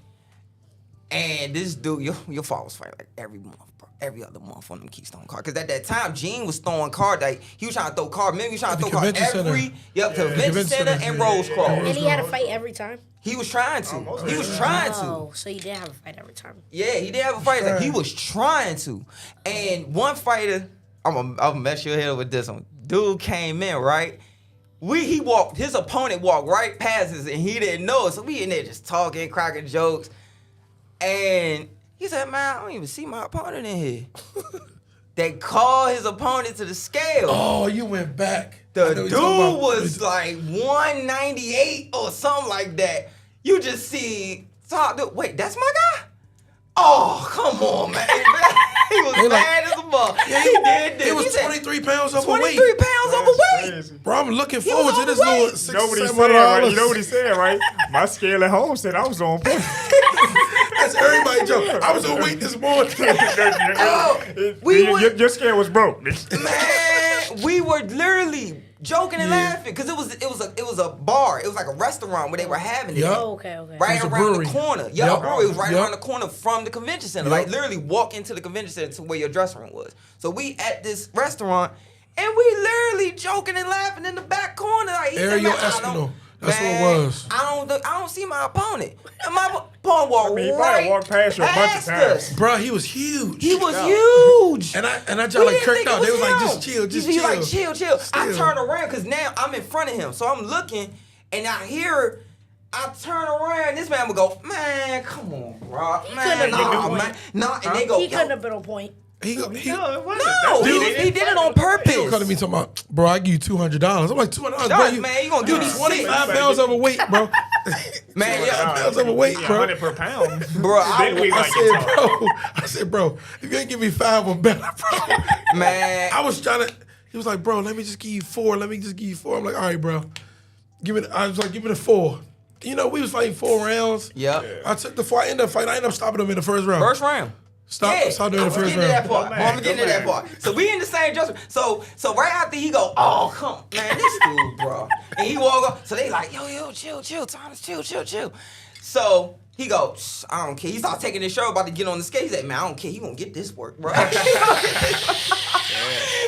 And this dude, your father was fighting like every month, bro. Every other month on them Keystone cards. Because at that time, Gene was throwing cards, like, he was trying to throw cards. Maybe he was trying to throw cards Convention Center and Rosecross. And he had a fight every time? He was trying to. Oh, so he did have a fight every time. Yeah, he did have a fight. Like, he was trying to. And one fighter, I'm gonna mess your head up with this one. Dude came in, right? His opponent walked right past us and he didn't know it. So we in there just talking, cracking jokes. And he said, man, I don't even see my opponent in here. They called his opponent to the scale. Oh, you went back. The dude was like 198 or something like that. You just see, wait, that's my guy? Oh, come on, man. He was mad as a mug. Yeah, he did this. He was 23 pounds overweight. 23 pounds overweight. Bro, I'm looking forward to this little $600. You know what he said, right? My scale at home said I was on point. That's everybody joke. I was overweight this morning. Your scale was broke. Man, we were literally joking and laughing because it was a bar. It was like a restaurant where they were having it. Oh, okay. Right around the corner. It was right around the corner from the convention center. Like literally walk into the convention center to where your dressing room was. So we at this restaurant and we literally joking and laughing in the back corner. Like, Ariel Espinal. That's what it was. I don't see my opponent. And my opponent walked past you a bunch of times. Bro, he was huge. He was huge. And I just like kirked out. They was like, just chill. He's like, chill. I turn around because now I'm in front of him. So I'm looking and I turn around. This man would go, man, come on, bro. He couldn't have been on point. He did it on purpose. He come to me talking about, bro, I give you $200. I'm like, $200, bro. Man, you gonna give me 25 pounds overweight, bro. Man, 25 pounds overweight, bro. 100 per pound. Bro, I said, bro, if you ain't give me 5 or better, bro. Man. I was trying to, he was like, bro, let me just give you 4. I'm like, all right, bro. I was like, give me the 4. You know, we was fighting 4 rounds. Yeah. I took the 4. I ended up stopping him in the first round. First round. Stop doing the first round. I'm getting to that part. So we in the same dressing room. So right after he go, oh come man, this dude, bro. And he walk up. So they like, yo, chill, Thomas, chill. So he go, I don't care. He starts taking his shirt, about to get on the skate. He's like, man, I don't care. He gonna get this work, bro.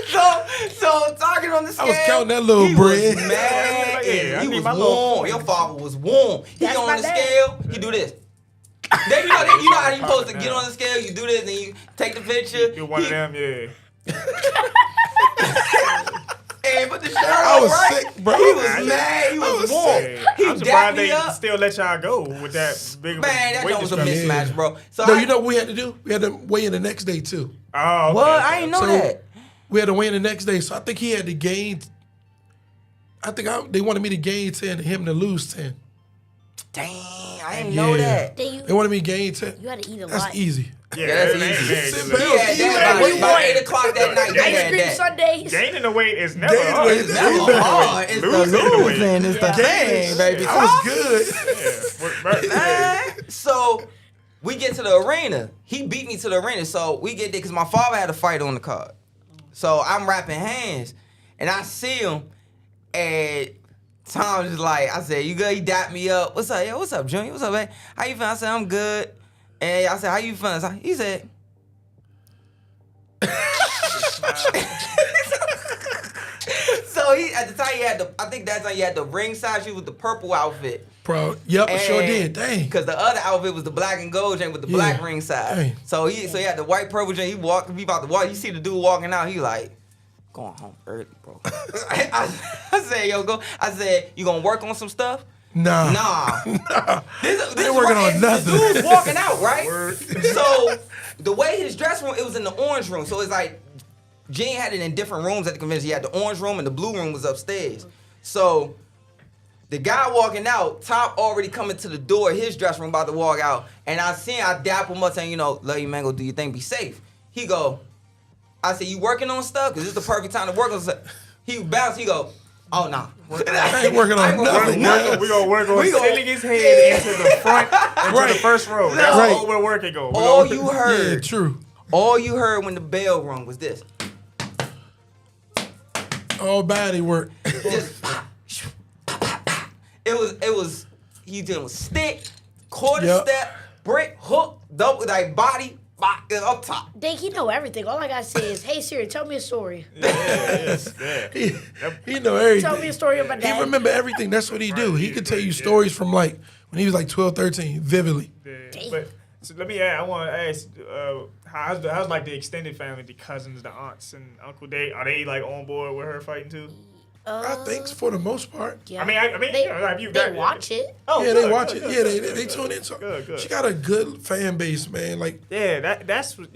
So talking on the scale. I was counting that little bread. Was mad. He was warm. Your father was warm. He That's on my the dad. scale. He do this. Then you know how you supposed to get on the scale. You do this and you take the picture. You're one of them, yeah. And put the shirt I on, was right? sick, bro. He was mad. He was warm. He I'm dapped surprised me they up. still let y'all go with that big Man, that weight was a discrepancy. mismatch, bro. So No, you know what we had to do? We had to weigh in the next day, too. Oh, okay, what? okay. I didn't know So- that. We had to weigh in the next day, so I think he had to gain. They wanted me to gain 10 and him to lose 10. Dang, I didn't know that. Then They wanted me to gain 10. you had to eat a That's lot. easy. Yeah, that's that ain't easy. very Sit good. back. Yeah, Yeah, that we by won. 8 o'clock that night. You Ice had cream that. Sundays. Gaining the weight is never Gaining the hard. weight It's is never never hard. It's the Losing the weight. losing is the thing, baby. I was good. Man, so we get to the arena. He beat me to the arena. So we get there because my father had a fight on the card. So I'm rapping hands, and I see him, and Tom's just like, I said, you good? He dapped me up. What's up? Yo, what's up, Junior? What's up, man? How you feeling? I said, I'm good. And I said, how you feeling? He said, so he at the time he had I think that's time he had the ringside shoe with the purple outfit. Bro, yep, I sure did. Dang. Because the other outfit was the black and gold joint with the black ringside. Dang. So he had the white purple joint. He about to walk. You see the dude walking out. He like, going home early, bro. I said, yo, go. I said, you gonna work on some stuff? Nah. This They working on nothing. The dude's walking out, right? So the way his dress room, it was in the orange room. So it's like Gene had it in different rooms at the convention. He had the orange room and the blue room was upstairs. So the guy walking out, Top already coming to the door, his dress room about to walk out. And I dap him up saying, you know, love you, man, go do your thing, be safe. He go, I said, you working on stuff? Because this is the perfect time to work on stuff. He bounced, he go, oh, nah. I ain't working on nothing. We're going to work on sending his head into the front, into the first row. That's Right. all we're working on. All you Yeah, heard, true. all you heard when the bell rung was this. All body work. Just, it was, he dealing with stick, quarter Yep. step, brick, hook, double, like body, up top. Dang, he know everything. All I gotta say is, hey Siri, tell me a story. He know everything. Tell me a story about He that. remember everything. That's what he do. He could tell you stories from like when he was like 12, 13, vividly. Yeah, but so let me ask. I want to ask, how's like the extended family, the cousins, the aunts, and uncle? Are they like on board with her fighting too? I think for the most part. Yeah. I mean, they, have you they got watch it. Oh, Yeah, good, they watch good, it. good, Yeah, they tune in. So Good. she got a good fan base, man. Like Yeah, that's she got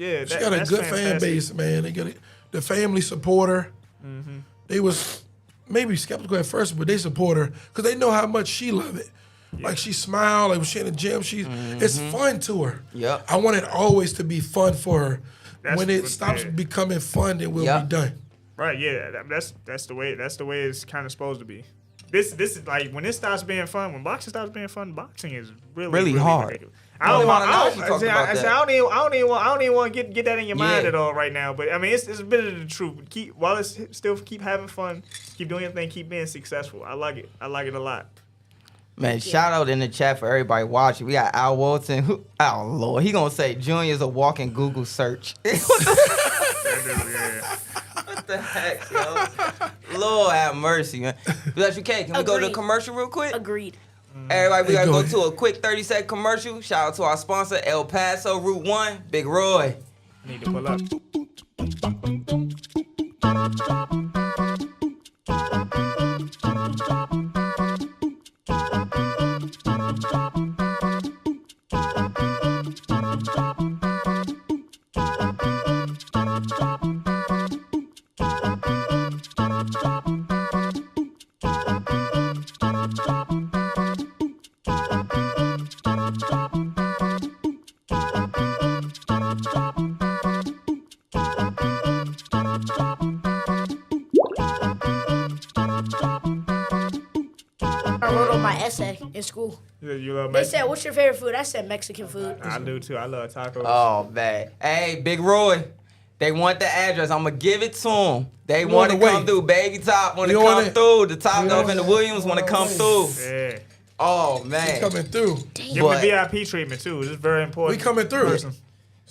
a that's good fan fantastic. base, man. They got the family support her. Mm-hmm. They was maybe skeptical at first, but they support her because they know how much she love it. Like she smile, like when she in the gym, it's fun to her. Yep. I want it always to be fun for her. That's When it what- stops yeah. becoming fun, it will Yep. be done. Right, yeah, that's the way it's kind of supposed to be. This is like when it starts being fun. When boxing starts being fun, boxing is really hard. ridiculous. I don't even want to get that in your mind Yeah. at all right now. But I mean, it's a bit of the truth. While it's still keep having fun, keep doing your thing, keep being successful. I like it. I like it a lot. Man, shout out in the chat for everybody watching. We got Al Walton. Oh, Lord. He going to say Junior's a walking Google search. What the heck, yo? Lord have mercy, man. Bless you, K. Can we go to a Agreed. commercial real quick? Agreed. Everybody, we Hey, got to go go to a quick 30-second commercial. Shout out to our sponsor, El Paso Route 1, Big Roy. Need to pull up. got essay in school. You love They Mexican? said, "What's your favorite food?" I said Mexican food. I do too. I love tacos. Oh man. Hey, Big Roy. They want the address. I'm gonna give it to them. They You want to on the come way. through. Baby Top want to You on come it? through. The Top You Dog on and the it? Williams You want to on come the through. Yeah. Oh We man. coming through. Give him But- the VIP treatment too. This is very important. We coming through. Person. As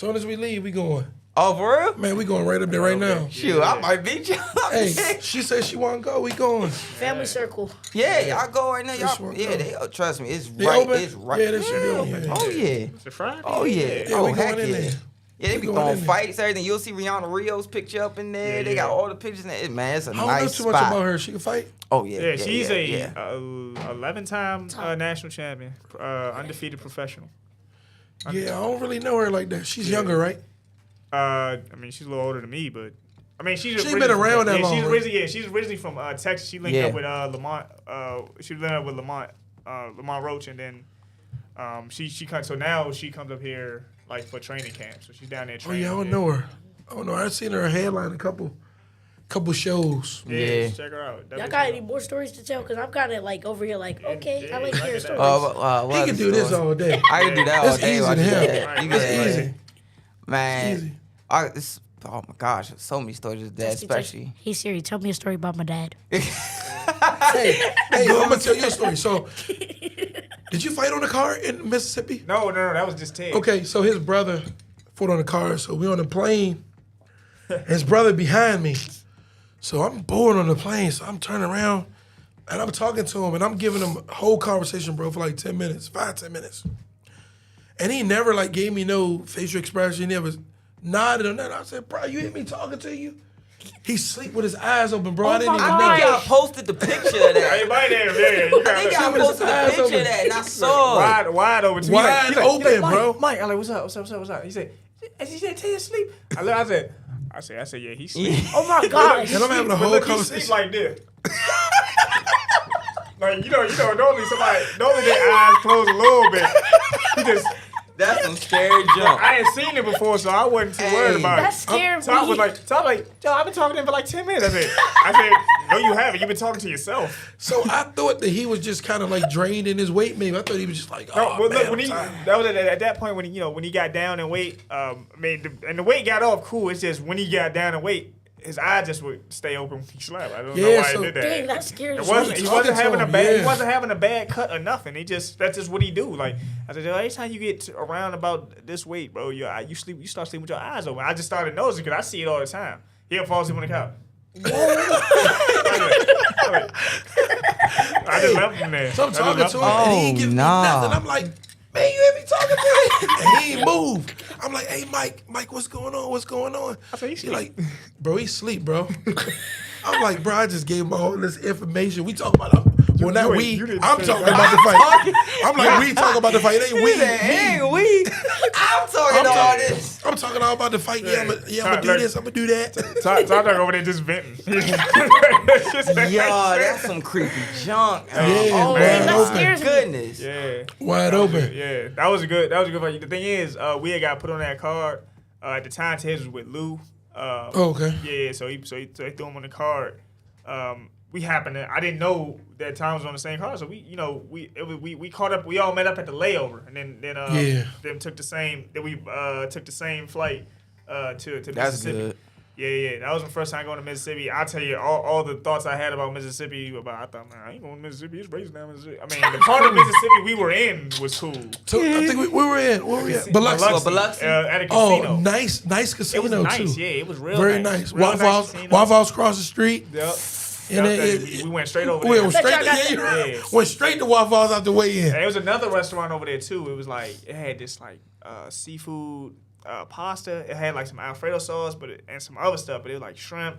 soon as we leave, we going. Oh, for real? Man, we going right up there right now. Shoot, I might beat you. Hey, she said she want to go. We going. Family circle. Yeah, y'all go right now. This Y'all, one yeah, go. they trust me. It's They right. open? It's right. Yeah, they should be open. Yeah. Oh yeah. It's a Friday. Oh yeah. Yeah, Oh we heck going in yeah. there. Yeah, they We be going throwing in there. fights, everything. You'll see Rihanna Rio's picture up in there. Yeah, They got yeah. all the pictures in there. Man, it's a I don't nice know too much spot. about her. She can fight. Oh yeah. Yeah, she's a yeah. 11-time national champion, undefeated professional. Yeah, I don't really know her like that. She's younger, right? I mean, she's a little older than me, but I mean, she's She ain't been around that long, She's right? originally, she's originally from Texas. She linked Yeah. up with Lamont. She linked up with Lamont Roach, and then she comes. So now she comes up here like for training camp. So she's down there Oh training. yeah, I don't know her. I don't know. I've seen her headline a couple shows. Yeah, Yeah. check her out. Y'all got any more stories to tell? Because I'm kind of like over here like, okay, I like Yeah, hearing I stories. He What can is do this story? all day. I can do that all It's day. easy while to you do him. that. You It's can- easy. Man. Easy. Oh my gosh, so many stories of that, especially. Hey Siri, tell me a story about my dad. Hey, I'm gonna tell you a story. So, did you fight on the car in Mississippi? No, that was just Ted. Okay, so his brother fought on the car. So we on the plane. His brother behind me. So I'm bored on the plane. So I'm turning around and I'm talking to him and I'm giving him a whole conversation, bro, for like 10 minutes, 5-10 minutes. And he never like gave me no facial expression. He never nodded or nothing. I said, bro, you hear me talking to you? He sleep with his eyes open, bro. I didn't even I know. think y'all posted the picture of that. Everybody there, yeah. You I think y'all got posted the eyes picture open. of that, and I saw it. wide open. Wide open, bro. Mike, I'm like, what's up? He said, Ted sleep. I said, yeah, he's sleep. Oh my gosh. And I'm having a But whole look, he conversation. sleep like this. Like normally their eyes close a little bit. He just, That's some scary jump. I ain't seen it before, so I wasn't too worried about That it. scared Tom me. was like, yo, I've been talking to him for like 10 minutes. I said, no, you haven't. You've been talking to yourself. So I thought that he was just kind of like drained in his weight, maybe. I thought he was just like, No, oh, but man, look, when I'm he tired. that was at that point when he got down in weight. I mean, and the weight got off cool. It's just when he got down in weight, his eye just would stay open when he slept. I don't know Yeah, why so- he did that. Dang, that scared It me. wasn't. He Talking wasn't to having a him, bad. yeah. He wasn't having a bad cut or nothing. That's just what he do. Like I said, every time you get around about this weight, bro, you start sleeping with your eyes open. I just started noticing because I see it all the time. He'll fall asleep on the couch. I just left him there. So I'm talking to him, Oh, and he ain't giving nah. me nothing. I'm like, man, you hear me talking to him? And he ain't move. I'm like, hey, Mike, what's going on? What's going on? I said, he He sleep. like, bro, he sleep, bro. I'm like, bro, I just gave him all this information. We talking about, well, not you we. ain't- you didn't I'm say talking that. about the fight. I'm like, we talking about the fight. It ain't we. Hey, Me. we. I'm talking I'm all talking, this. I'm talking all about the fight. Yeah, I'm gonna do Look. this. I'm gonna do that. Todd over there just venting. Yo, that's some creepy junk. Yeah, Oh, man, man, that open. scares me. Goodness. Yeah. Wide open. Yeah, that was a good fight. The thing is, we had got put on that card. At the time, Ted was with Lou. Oh, okay. Yeah, so he threw him on the card. We happened to. I didn't know that Tom was on the same card, so we caught up. We all met up at the layover, and then took the same. Then we took the same flight to That's Mississippi. good. Yeah. That was my first time going to Mississippi. I'll tell you all the thoughts I had about Mississippi. I thought, man, I ain't going to Mississippi. It's racing down Mississippi. I mean, the part of Mississippi we were in was cool. So I think we were in. Where we at? Biloxi. Biloxi? At a casino. Oh, nice It casino was nice, too. yeah. It was real Very nice. nice. Real Waffle House, casino. Waffle House across the street. Yep. And We went straight over we there. went straight y'all got to, that. Yeah. went straight to Waffle House after way in. And there was another restaurant over there too. It was like it had this like seafood pasta. It had like some Alfredo sauce, and some other stuff. But it was like shrimp,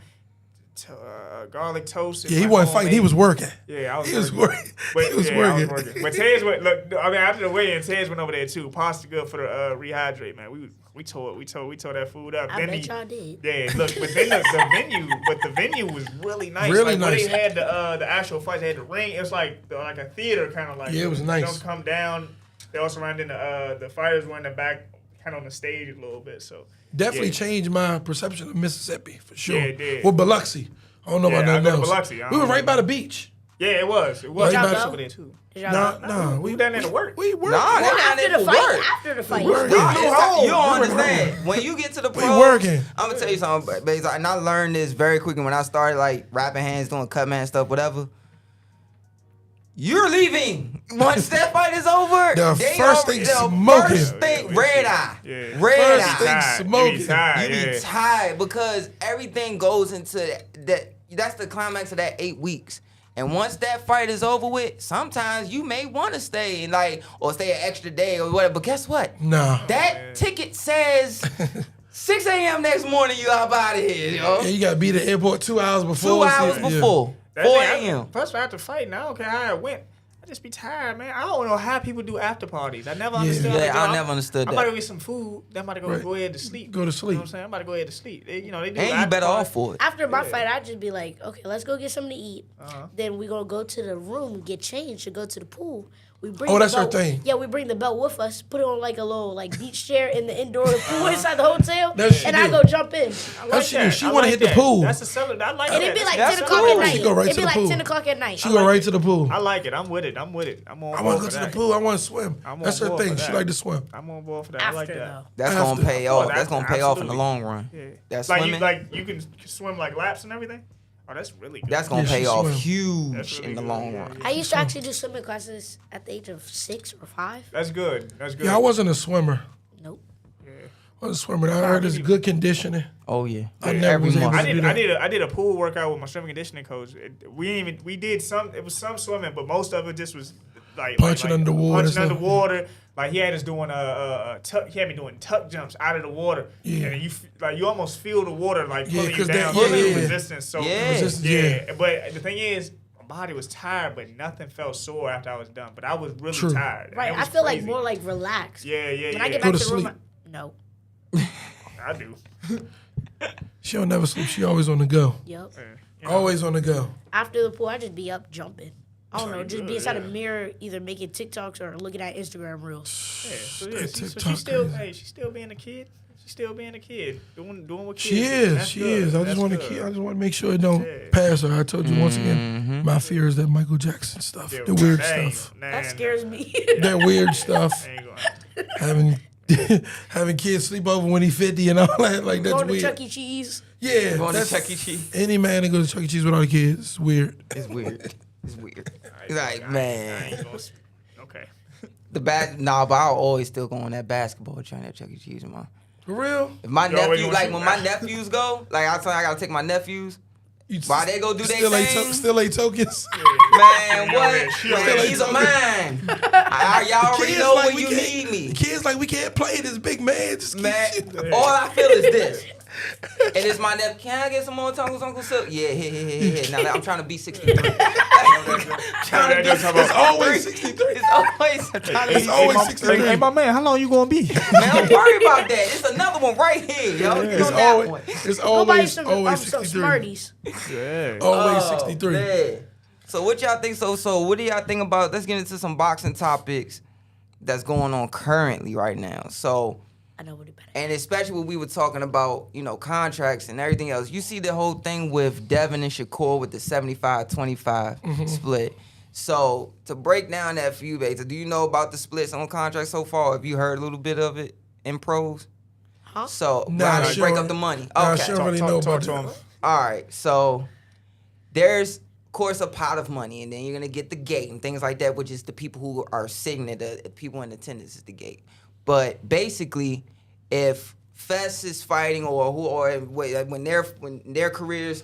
garlic toast. and, Yeah, he like, wasn't fighting. He homemade. was working. Yeah, I was. He was working. working. But, He was yeah, I was working. working. But Tez went. Look, I mean, after the weigh-in, Tez went over there too. Pasta good for the rehydrate, man. We tore that food up. I bet y'all did. Yeah, look, but then the venue was really nice. Really like, nice. Where they had the actual fights, they had the ring. It was like a theater kind of like. Yeah, it was nice. Don't come down. They also ran in the fighters were in the back, kind of on the stage a little bit. So Definitely yeah. changed my perception of Mississippi for sure. Yeah, it did. With Biloxi. I don't know Yeah, about I nothing go to else. Biloxi. I We were don't right know. by the beach. Yeah, it was. It was. Y'all over there too. No, we down there to work. We work. Nah, they down there to work. After the fight. You don't understand. When you get to the pros, We working. I'm gonna tell you something, baby. And I learned this very quickly when I started like rapping hands, doing cut man stuff, whatever. You're leaving once that fight is over. The first thing smoking. First thing, red eye. Yeah. Red First eye. thing smoking. You be tired because everything goes into that. That's the climax of that 8 weeks. And once that fight is over with, sometimes you may want to stay and or stay an extra day or whatever. But guess what? No. That ticket says 6 a.m. next morning. You up out of here, yo. Yeah, you got to be at the airport 2 hours before. 2 hours before. 4 a.m. Plus, after fight, now I don't care how it went. I just be tired, man. I don't know how people do after parties. I never understood. Yeah, I never understood that. I'm about to get some food. Then I'm about to go ahead to sleep. Go to sleep. You know what I'm saying? I'm about to go ahead to sleep. They do. And you better off for it. After my fight, I'd just be like, okay, let's go get something to eat. Then we gonna go to the room, get changed, and go to the pool. We bring that's the her belt. thing. Yeah, we bring the belt with us, put it on like a little beach chair in the indoor pool inside the hotel, That's and she I do. go jump in. She want to hit the pool. That's a cellar. I like And that. it'd be like That's 10 o'clock cool. at night. She go right It'd to be the like pool. 10 o'clock at night. She go right to the pool. I like it. I'm with it. I'm on. I want to go to the pool. I want to swim. That's her board thing. for She that. like to swim. I'm on board for that. I like After, that. though. That's After. gonna pay off. That's Absolutely. gonna pay off in the long run. Yeah. That's like swimming. you can swim like laps and everything. Oh, that's really good. That's gonna Yeah, pay she off swim. huge That's really in the good. long Yeah, run. I used to actually do swimming classes at the age of 6 or 5. That's good. That's good. Yeah, I wasn't a swimmer. Nope. I was a swimmer. I heard it's good conditioning. Oh yeah. I never Every was able month. to do that. I did a pool workout with my strength and conditioning coach. We did some. It was some swimming, but most of it just was like Punching underwater Punching stuff. underwater. Like he had us doing he had me doing tuck jumps out of the water. Yeah. And you almost feel the water like pulling you 'cause down. that- Pulling yeah. resistance. So Yeah. But the thing is, my body was tired, but nothing felt sore after I was done. But I was really True. tired. and Right, it I was feel crazy. like more like relaxed. Yeah. When I get Go back to to the room, sleep. no. I do. She don't never sleep. She always on the go. Yep. You know, Always on the go. After the pool, I just be up jumping. I don't know, Pretty just good, be inside yeah. a mirror, either making TikToks or looking at Instagram reels. Yeah, so That so TikTok she's still, crazy. she's still being a kid. She's still being a kid, doing what kids She do. is. That's She good. is. I just That's want to good. keep. I just want to make sure it don't Yeah. pass her. I told you once again, my fear is that Michael Jackson stuff, Yeah, the weird that ain't- stuff, nah, That scares me. that weird stuff, ain't gonna- having having kids sleep over when he's 50 and all that. Like that's Going to weird. Chuck E. Cheese. Yeah, Going to that's, Chuck E. Cheese. any man that goes to Chuck E. Cheese with all the kids, it's weird. It's weird. It's weird. I Like ain't man, gonna okay. but I'll always still go on that basketball train at Chuck E. Cheese, man. For real? If my You always nephew, gonna like shoot when my that. nephews go, like I gotta take my nephews. You Why they go do their still ain't thing? still ain't tokens. Man, what? She Man, already these are told mine. Y'all already Kids know like when we you can't- need me. The kids like we can't play this big man. Just keep Man, shit. all I feel is this. And it's my nephew. Can I get some more tacos, Uncle Silk? Yeah, here. Now I'm trying to be 63. Trying to be It's always 63. It's always I'm trying to It's be always 63. 63. Hey, my man, how long you gonna be? Man, don't worry about that. It's another one right here, yo. Get It's on that always, one. it's Go buy always, some, always some 63. Smarties. Yeah. Always Oh, 63. man. So what y'all think? So what do y'all think about? Let's get into some boxing topics that's going on currently right now. So, I know what it better. and especially when we were talking about, contracts and everything else. You see the whole thing with Devin and Shakur with the 75-25 split. So to break down that for you, Bates, do you know about the splits on contracts so far? Have you heard a little bit of it in pros? Huh? So Nah, how they sure. break up the money? Nah, Okay. sure. Really know about to that. him. All right, so there's, of course, a pot of money, and then you're gonna get the gate and things like that, which is the people who are sitting at the people in attendance is the gate. But basically, if Fest is fighting when their careers,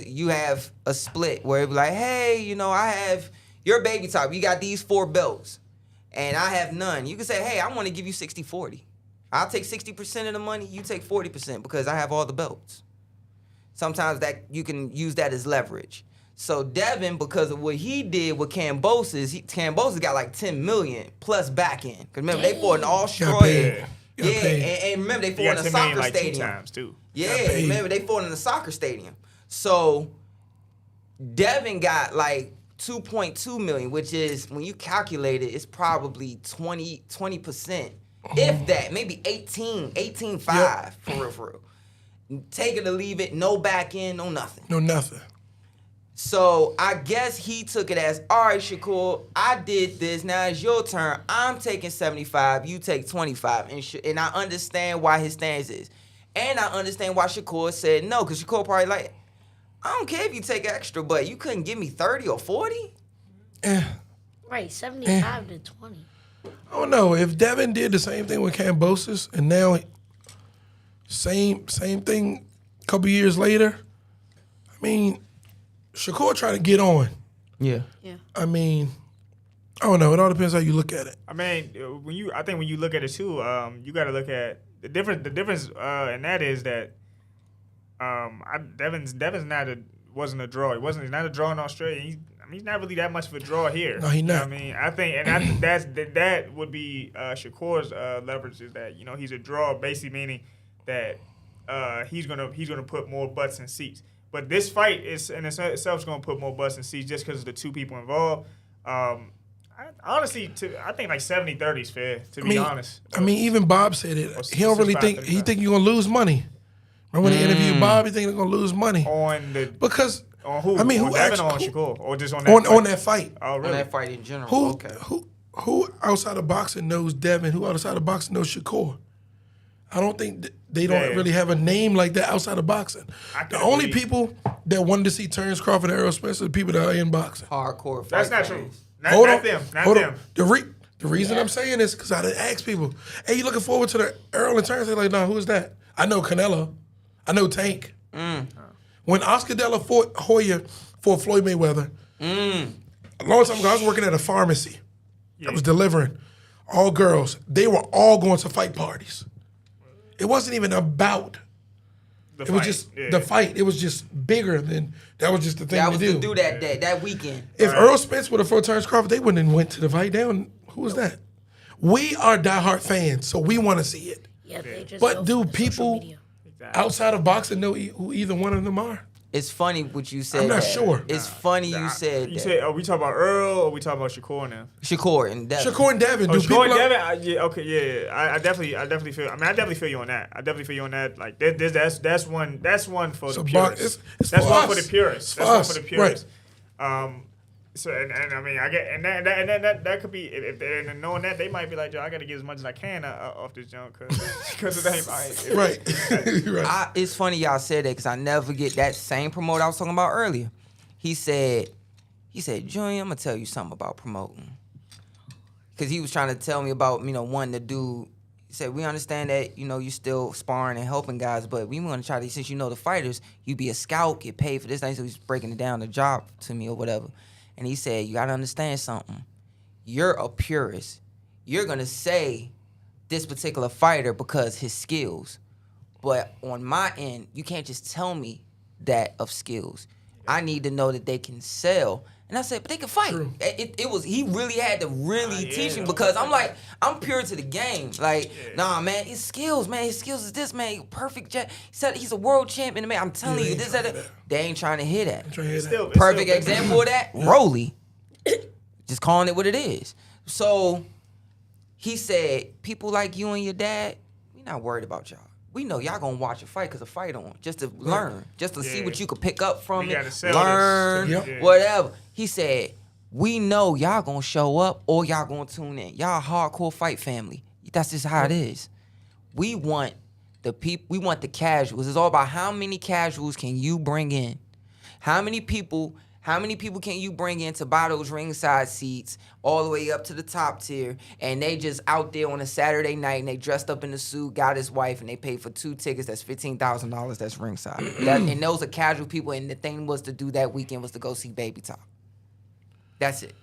you have a split where it's like, hey, I have your baby top. You got these 4 belts, and I have none. You can say, hey, I want to give you 60-40. I'll take 60% of the money. You take 40% because I have all the belts. Sometimes that you can use that as leverage. So Devin, because of what he did with Kambosos, Kambosos got like $10 million plus back end. Because remember, they fought in Australia. paid. Yeah, Got paid. and remember, they You fought got in a 10 million soccer like 2 stadium. times too. Yeah, paid. remember, they fought in a soccer stadium. So Devin got like 2.2 million, which is, when you calculate it, it's probably 20%. If that, maybe 18.5 for real. Take it or leave it, no back end, no nothing. No, nothing. So I guess he took it as, all right, Shakur, I did this. Now it's your turn. I'm taking 75. You take 25. And I understand why his stance is. And I understand why Shakur said no, because Shakur probably like, I don't care if you take extra, but you couldn't give me 30 or 40? Right, 75 to 20. I don't know. If Devin did the same thing with Kambosos, and now same thing a couple years later, I mean, Shakur tried to get on. Yeah. I mean, I don't know. It all depends how you look at it. I mean, I think when you look at it too, you got to look at the difference. The difference, and that is that Devin's wasn't a draw. He's not a draw in Australia. He's not really that much of a draw here. No, he's not. I mean, I think that would be Shakur's leverage is that he's a draw, basically meaning that he's gonna put more butts in seats. But this fight is in itself is gonna put more butts in seats just because of the two people involved. Honestly, I think like 70-30 is fair. To be honest, I mean, even Bob said it. He don't really think he think you're gonna lose money. Remember when he interviewed Bob? He think they're gonna lose money because. On who? I mean, on who Devin actually? or on Shakur? Or just on that fight? On that fight. Oh, really? On that fight in general. Who outside of boxing knows Devin? Who outside of boxing knows Shakur? I don't think they don't really have a name like that outside of boxing. The only people that wanted to see Terrence Crawford and Errol Spence are the people that are in boxing. Hardcore fight. That's not true. Hold Not on. them. Not Hold them. on. The reason I'm saying this because I done asked people, hey, you looking forward to the Errol and Terrence? They're like, no, who is that? I know Canelo. I know Tank. When Oscar De La Hoya fought Floyd Mayweather, a long time ago, I was working at a pharmacy. I was delivering all girls. They were all going to fight parties. It wasn't even about. It was just the fight. It was just bigger than that. Was just the thing That to was do. to do that weekend. If Earl Spence would have fought Terrence Crawford, they wouldn't have went to the fight down. Who was that? We are diehard fans, so we want to see it. Yeah, they just But go do for the social people media. outside of boxing know who either one of them are? It's funny what you said. I'm not that. sure. It's funny you said You that. said, are we talking about Earl or are we talking about Shakur now? Shakur and Devin. Shakur and Devin. Oh, Do Shakur people and Devin? I definitely feel. I definitely feel you on that. I definitely feel you on that. Like that's one for the purists. That's one for the purists. That's one for the purists. So and I mean I get and that could be and knowing that they might be like, yo, I got to get as much as I can off this junk because it ain't right. right. It's funny y'all said that because I never forget that same promoter I was talking about earlier. He said, Junior, I'm gonna tell you something about promoting. Because he was trying to tell me about wanting to do. He said, we understand that you're still sparring and helping guys, but we want to try to, since you know the fighters, you be a scout, get paid for this thing. So he's breaking it down the job to me or whatever. And he said, you got to understand something. You're a purist. You're going to say this particular fighter because his skills. But on my end, you can't just tell me that of skills. I need to know that they can sell. And I said, but they can fight. He really had to teach me because I'm like, I'm pure to the game. Like, nah, man, his skills, man. His skills is this, man. Perfect. He said he's a world champion, man. I'm telling you, this, that. They ain't trying to hear that. Perfect example of that, Rolly. Just calling it what it is. So he said, people like you and your dad, we not worried about y'all. We know y'all gonna watch a fight because a fight on, just to learn, just to see what you could pick up from it, learn, whatever. He said, we know y'all gonna show up or y'all gonna tune in. Y'all a hardcore fight family. That's just how it is. We want the people, we want the casuals. It's all about how many casuals can you bring in? How many people can you bring in to buy those ringside seats all the way up to the top tier, and they just out there on a Saturday night, and they dressed up in the suit, got his wife, and they paid for 2 tickets, that's $15,000, that's ringside. And those are casual people, and the thing was to do that weekend was to go see Baby Top. That's it.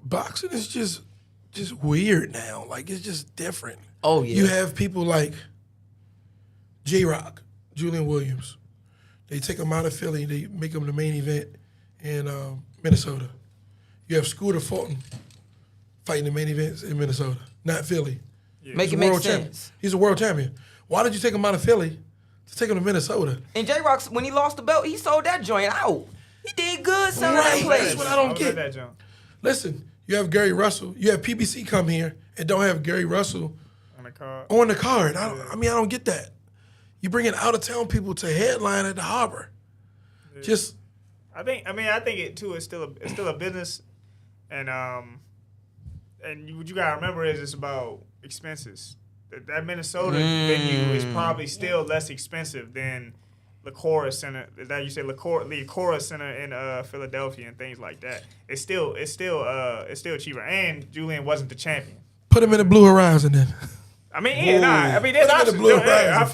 Boxing is just weird now. Like, it's just different. Oh, yeah. You have people like J-Rock, Julian Williams. They take him out of Philly, they make him the main event in Minnesota. You have Scooter Fulton fighting the main events in Minnesota, not Philly. Yeah. Make it make sense. He's a world champion. Why did you take him out of Philly to take him to Minnesota? And J-Rock, when he lost the belt, he sold that joint out. He did good selling that place. That's what I don't get. Listen, you have Gary Russell. You have PBC come here and don't have Gary Russell on the card. I don't get that. You bring in out-of-town people to headline at the Harbor. Yeah. I think it too is still a business, and what you gotta remember is it's about expenses. That Minnesota venue is probably still less expensive than Licora Center. That you say Licora Center in Philadelphia and things like that. It's still cheaper. And Julian wasn't the champion. Put him in the Blue Horizon then. I mean, yeah, nah. I mean, there's options. Blue That's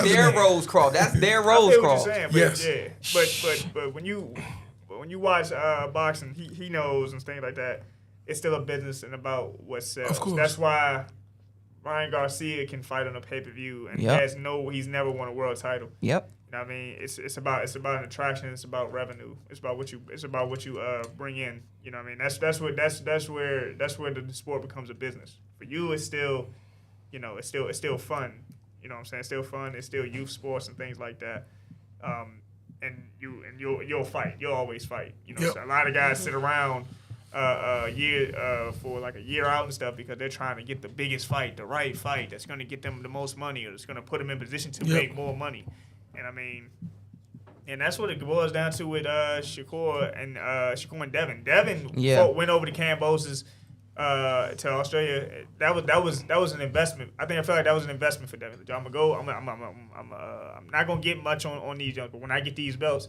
their Rose Crawl. That's their Rose Crawl. Yes. Yeah. But when you watch boxing, he knows and things like that. It's still a business and about what sells. Of course. That's why Ryan Garcia can fight on a pay-per-view and he's never won a world title. Yep. You know what I mean, it's about an attraction. It's about revenue. It's about what you bring in. You know what I mean. That's where the sport becomes a business. For you, it's still, it's still fun. You know what I'm saying? It's still fun. It's still youth sports and things like that. And you'll fight. You'll always fight. So a lot of guys sit around a year out and stuff because they're trying to get the biggest fight, the right fight that's going to get them the most money or that's going to put them in position to make more money. And I mean, and that's what it boils down to with Shakur and Devin. Devin went over to Cambosis to Australia. That was an investment. I felt like that was an investment for Devin. I'm gonna go. I'm not gonna get much on these young, but when I get these belts,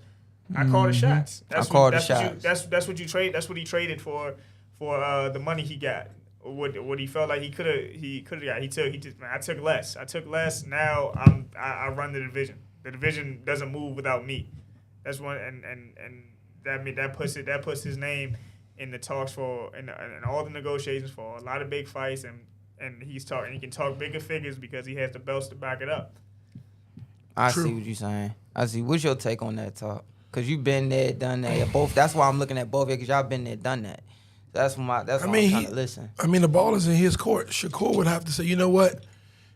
I call the shots. That's what you trade. That's what he traded for the money he got. What he felt like he could have got. I took less. Now I run the division. The division doesn't move without me. That's one, and that puts his name in the talks for and all the negotiations for a lot of big fights, and he can talk bigger figures because he has the belts to back it up. I see what you're saying. I see. What's your take on that talk? Because you've been there, done that. Both. That's why I'm looking at both of you, because y'all been there, done that. That's why I'm trying to listen. I mean, the ball is in his court. Shakur would have to say, you know what?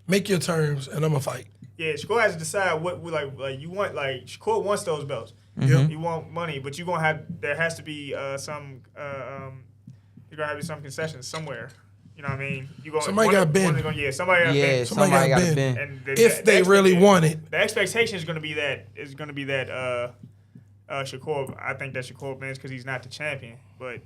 Make your terms, and I'm going to fight. Yeah, Shakur has to decide what like you want. Like Shakur wants those belts. Mm-hmm. You want money, but you're gonna have. There has to be some. You're gonna have some concessions somewhere. You know what I mean? Somebody got bend. Somebody got bend. And if they really want it, the expectation is gonna be that Shakur. I think that Shakur wins because he's not the champion. But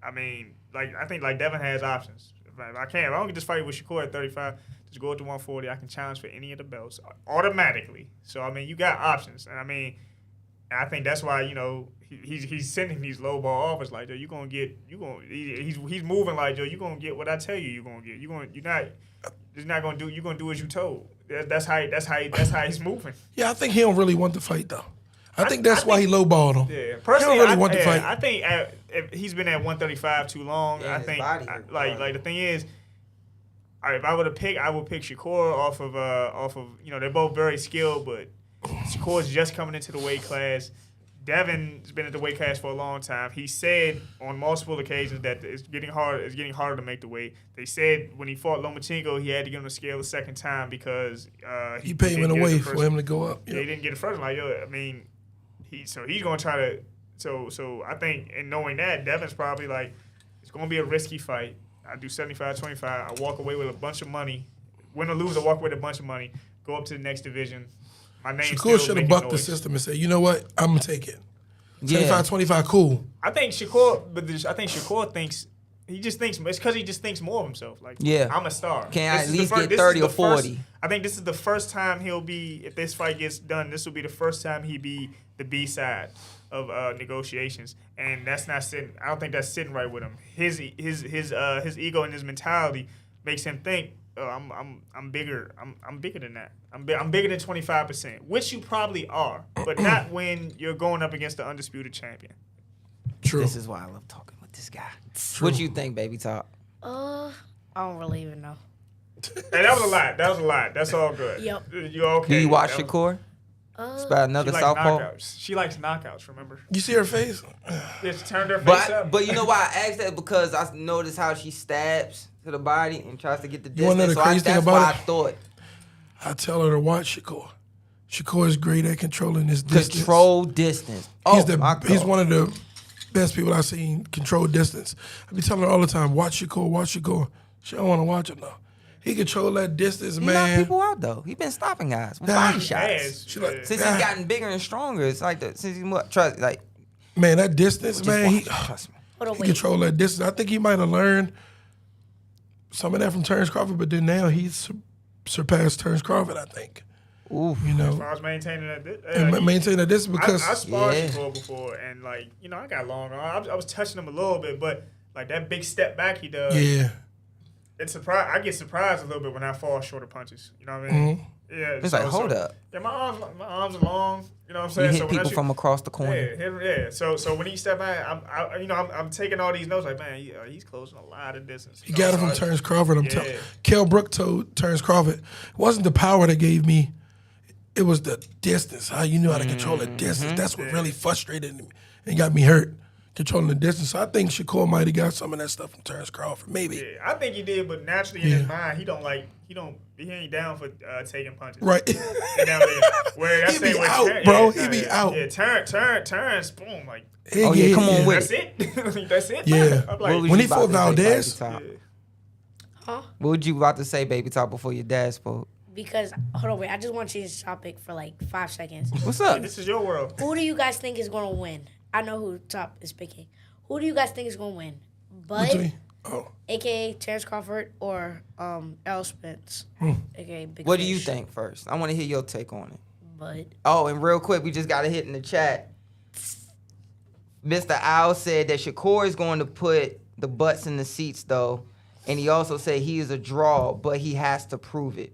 I mean, I think Devin has options. If I don't get this fight with Shakur at 35. Just go up to 140. I can challenge for any of the belts automatically. So I mean, you got options, and I think that's why he's sending these low ball offers like, yo, he's moving like, yo, you're gonna get what I tell you you're gonna get. You're not gonna do as you told. That's how he's moving. Yeah, I think he don't really want to fight though. I think that's why he lowballed him. Yeah, personally, he don't really want to fight. I think if he's been at 135 too long. I think the thing is. If I were to pick, I would pick Shakur off of they're both very skilled, but Shakur's just coming into the weight class. Devin's been at the weight class for a long time. He said on multiple occasions that it's getting harder to make the weight. They said when he fought Lomachenko, he had to get on the scale a second time because he paid him in a way for him to go up. Yeah, he didn't get it first. He's going to try to. So I think, in knowing that, Devin's probably like, it's going to be a risky fight. I do 75-25. I walk away with a bunch of money. Win or lose, I walk away with a bunch of money. Go up to the next division. My name Shakur should have bucked the system and said, you know what? I'm going to take it. 75-25, cool. I think Shakur thinks, it's because he just thinks more of himself. Like, I'm a star. Can I at least get 30 or 40? I think this is the first time he'll be, if this fight gets done, this will be the first time he be the B side of negotiations, and that's not sitting. I don't think that's sitting right with him. His ego and his mentality makes him think, I'm bigger. I'm bigger than that. I'm bigger than 25%, which you probably are, but not when you're going up against the undisputed champion. True. This is why I love talking with this guy. True. What you think, baby talk? I don't really even know. Hey, that was a lot. That's all good. Yep. You okay? Do you watch Shakur? It's about another southpaw. She likes knockouts, remember? You see her face? Yeah, she turned her face up. But you know why I asked that? Because I noticed how she stabs to the body and tries to get the distance. You want to know the crazy thing about I thought. I tell her to watch Shakur. Shakur is great at controlling his distance. Control distance. He's one of the best people I've seen control distance. I be telling her all the time, watch Shakur. She don't want to watch him though. He control that distance, He man. knocked people out though. He been stopping guys with body shots. Yeah. Since he's gotten bigger and stronger, it's like since he's like. Man, that distance, man. Trust me. He control that distance. I think he might have learned some of that from Terrence Crawford, but then now he's surpassed Terrence Crawford, I think. Ooh, you know. As far as maintaining that, maintaining that distance because I sparred before, and like I got long arms. I was touching him a little bit, but like that big step back he does. Yeah. I get surprised a little bit when I fall short of punches. You know what I mean? Mm-hmm. Yeah. It's like hold up. Yeah, my arms are long. You know what I'm saying? You hit people from across the corner. Yeah. So when he step back, I'm taking all these notes like, man, he's closing a lot of distance. He got it from Terrence Crawford. I'm telling. Kell Brook told Terrence Crawford, it wasn't the power that gave me. It was the distance. How you knew how to control the distance. That's what really frustrated me and got me hurt. Controlling the distance. So I think Shakur might have got some of that stuff from Terrence Crawford. Maybe. Yeah, I think he did, but naturally in his mind, he ain't down for taking punches. Right. He be out, bro. He be out. Yeah, Terrence, boom, like. Oh yeah, come on with it. That's it. Yeah. I'm like, when he fought Valdez. Huh? What would you about to say, Baby Top, before your dad spoke? Because hold on, wait. I just want to change the topic for like 5 seconds. What's up? This is your world. Who do you guys think is going to win? I know who Top is picking. Who do you guys think is going to win? Bud, a.k.a. Terrence Crawford, or Errol Spence, a.k.a. Big What Fish? do you think first? I want to hear your take on it. Bud. Oh, and real quick, we just got to hit in the chat. Mr. Owl said that Shakur is going to put the butts in the seats, though. And he also said he is a draw, but he has to prove it.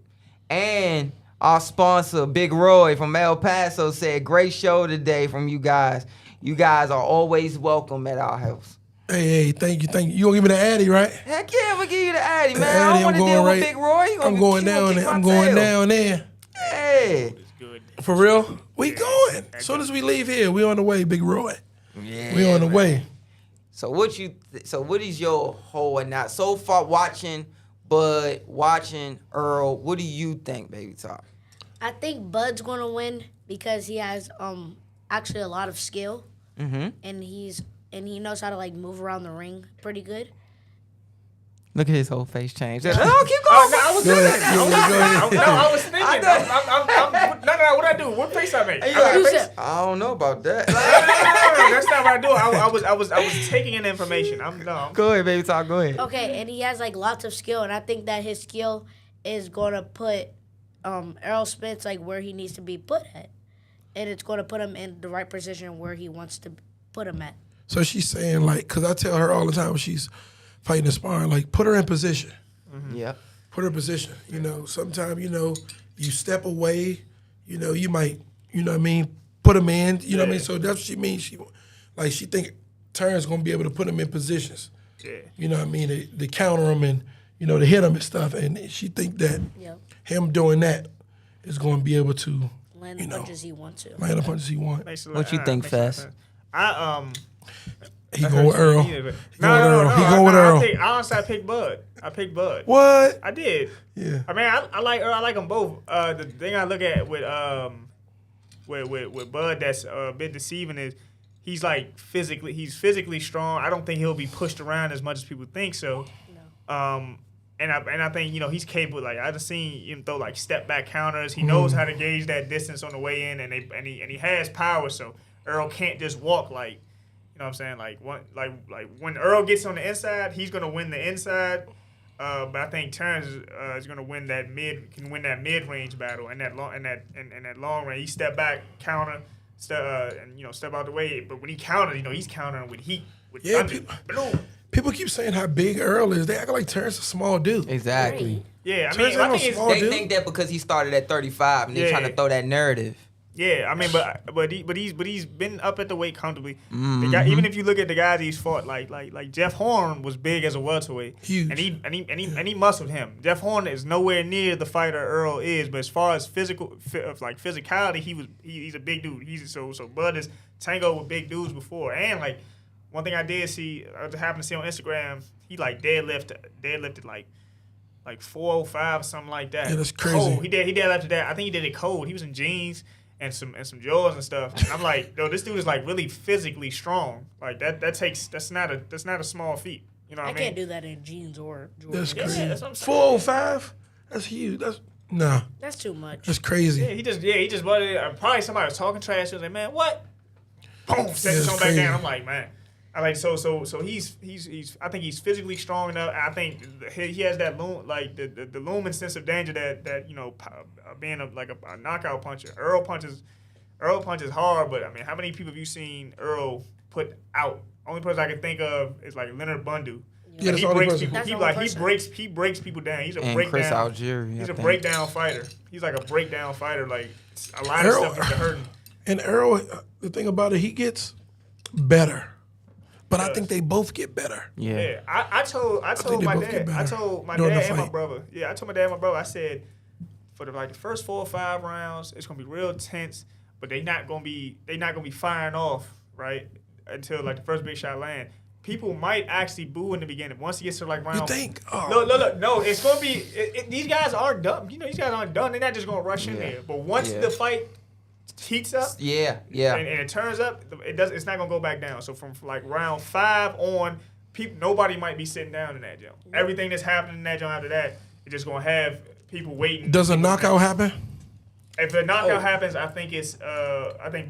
And our sponsor, Big Roy from El Paso, said, great show today from you guys. You guys are always welcome at our house. Hey, thank you. You gonna give me the Addy, right? Heck yeah, I'm gonna give you the Addy, man. Addy, I don't want to deal with Big Roy. I'm going down there. I'm going down there. Yeah. For real? We going. As soon as we leave here, we on the way, Big Roy. Yeah. We on the way. So what is your whole now so far watching Bud, watching Earl? What do you think, Baby Top? I think Bud's going to win because he has actually a lot of skill, and he knows how to like move around the ring pretty good. Look at his whole face change. Oh, keep going. I was thinking. I was thinking. No. What I do? What face I make? I don't know about that. No, that's not what I do. I was taking in information. Go ahead, Baby Top. Go ahead. Okay, and he has like lots of skill, and I think that his skill is going to put Errol Spence like where he needs to be put at, and it's going to put him in the right position where he wants to put him at. So she's saying like, because I tell her all the time when she's fighting and sparring, like put her in position. Yeah. Put her in position. You know, sometimes, you step away, you might, what I mean, put him in, what I mean? So that's what she means. She think Terrence going to be able to put him in positions. Yeah. You know what I mean? To counter him and, to hit him and stuff. And she think that him doing that is going to be able to, land the punches he wants to. Land the punches he wants. What you think, Fess? He go with Earl. He go with Earl. Honestly, I picked Bud. What? I did. Yeah. I mean, I like Earl. I like them both. The thing I look at with Bud that's a bit deceiving is he's physically strong. I don't think he'll be pushed around as much as people think so. No. And I think he's capable. Like I just seen him throw like step back counters. He knows how to gauge that distance on the way in, and he has power. So Earl can't just walk like. You know what I'm saying? Like when Earl gets on the inside, he's gonna win the inside. But I think Terrence is gonna win that mid-range battle and that long range. He step back, counter, step out the way. But when he counters, he's countering with heat. People keep saying how big Earl is. They act like Terrence is a small dude. Exactly. Yeah, I mean, they think that because he started at 35 and they're trying to throw that narrative. Yeah, I mean, but he's been up at the weight comfortably. The guy, even if you look at the guys he's fought, like Jeff Horn was big as a welterweight, huge, and he muscled him. Jeff Horn is nowhere near the fighter Earl is, but as far as physicality, he's a big dude. So Bud has tangoed with big dudes before, and like one thing I happened to see on Instagram, he like deadlifted like 405 or something like that. Yeah, that's crazy. Cold. He deadlifted that. I think he did it cold. He was in jeans and some jaws and stuff. And I'm like, yo, this dude is like really physically strong. Like that's not a small feat. You know what I mean? can't do that in jeans or Jordans. That's crazy. Yeah, that's what I'm saying. 405? That's huge. That's too much. That's crazy. Yeah, he just bought it. Probably somebody was talking trash. He was like, man, what? Boom, set the song back crazy. down. I'm like, man. I like so he's I think he's physically strong enough. I think he has that the looming sense of danger that being a knockout puncher. Earl punches hard, but I mean, how many people have you seen Earl put out? Only person I can think of is like Leonard Bundu. Yeah, that's he the only breaks person. people. He breaks people down. He's a And Chris breakdown. Algieri, He's I a think. breakdown fighter. He's like a breakdown fighter. Like a lot Earl- of stuff is hurting. And Earl, the thing about it, he gets better. But I think they both get better. Yeah, I told think they my both get dad. I better told my during the dad and my fight. brother. Yeah, I told my dad and my brother. I said, for the first 4 or 5 rounds, it's gonna be real tense, but they not gonna be firing off right until like the first big shot land. People might actually boo in the beginting. Once he gets to like round. You think? Oh. Look. No, it's gonna be. These guys aren't done. You know, these guys aren't done. They're not just gonna rush in there. But once the fight heats up, and it turns up, it's not gonna go back down. So from like round 5 on, nobody might be sitting down in that gym. Everything that's happening in that gym after that, it's just gonna have people waiting. Does a knockout happen? If a knockout happens, I think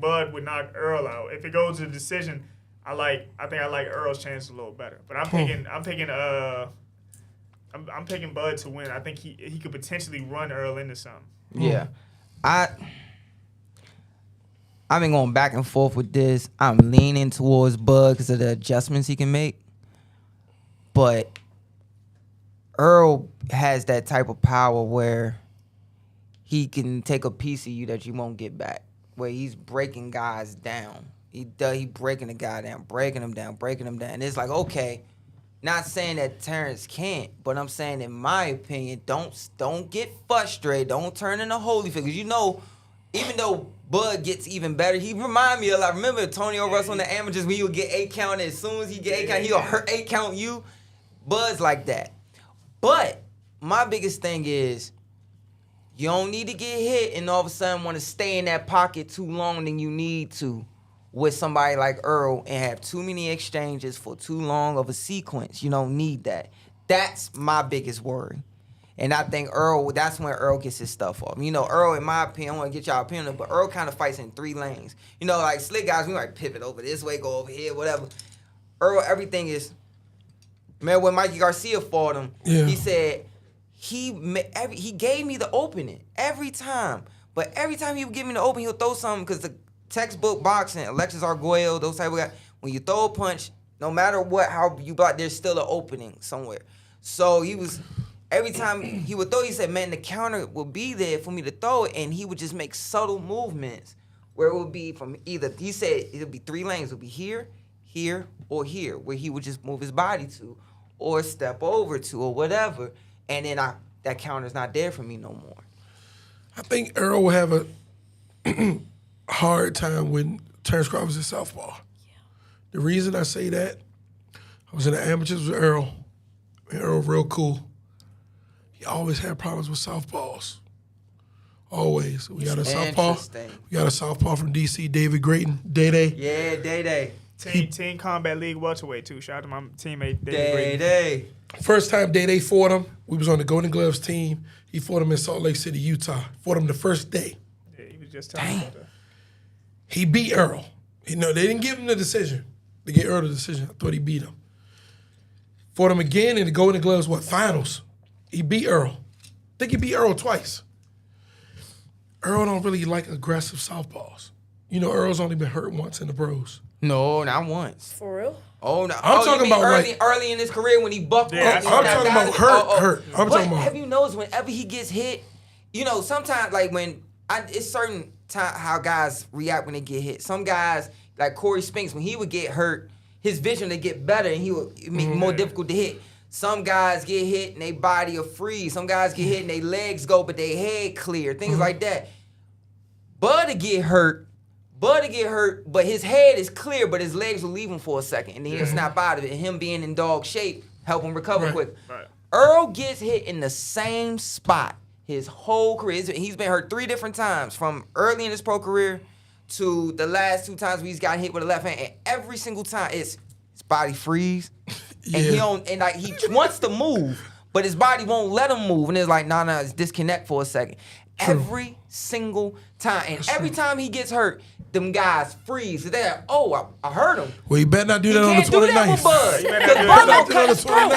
Bud would knock Earl out. If it goes to decision, I think I like Earl's chances a little better. But I'm picking Bud to win. I think he could potentially run Earl into something. Yeah. I've been going back and forth with this. I'm leaning towards Bud because of the adjustments he can make. But Earl has that type of power where he can take a piece of you that you won't get back. Where he's breaking guys down. He breaking the guy down, breaking him down. And it's like, okay, not saying that Terrence can't, but I'm saying, in my opinion, don't get frustrated. Don't turn into Holyfield. Because even though Bud gets even better, he remind me of, I remember Antonio Russell in the amateurs when he would get 8 count, and as soon as he get 8 count, he'll hurt 8 count you. Bud's like that. But my biggest thing is, you don't need to get hit and all of a sudden want to stay in that pocket too long than you need to with somebody like Earl and have too many exchanges for too long of a sequence. You don't need that. That's my biggest worry. And I think that's when Earl gets his stuff off. Earl, in my opinion, I want to get y'all opinion, but Earl kind of fights in 3 lanes. Like slick guys, we might pivot over this way, go over here, whatever. Earl, everything is, man, when Mikey Garcia fought him, he said, he gave me the opening every time. But every time he would give me the opening, he'll throw something, because the textbook boxing, Alexis Arguello, those type of guys, when you throw a punch, no matter how you block, there's still an opening somewhere. So every time he would throw, he said, man, the counter would be there for me to throw it, and he would just make subtle movements where it would be from either, he said it would be 3 lanes. It would be here, here, or here, where he would just move his body to or step over to or whatever. And then that counter's not there for me no more. I think Earl will have a hard time when Terrence Crawford's in southpaw. Yeah. The reason I say that, I was in the amateurs with Earl. And Earl real cool. He always had problems with southpaws. Always. We got a southpaw. We got a southpaw from DC, David Grayton, Day. Yeah, Day. Team Combat League welterweight too. Shout out to my teammate David Grayton. Day. First time Day fought him, we was on the Golden Gloves team. He fought him in Salt Lake City, Utah. Fought him the first day. Yeah, he was just telling me about that. He beat Earl. They didn't give him the decision. They gave Earl the decision. I thought he beat him. Fought him again in the Golden Gloves, finals. He beat Earl. I think he beat Earl twice. Earl don't really like aggressive southpaws. Earl's only been hurt once in the pros. No, not once. For real? Oh, no. I'm talking about early in his career when he bucked. Yeah, I'm talking about hurt. I'm talking about. Have you noticed whenever he gets hit, sometimes like it's certain time how guys react when they get hit. Some guys like Corey Spinks, when he would get hurt, his vision would get better and he would make it more difficult to hit. Some guys get hit and their body will freeze. Some guys get hit and their legs go, but their head clear. Things like that. Bud to get hurt, but his head is clear, but his legs will leave him for a second, and then he'll snap out of it. And him being in dog shape help him recover quick. Right. Earl gets hit in the same spot his whole career. He's been hurt 3 different times, from early in his pro career to the last 2 times where he's got hit with a left hand, and every single time his body freeze. and he don't, and like he wants to move, but his body won't let him move, and it's like, nah, it's disconnect for a second. True. Every single time, and every time he gets hurt, them guys freeze. They're like, oh, I hurt him. Well, you better not do that on the 29th. You can't do that with Bud. Because Bud gonna cut his throat.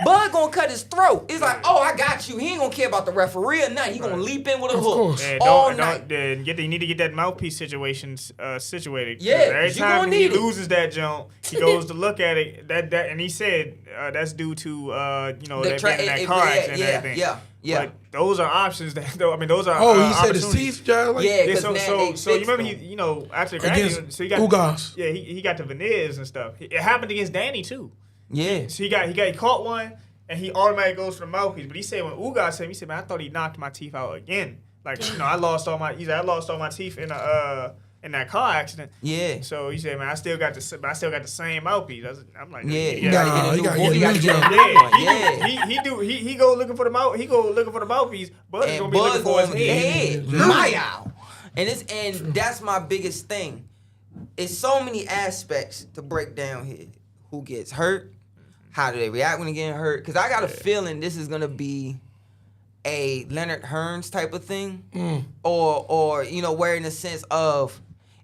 Bud gonna cut his throat. It's like, oh, I got you. He ain't gonna care about the referee or nothing. He gonna leap in with a hook all night. You need to get that mouthpiece situation situated. Yeah, every time he loses that jump, he goes to look at it. And he said that's due to that car accident and everything. Yeah. But those are options those are. Oh, he said his teeth, John. Like, yeah. So you remember after against so he got Ugas. Yeah, he got the veneers and stuff. It happened against Danny too. Yeah. So he caught one and he automatically goes for the mouthpiece. But he said when Ugas said, he said, man, I thought he knocked my teeth out again. Like I lost all my teeth in that car accident. Yeah. So he said, man, I still got the same mouthpiece. I'm like, he go looking for the mouth. He go looking for the mouthpiece. Bud is gonna be looking for his head. And that's my biggest thing. It's so many aspects to break down here. Who gets hurt? How do they react when they get hurt? Because I got a feeling this is gonna be a Leonard Hearns type of thing, or where in the sense of.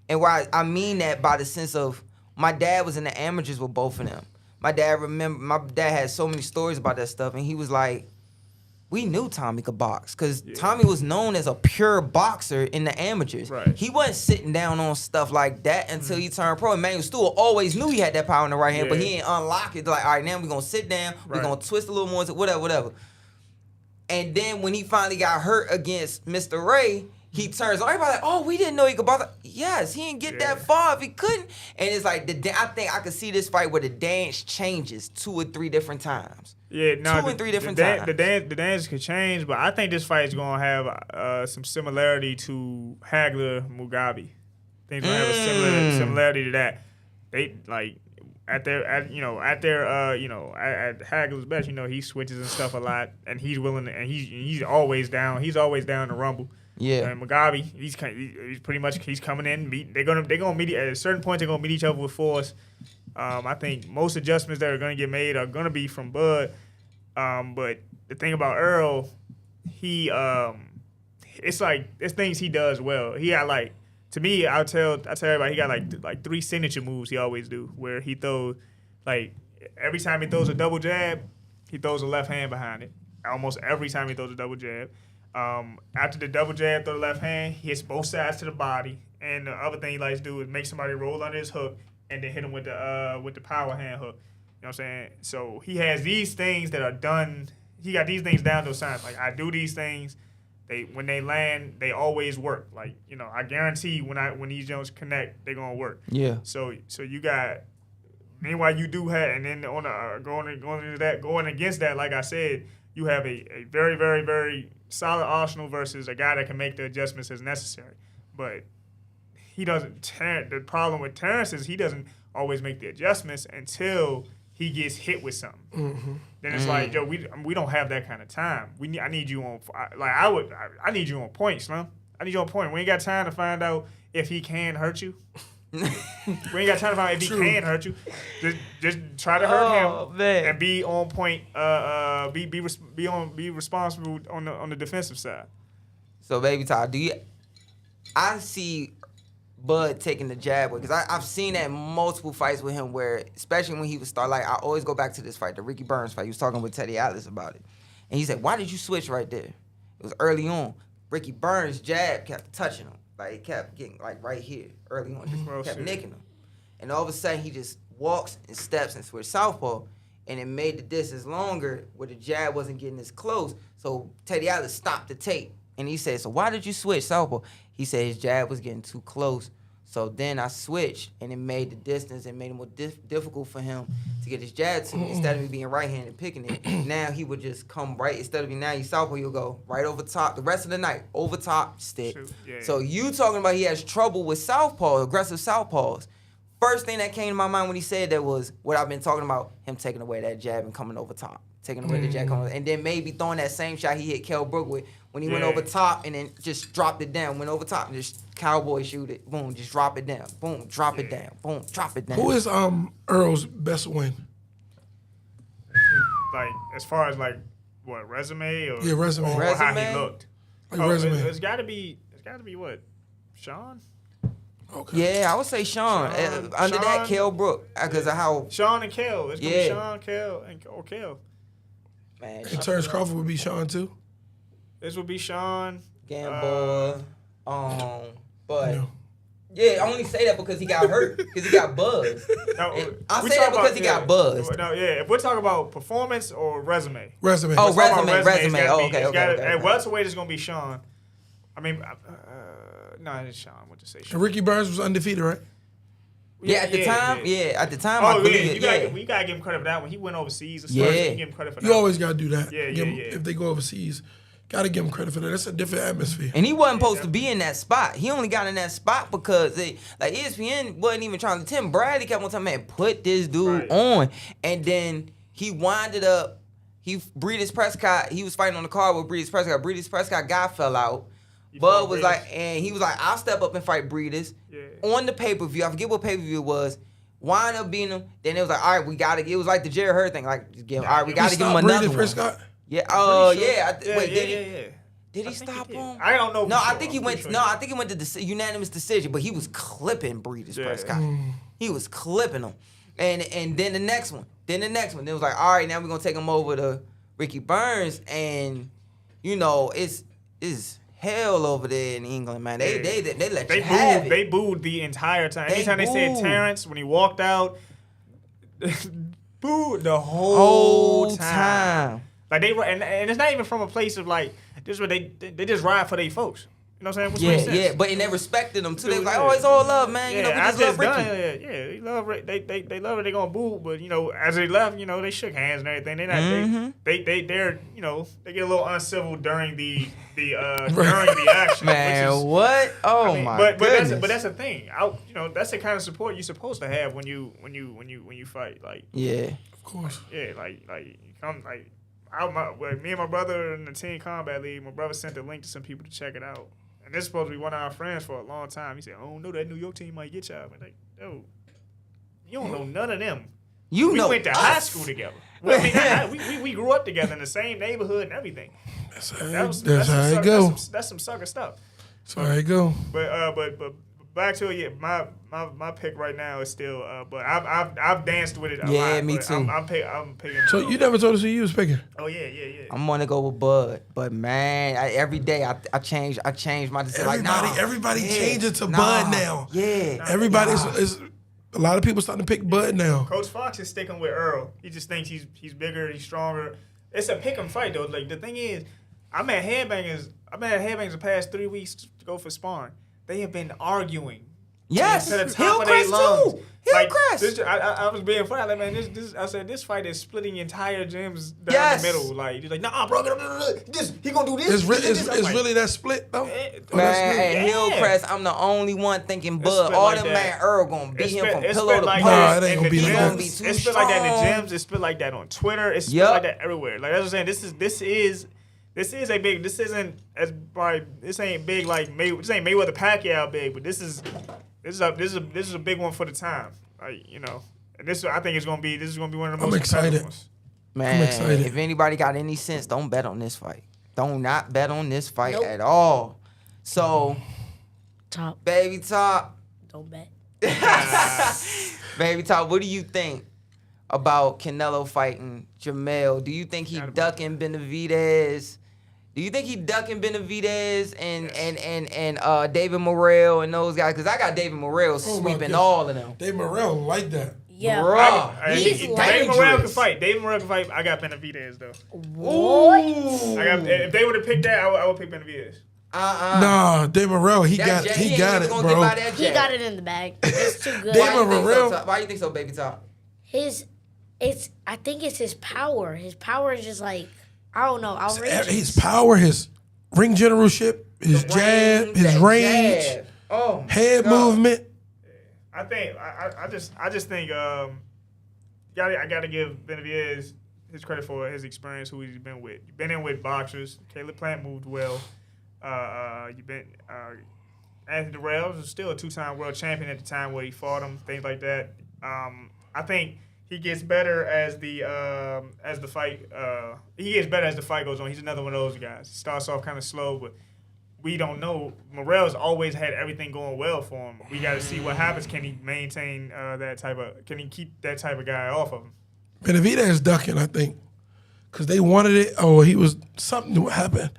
And where I mean that by the sense of my dad was in the amateurs with both of them. My dad had so many stories about that stuff, and he was like, we knew Tommy could box because Tommy was known as a pure boxer in the amateurs. Right. He wasn't sitting down on stuff like that until he turned pro. Emmanuel Stewart always knew he had that power in the right hand, but he didn't unlock it. Like, all right, now we're going to sit down, we're going to twist a little more, whatever. And then when he finally got hurt against Mr. Ray, he turns. Everybody like, oh, we didn't know he could box. Yes, he didn't get that far if he couldn't. And it's like I think I could see this fight where the dance changes 2 or 3 different times. Yeah, no, 2 or 3 different times. The dance could change, but I think this fight is gonna have some similarity to Hagler Mugabe. I think it's gonna have a similarity to that. They like at Hagler's best, he switches and stuff a lot, and he's willing to, and he's always down. He's always down to rumble. Yeah, and Mugabe, he's pretty much coming in. They're gonna meet at a certain point. They're gonna meet each other with force. I think most adjustments that are gonna get made are gonna be from Bud. But the thing about Earl, it's things he does well. He got to me, I tell everybody, he got like 3 signature moves he always do, where he throws every time he throws a double jab, he throws a left hand behind it. Almost every time he throws a double jab. After the double jab, throw the left hand, he hits both sides to the body. And the other thing he likes to do is make somebody roll under his hook and then hit him with the power hand hook. You know what I'm saying? So he has these things that are done. He got these things down to a science. Like, I do these things. When they land, they always work. Like, I guarantee when these Jones connect, they're gonna work. Yeah. So you got. Meanwhile, you do have, and then on going against that, like I said, you have a very, very, very solid arsenal versus a guy that can make the adjustments as necessary. But he doesn't. The problem with Terrence is he doesn't always make the adjustments until he gets hit with something. Mm-hmm. Then it's like, yo, we don't have that kind of time. I need you on. I need you on point, Slim. I need you on point. We ain't got time to find out if he can hurt you. We ain't got time to find out if he can hurt you. Just try to hurt him and be on point. Be responsible on the defensive side. So, Baby Todd, I see Bud taking the jab because I've seen that in multiple fights with him where, especially when he would start, I always go back to this fight, the Ricky Burns fight. He was talking with Teddy Atlas about it. And he said, why did you switch right there? It was early on. Ricky Burns' jab kept touching him. It kept getting, right here, early on. Just kept nicking him. And all of a sudden, he just walks and steps and switched southpaw. And it made the distance longer where the jab wasn't getting as close. So Teddy Atlas stopped the tape. And he said, so why did you switch southpaw? He said his jab was getting too close. So then I switched, and it made the distance and made it more difficult for him to get his jab to me. Instead of me being right-handed picking it, now he would just come right. Instead of me now, you southpaw, you'll go right over top. The rest of the night, over top, stick. Yeah. So you talking about he has trouble with southpaw, aggressive southpaws. First thing that came to my mind when he said that was what I've been talking about, him taking away that jab and coming over top. Taking away the jab, and then maybe throwing that same shot he hit Kell Brook with when he went over top and then just dropped it down. Went over top and just cowboy shoot it. Boom, just drop it down. Boom, drop it down. Boom, drop it down. Who is Earl's best win? like as far as like what resume or resume. or how he looked. Like resume. It's got to be what Sean. Okay. Yeah, I would say Sean. Under that, Kel Brook, because of how Sean and Kel. It's gonna be Sean, Kel, or Kel. Man, And Terrence Crawford would be Sean too. This would be Sean. Gamboa. But No. yeah, I only say that because he got hurt, because he got buzzed. No, I say that because he got buzzed. No, yeah. If we're talking about performance or resume. Resume. Oh, resume. Okay. At welterweight, it's gonna be Sean. I mean, no, it's Sean. What to say? Sean. And Ricky Burns was undefeated, right? Yeah, at the time, Oh, I believe you gotta give him credit for that when he went overseas. You give him credit for that. You always gotta do that. Yeah. If they go overseas, gotta give them credit for that. That's a different atmosphere. And he wasn't supposed to be in that spot. He only got in that spot because ESPN wasn't even trying to. Tim Bradley kept on telling man, put this dude on, and then he winded up. Breedis Prescott. He was fighting on the card with Breedis Prescott. Breedis Prescott guy fell out. Bud was he was like, I'll step up and fight Breedis on the pay-per-view. I forget what pay-per-view it was. Wind up beating him. Then it was like, all right, we gotta. It was like the Jerry Hurd thing. Like, all right, we gotta give him another one. Prescott? Yeah. Did he stop him? I don't know. No, I think he went. No, I think he went to unanimous decision. But he was clipping Breedis Prescott. He was clipping him. And then the next one. Then it was like, all right, now we're gonna take him over to Ricky Burns, and it's hell over there in England, man. They let you have it. They booed the entire time. Anytime they said Terrence when he walked out, booed the whole time. Like and it's not even from a place of like this is what they just ride for their folks. You know what I'm saying? Yeah. But they respected them too. They was like, oh, it's all love, man. We just love Ricky. They love it. They love it. They gonna boo, but as they left, they shook hands and everything. They not they get a little uncivil during the action. Man, what? Oh my goodness. But that's the thing. That's the kind of support you're supposed to have when you fight. Like of course. Yeah, like you come like. Me and my brother in the Teen Combat League, my brother sent the link to some people to check it out. And this is supposed to be one of our friends for a long time. He said, oh, no, that New York team might get y'all. I'm like, yo, you don't know none of them. We went to high school together. We grew up together in the same neighborhood and everything. That's how it go. That's some sucker stuff. That's how it go. But back to it, my pick right now is still. But I've danced with it a lot. Yeah, me too. I'm picking. So you never told us who you was picking? Oh yeah. I'm gonna go with Bud, but man, every day I change my decision. Everybody changes to Bud now. Yeah, everybody is. A lot of people starting to pick Bud now. Coach Fox is sticking with Earl. He just thinks he's bigger, he's stronger. It's a pick 'em fight though. Like the thing is, I'm at Headbangers the past 3 weeks to go for sparring. They have been arguing. Yes, to the top of their lungs. Hillcrest. I was being funny. Like, man, I said this fight is splitting entire gyms down the middle. Like, he's like, nah, bro, he gonna do this. It's really that split though. Man, Hillcrest, I'm the only one thinking Bud. All them man Earl gonna beat him from pillow to post. Nah, it ain't gonna be that. It's split like that in the gyms. It's split like that on Twitter. It's split like that everywhere. Like I was saying, this ain't big like this ain't Mayweather Pacquiao big, but this is a big one for the time. Like, and I think this is gonna be one of the most excited ones. Man, I'm excited. If anybody got any sense, don't bet on this fight. Don't not bet on this fight at all. So Baby Top. Don't bet. Baby Top, what do you think about Canelo fighting Jamel? Do you think he ducking Benavidez? Do you think he ducking Benavidez and David Morrell and those guys? Because I got David Morrell sweeping all of them. David Morrell like that. Yeah. David Morrell can fight. I got Benavidez though. What? If they would have picked that, I would pick Benavidez. Nah, David Morrell, he got it, bro. He got it in the bag. It's too good. David Morrell. Why do you think so, Baby Top? I think it's his power. His power is just like, I don't know, outrageous. His power, his ring generalship, his jab, his range, head movement. I think I just think I gotta give Benavidez his credit for his experience, who he's been with. You've been in with boxers. Caleb Plant moved well. You've been Anthony Durrell was still a 2-time world champion at the time where he fought him, things like that. I think he gets better as the fight. He gets better as the fight goes on. He's another one of those guys. He starts off kind of slow, but we don't know. Morrell's always had everything going well for him. We got to see what happens. Can he maintain that type of? Can he keep that type of guy off of him? Benavidez ducking, I think, because they wanted it. Oh, he was something that happened.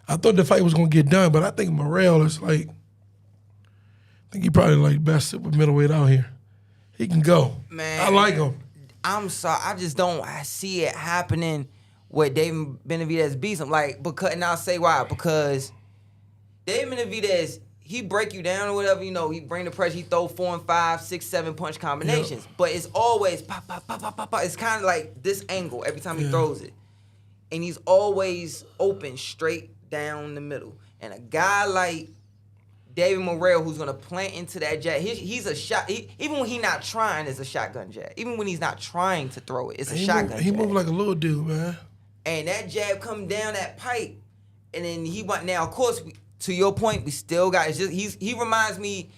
I thought the fight was gonna get done, but I think Morrell is like. I think he probably like best super middleweight out here. He can go. Man, I like him. I'm sorry, I just don't see it happening where David Benavidez beats him. Like, because, and I'll say why. Because David Benavidez, he break you down or whatever, you know, he bring the pressure, he throw 4 and 5, 6, 7 punch combinations. Yep. But it's always pop, pop, pop, pop, pop, pop. It's kind of like this angle every time he throws it. And he's always open, straight down the middle. And a guy like David Morrell, who's gonna plant into that jab, he's a shot. Even when he's not trying, it's a shotgun jab. Even when he's not trying to throw it, it's a shotgun jab. He moved like a little dude, man. And that jab come down that pipe, and then he went. Now, of course, to your point, we still got. It's just he reminds me.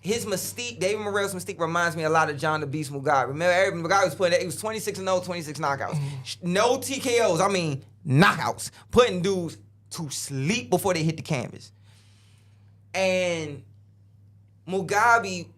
His mystique, David Morrell's mystique, reminds me a lot of John the Beast Mugabe. Remember, Mugabe was putting. He was 26-0, 26 knockouts, no TKOs. I mean knockouts, putting dudes to sleep before they hit the canvas. And Mugabe,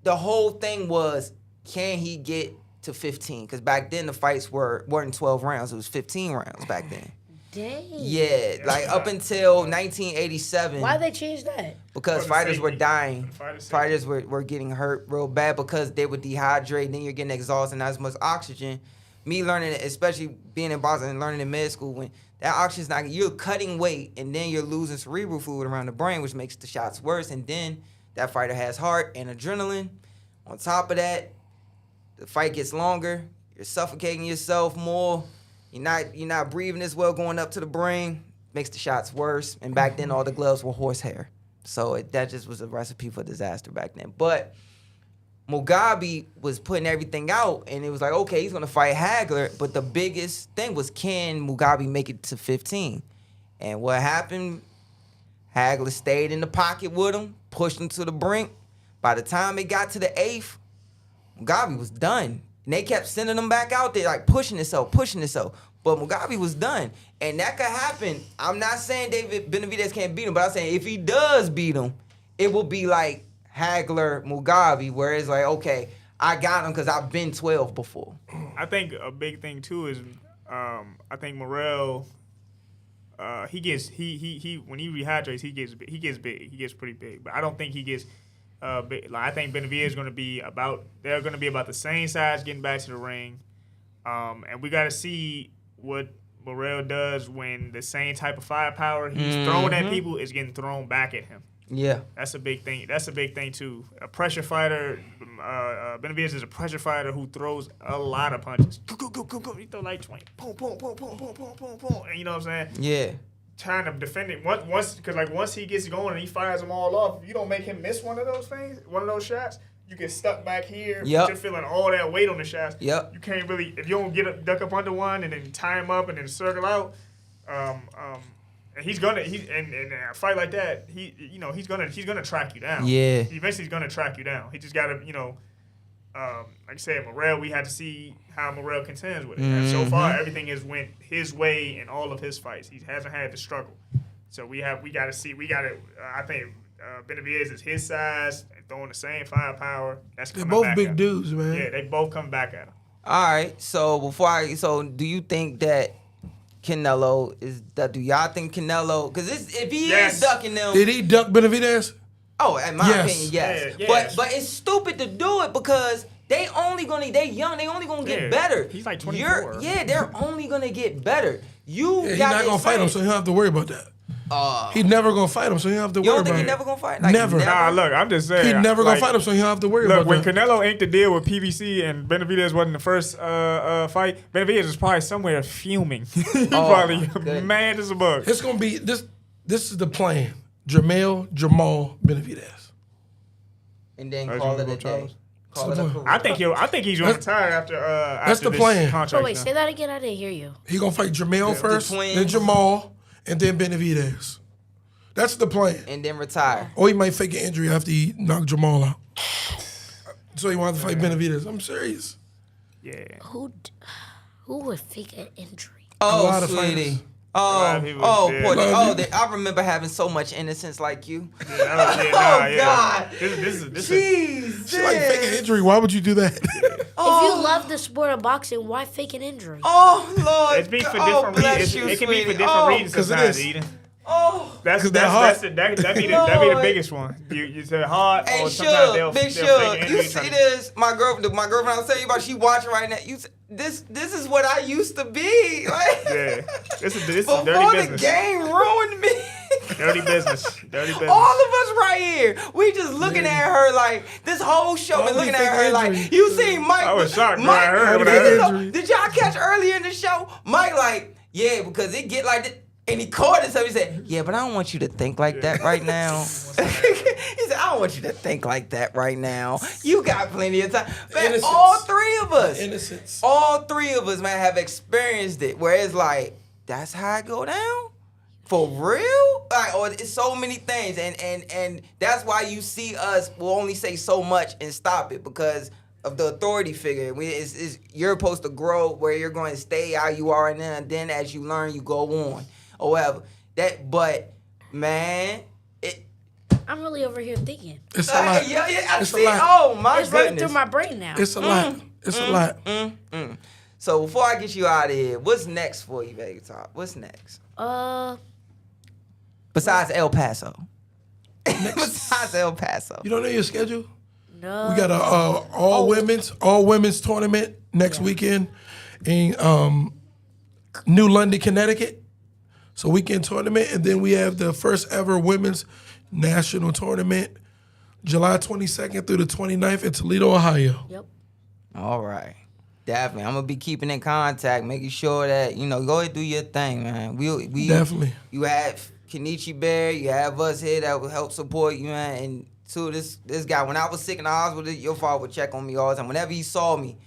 the whole thing was, can he get to 15? Because back then the fights weren't 12 rounds; it was 15 rounds back then. Dang. Yeah, like up until 1987. Why they change that? Because fighters were dying. Fighters were getting hurt real bad because they would dehydrate. Then you're getting exhausted, not as much oxygen. Me learning, especially being in boxing and learning in med school, when that oxygen's not, you're cutting weight and then you're losing cerebral fluid around the brain, which makes the shots worse. And then that fighter has heart and adrenaline. On top of that, the fight gets longer. You're suffocating yourself more. You're not breathing as well going up to the brain. Makes the shots worse. And back then, all the gloves were horsehair. So that just was a recipe for disaster back then. But Mugabe was putting everything out, and it was like, okay, he's going to fight Hagler. But the biggest thing was, can Mugabe make it to 15? And what happened? Hagler stayed in the pocket with him, pushed him to the brink. By the time it got to the 8th, Mugabe was done. And they kept sending him back out there, like pushing himself. But Mugabe was done. And that could happen. I'm not saying David Benavidez can't beat him, but I'm saying if he does beat him, it will be like Hagler, Mugabe, where it's like, okay, I got him because I've been 12 before. I think a big thing too is, I think Morrell, he when he rehydrates, he gets big, he gets pretty big, but I don't think he gets big. Like, I think Benavidez is going to be about the same size getting back to the ring, and we got to see what Morrell does when the same type of firepower he's throwing at people is getting thrown back at him. Yeah, that's a big thing. That's a big thing too. A pressure fighter. Benavidez is a pressure fighter who throws a lot of punches. He throw like 20. Boom, boom, boom, boom, boom, boom, boom, boom. And you know what I'm saying? Yeah. Trying to defend it once he gets going and he fires them all off, if you don't make him miss one of those shots, you get stuck back here. Yep. You're feeling all that weight on the shots. Yep. You can't really, if you don't duck up under one and then tie him up and then circle out. And he's gonna in a fight like that, he's gonna track you down. Yeah. Eventually he's gonna track you down. He just gotta, like I said, Morrell, we had to see how Morrell contends with it. And so far everything has went his way in all of his fights. He hasn't had to struggle. So I think Benavidez is his size and throwing the same firepower. They're both big dudes, man. Yeah, they both come back at him. All right. So do you think that Canelo do y'all think Canelo? Because if he is ducking them, did he duck Benavidez? Oh, in my opinion, yes. Yeah. But it's stupid to do it because they young. They only gonna get better. He's like 24. They're only gonna get better. He's not gonna fight him, so he don't have to worry about that. He's never gonna fight him, so he don't have to worry about it. You don't think he's never gonna fight? Never. Nah, look, I'm just saying. He's never gonna fight him, so he don't have to worry about that. Look, when Canelo inked the deal with PBC and Benavidez wasn't the first fight, Benavidez was probably somewhere fuming. He's probably mad as a bug. It's gonna be this is the plan. Jamal Benavidez. And then call it a day. I think he's gonna retire after that's the plan. Oh wait, say that again. I didn't hear you. He gonna fight Jamal first, then Jamal, and then Benavidez. That's the plan. And then retire. Or he might fake an injury after he knocked Jamal out. So he wants to fight Benavidez. I'm serious. Yeah. Who would fake an injury? lot of sweetie. fighters. I remember having so much innocence like you. God. Jeez, She like faking injury. Why would you do that? If you love the sport of boxing, why fake an injury? Oh Lord, It's be for different reasons. It can be for different reasons sometimes, Eden. That'd be the biggest one. You said hard, Hey, or sometimes they'll Big fake Suge, injury. you see this? My girlfriend I was telling you about, she watching right now. This is what I used to be. Like, Yeah, this is dirty before business. the game ruined me. Dirty business. All of us right here, we just looking at her like this whole show been looking at her like you seen Mike. I was shocked when Mike, I heard what I heard. Did y'all catch earlier in the show? Mike like, yeah, because it get like this. And he caught us up. He said, yeah, but I don't want you to think like that right now. He said, I don't want you to think like that right now. You got plenty of time. Man, all three of us. Innocence. All three of us, man, have experienced it. Where it's like, that's how it go down? For real? Like, or it's so many things. And that's why you see us will only say so much and stop it because of the authority figure. You're supposed to grow where you're going to stay how you are, and then as you learn, you go on. Or whatever. But man, I'm really over here thinking. It's a lot. It's a lot. Oh my it's goodness. running through my brain now. It's a lot. It's a lot. So before I get you out of here, what's next for you, Baby Top? What's next? Besides El Paso. Besides El Paso. You don't know your schedule? No. We got a all women's tournament next weekend in New London, Connecticut. So weekend tournament, and then we have the first ever women's national tournament, July 22nd through the 29th in Toledo, Ohio. Yep. All right. Definitely. I'm going to be keeping in contact, making sure that, go ahead and do your thing, man. We Definitely. You have Kenichi Bear, you have us here that will help support you, man. And to this guy, when I was sick in the hospital, your father would check on me all the time. Whenever he saw me,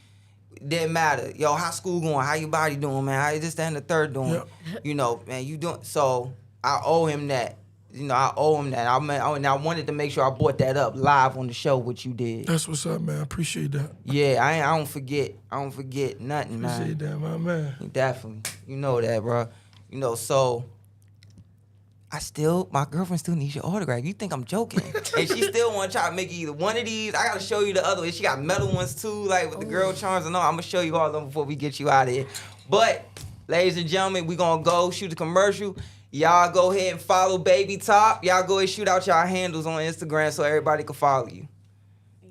it didn't matter. Yo, how school going? How your body doing, man? How this, that, and the third doing? Yep. Man, you doing. So I owe him that. I owe him that. I wanted to make sure I brought that up live on the show, what you did. That's what's up, man. I appreciate that. Yeah, I don't forget. I don't forget nothing, man. Appreciate that, my man. Definitely. You know that, bro. So my girlfriend still needs your autograph. You think I'm joking? And she still want to try to make either one of these. I got to show you the other one. She got metal ones too, like with the girl charms and all. I'm going to show you all of them before we get you out of here. But, ladies and gentlemen, we going to go shoot the commercial. Y'all go ahead and follow Baby Top. Y'all go ahead and shoot out y'all handles on Instagram so everybody can follow you.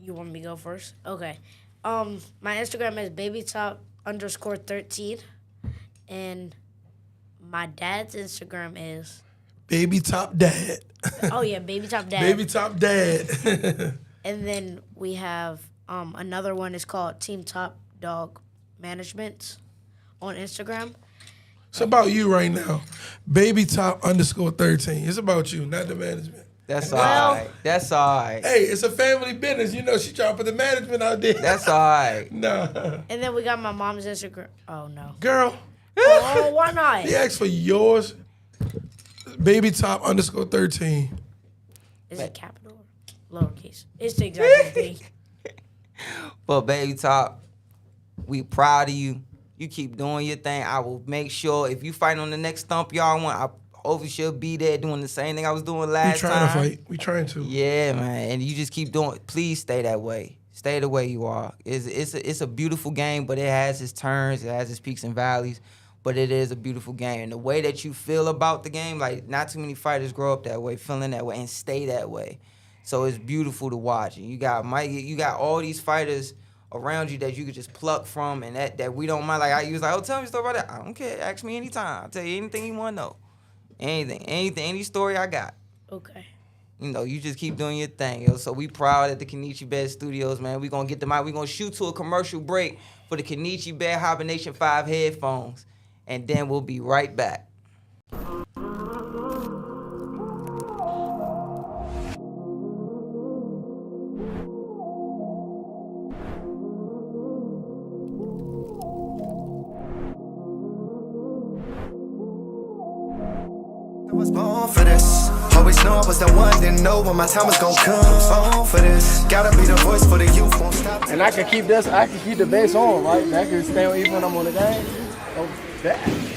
You want me to go first? Okay. My Instagram is babytop_13. And my dad's Instagram is... Baby Top Dad. Oh, yeah, Baby Top Dad. Baby Top Dad. And then we have another one is called Team Top Dog Management on Instagram. It's about you right now. Baby Top_13. It's about you, not the management. That's all right. That's all right. Hey, it's a family business. She trying to put the management out there. That's all right. Nah. And then we got my mom's Instagram. Oh, no. Girl. Oh, why not? He asked for yours. Baby Top_13. Is it capital or lowercase? It's the exact thing. But Baby Top, we proud of you. You keep doing your thing. I will make sure if you fight on the next stump y'all want, I hopefully she'll be there doing the same thing I was doing last time. We trying to fight. We trying to. Yeah, man. And you just keep doing it. Please stay that way. Stay the way you are. It's a beautiful game, but it has its turns. It has its peaks and valleys. But it is a beautiful game. And the way that you feel about the game, like not too many fighters grow up that way, feeling that way, and stay that way. So it's beautiful to watch. And you got Mike, you got all these fighters around you that you could just pluck from and that we don't mind. Like, you was like, oh, tell me a story about that. I don't care. Ask me anytime. I'll tell you anything you want to know. Anything, any story I got. Okay. You just keep doing your thing, yo. So we proud at the Kenichi Bear Studios, man. We going to get them out. We going to shoot to a commercial break for the Kenichi Bear Hibernation 5 headphones. And then we'll be right back. I was born for this. Always always know I was the one, didn't know when my time was gonna come. On for this, gotta be the voice for the youth, won't stop. And I can keep this, I can keep the bass on, right? And I can stay on even when I'm on the game. Oh, that.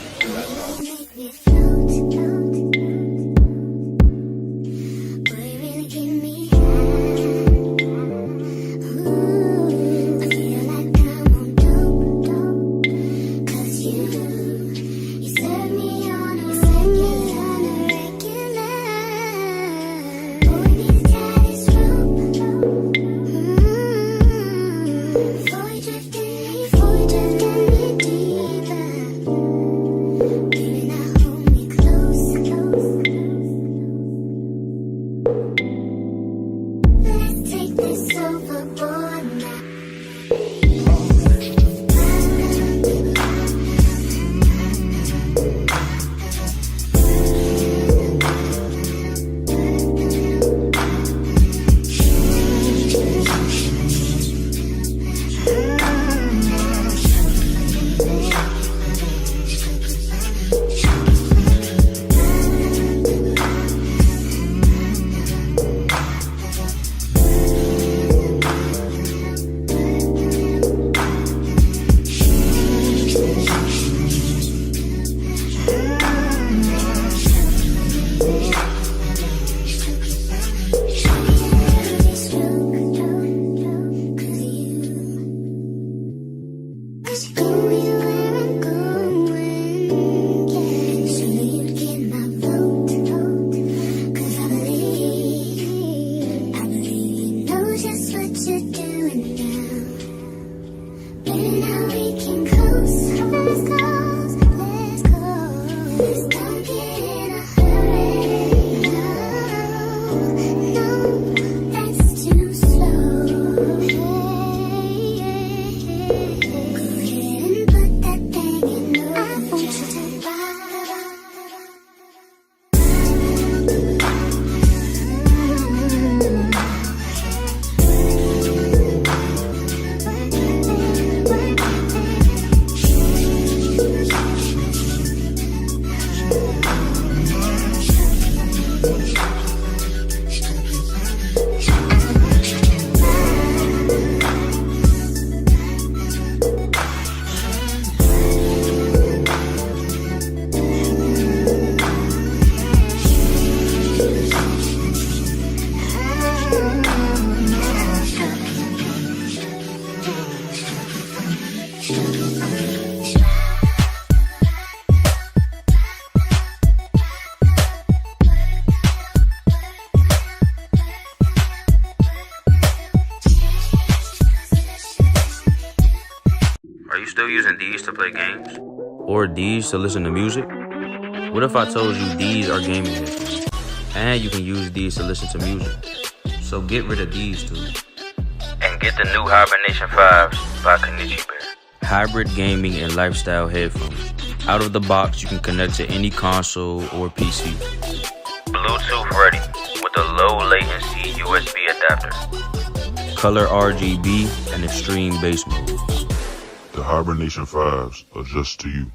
Are you still using these to play games? Or these to listen to music? What if I told you these are gaming headphones? And you can use these to listen to music. So get rid of these two. And get the new HYBERNATION 5s by Kenichi. Hybrid gaming and lifestyle headphones. Out of the box, you can connect to any console or PC. Bluetooth ready with a low latency USB adapter. Color RGB and extreme bass mode. The HYBERNATION 5s are just to you.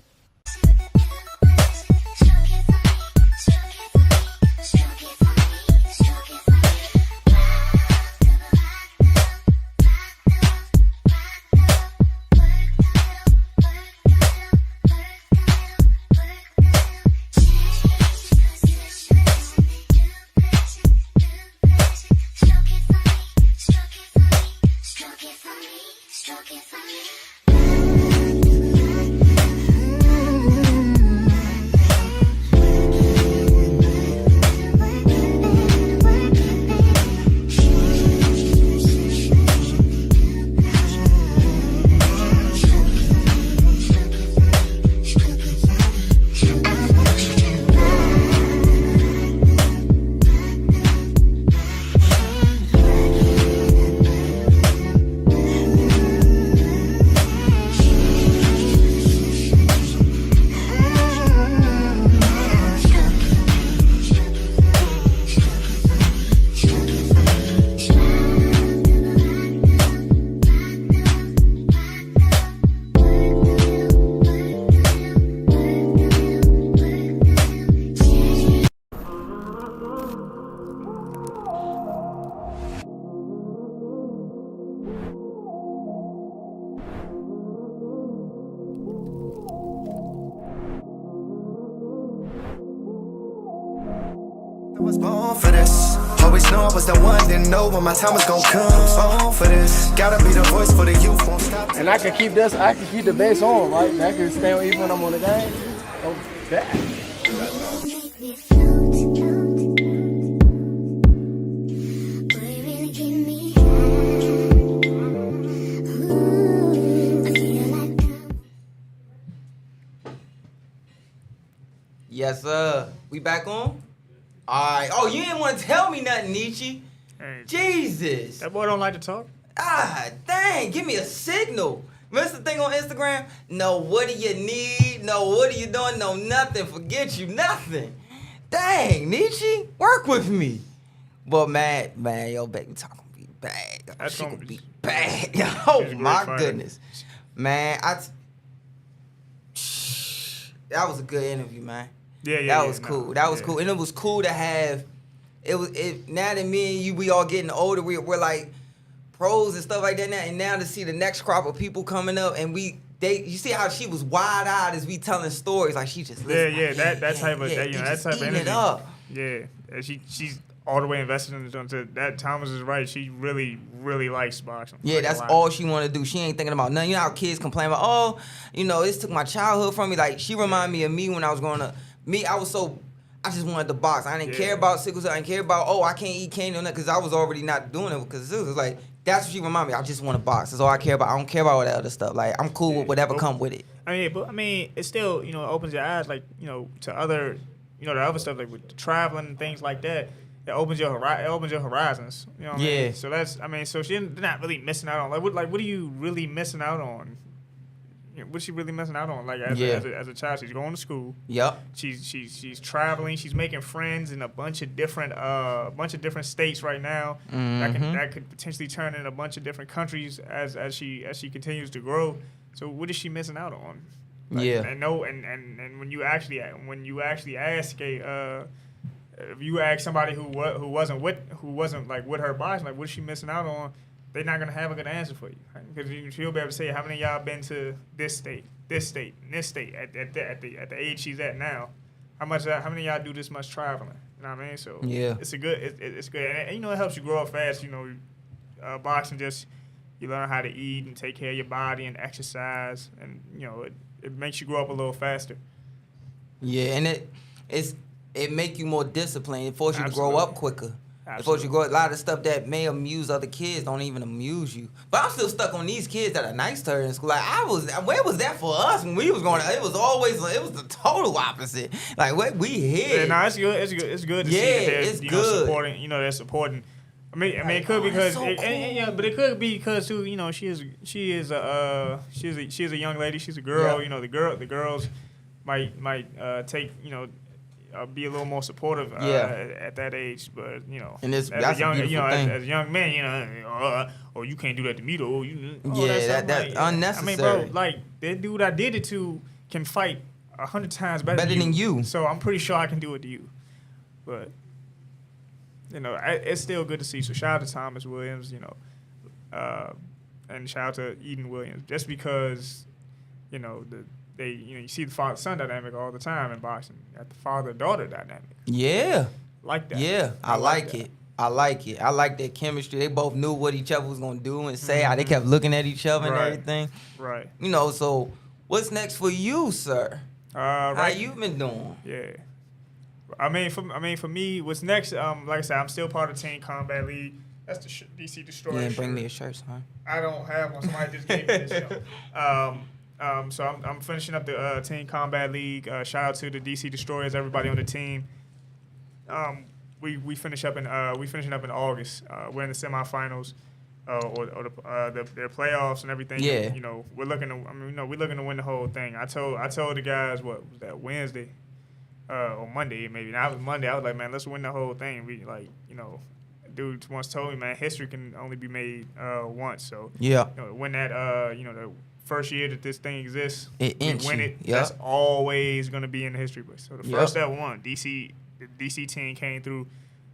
was born for this. Always know I was the one, didn't know when my time was gonna come. Born for this. Gotta be the voice for the youth, won't stop. And I can keep the bass on, right? And I can stay on even when I'm on the game. Oh, that. Yes, sir. We back on? All right. Oh, you didn't want to tell me nothing, Kenichi. Hey, Jesus. that boy don't like to talk. Ah, dang. Give me a signal. Remember the thing on Instagram? No, what do you need? No, what are you doing? No, nothing. Forget you. Nothing. Dang, Kenichi. Work with me. But, man, yo, baby talk gonna be bad. That's She gonna gonna be bad. Oh, my goodness. Man, that was a good interview, man. Yeah. That was cool. That was cool. And it was cool to have, now that me and you, we all getting older, we're like pros and stuff like that now. And now to see the next crop of people coming up and you see how she was wide-eyed as we telling stories. Like she just listening. Yeah, that type of energy. It up. Yeah, and she's all the way invested into that. Thomas is right. She really, really likes boxing. Yeah, that's all she want to do. She ain't thinking about nothing. You know how kids complain about, oh, this took my childhood from me. Like, she reminded me of me when I was growing up. Me, I just wanted to box. I didn't care about sickle cell. I didn't care about, I can't eat candy or nothing, because I was already not doing it. Because it was like, that's what she reminded me. I just want to box. That's all I care about. I don't care about all that other stuff. Like, I'm cool with whatever come with it. I mean, it still, opens your eyes, like, to other, the other stuff, like with the traveling and things like that. It opens your horizons. You know what I mean? So they're not really missing out on, what are you really missing out on? What's she really missing out on? Like as a child, she's going to school. Yep. She's traveling. She's making friends in a bunch of different states right now. Mm-hmm. That could potentially turn in a bunch of different countries as she continues to grow. So what is she missing out on? And when you actually ask if you ask somebody who wasn't like with her boxing, like what is she missing out on? They're not gonna have a good answer for you, because she'll be able to say how many of y'all been to this state, and this state at the age she's at now. How many of y'all do this much traveling? You know what I mean? So it's good, and it helps you grow up fast. Boxing just you learn how to eat and take care of your body and exercise, and it makes you grow up a little faster. Yeah, and it make you more disciplined. It forces you to grow up quicker. It forces you to grow. A lot of stuff that may amuse other kids don't even amuse you. But I'm still stuck on these kids that are nice to her in school. Like where was that for us when we was going? It was the total opposite. Like we here. Yeah, no, it's good. It's good to see that they're supporting. They're supporting. I mean, it could be because, but it could be because too. She is a young lady. She's a girl. Yeah. The girls might take be a little more supportive at that age, but and that's as a young man, you can't do that to me though. That's unnecessary. I mean, bro, like that dude I did it to can fight 100 times better than you. So I'm pretty sure I can do it to you, but it's still good to see. So shout out to Thomas Williams, and shout out to Eden Williams, just because you see the father-son dynamic all the time in boxing. At the father-daughter dynamic. Yeah. Like that. Yeah, I like it. I like their chemistry. They both knew what each other was going to do and say. How they kept looking at each other and everything. Right. So what's next for you, sir? How you been doing? Yeah. I mean, for me, what's next? Like I said, I'm still part of Team Combat League. That's the DC Destroyer. You didn't bring me a shirt, son. I don't have one. Somebody just gave me this. So I'm finishing up the Team Combat League. Shout out to the DC Destroyers, everybody on the team. We finish up in August. We're in the semifinals, or their playoffs and everything. Yeah. We're looking to win the whole thing. I told the guys, what was that, Wednesday, or Monday maybe. Now it was Monday. I was like, man, let's win the whole thing. We dude once told me, man, history can only be made once. So when that the first year that this thing exists, we win it. Yep. That's always going to be in the history books. So the first that won, the DC team came through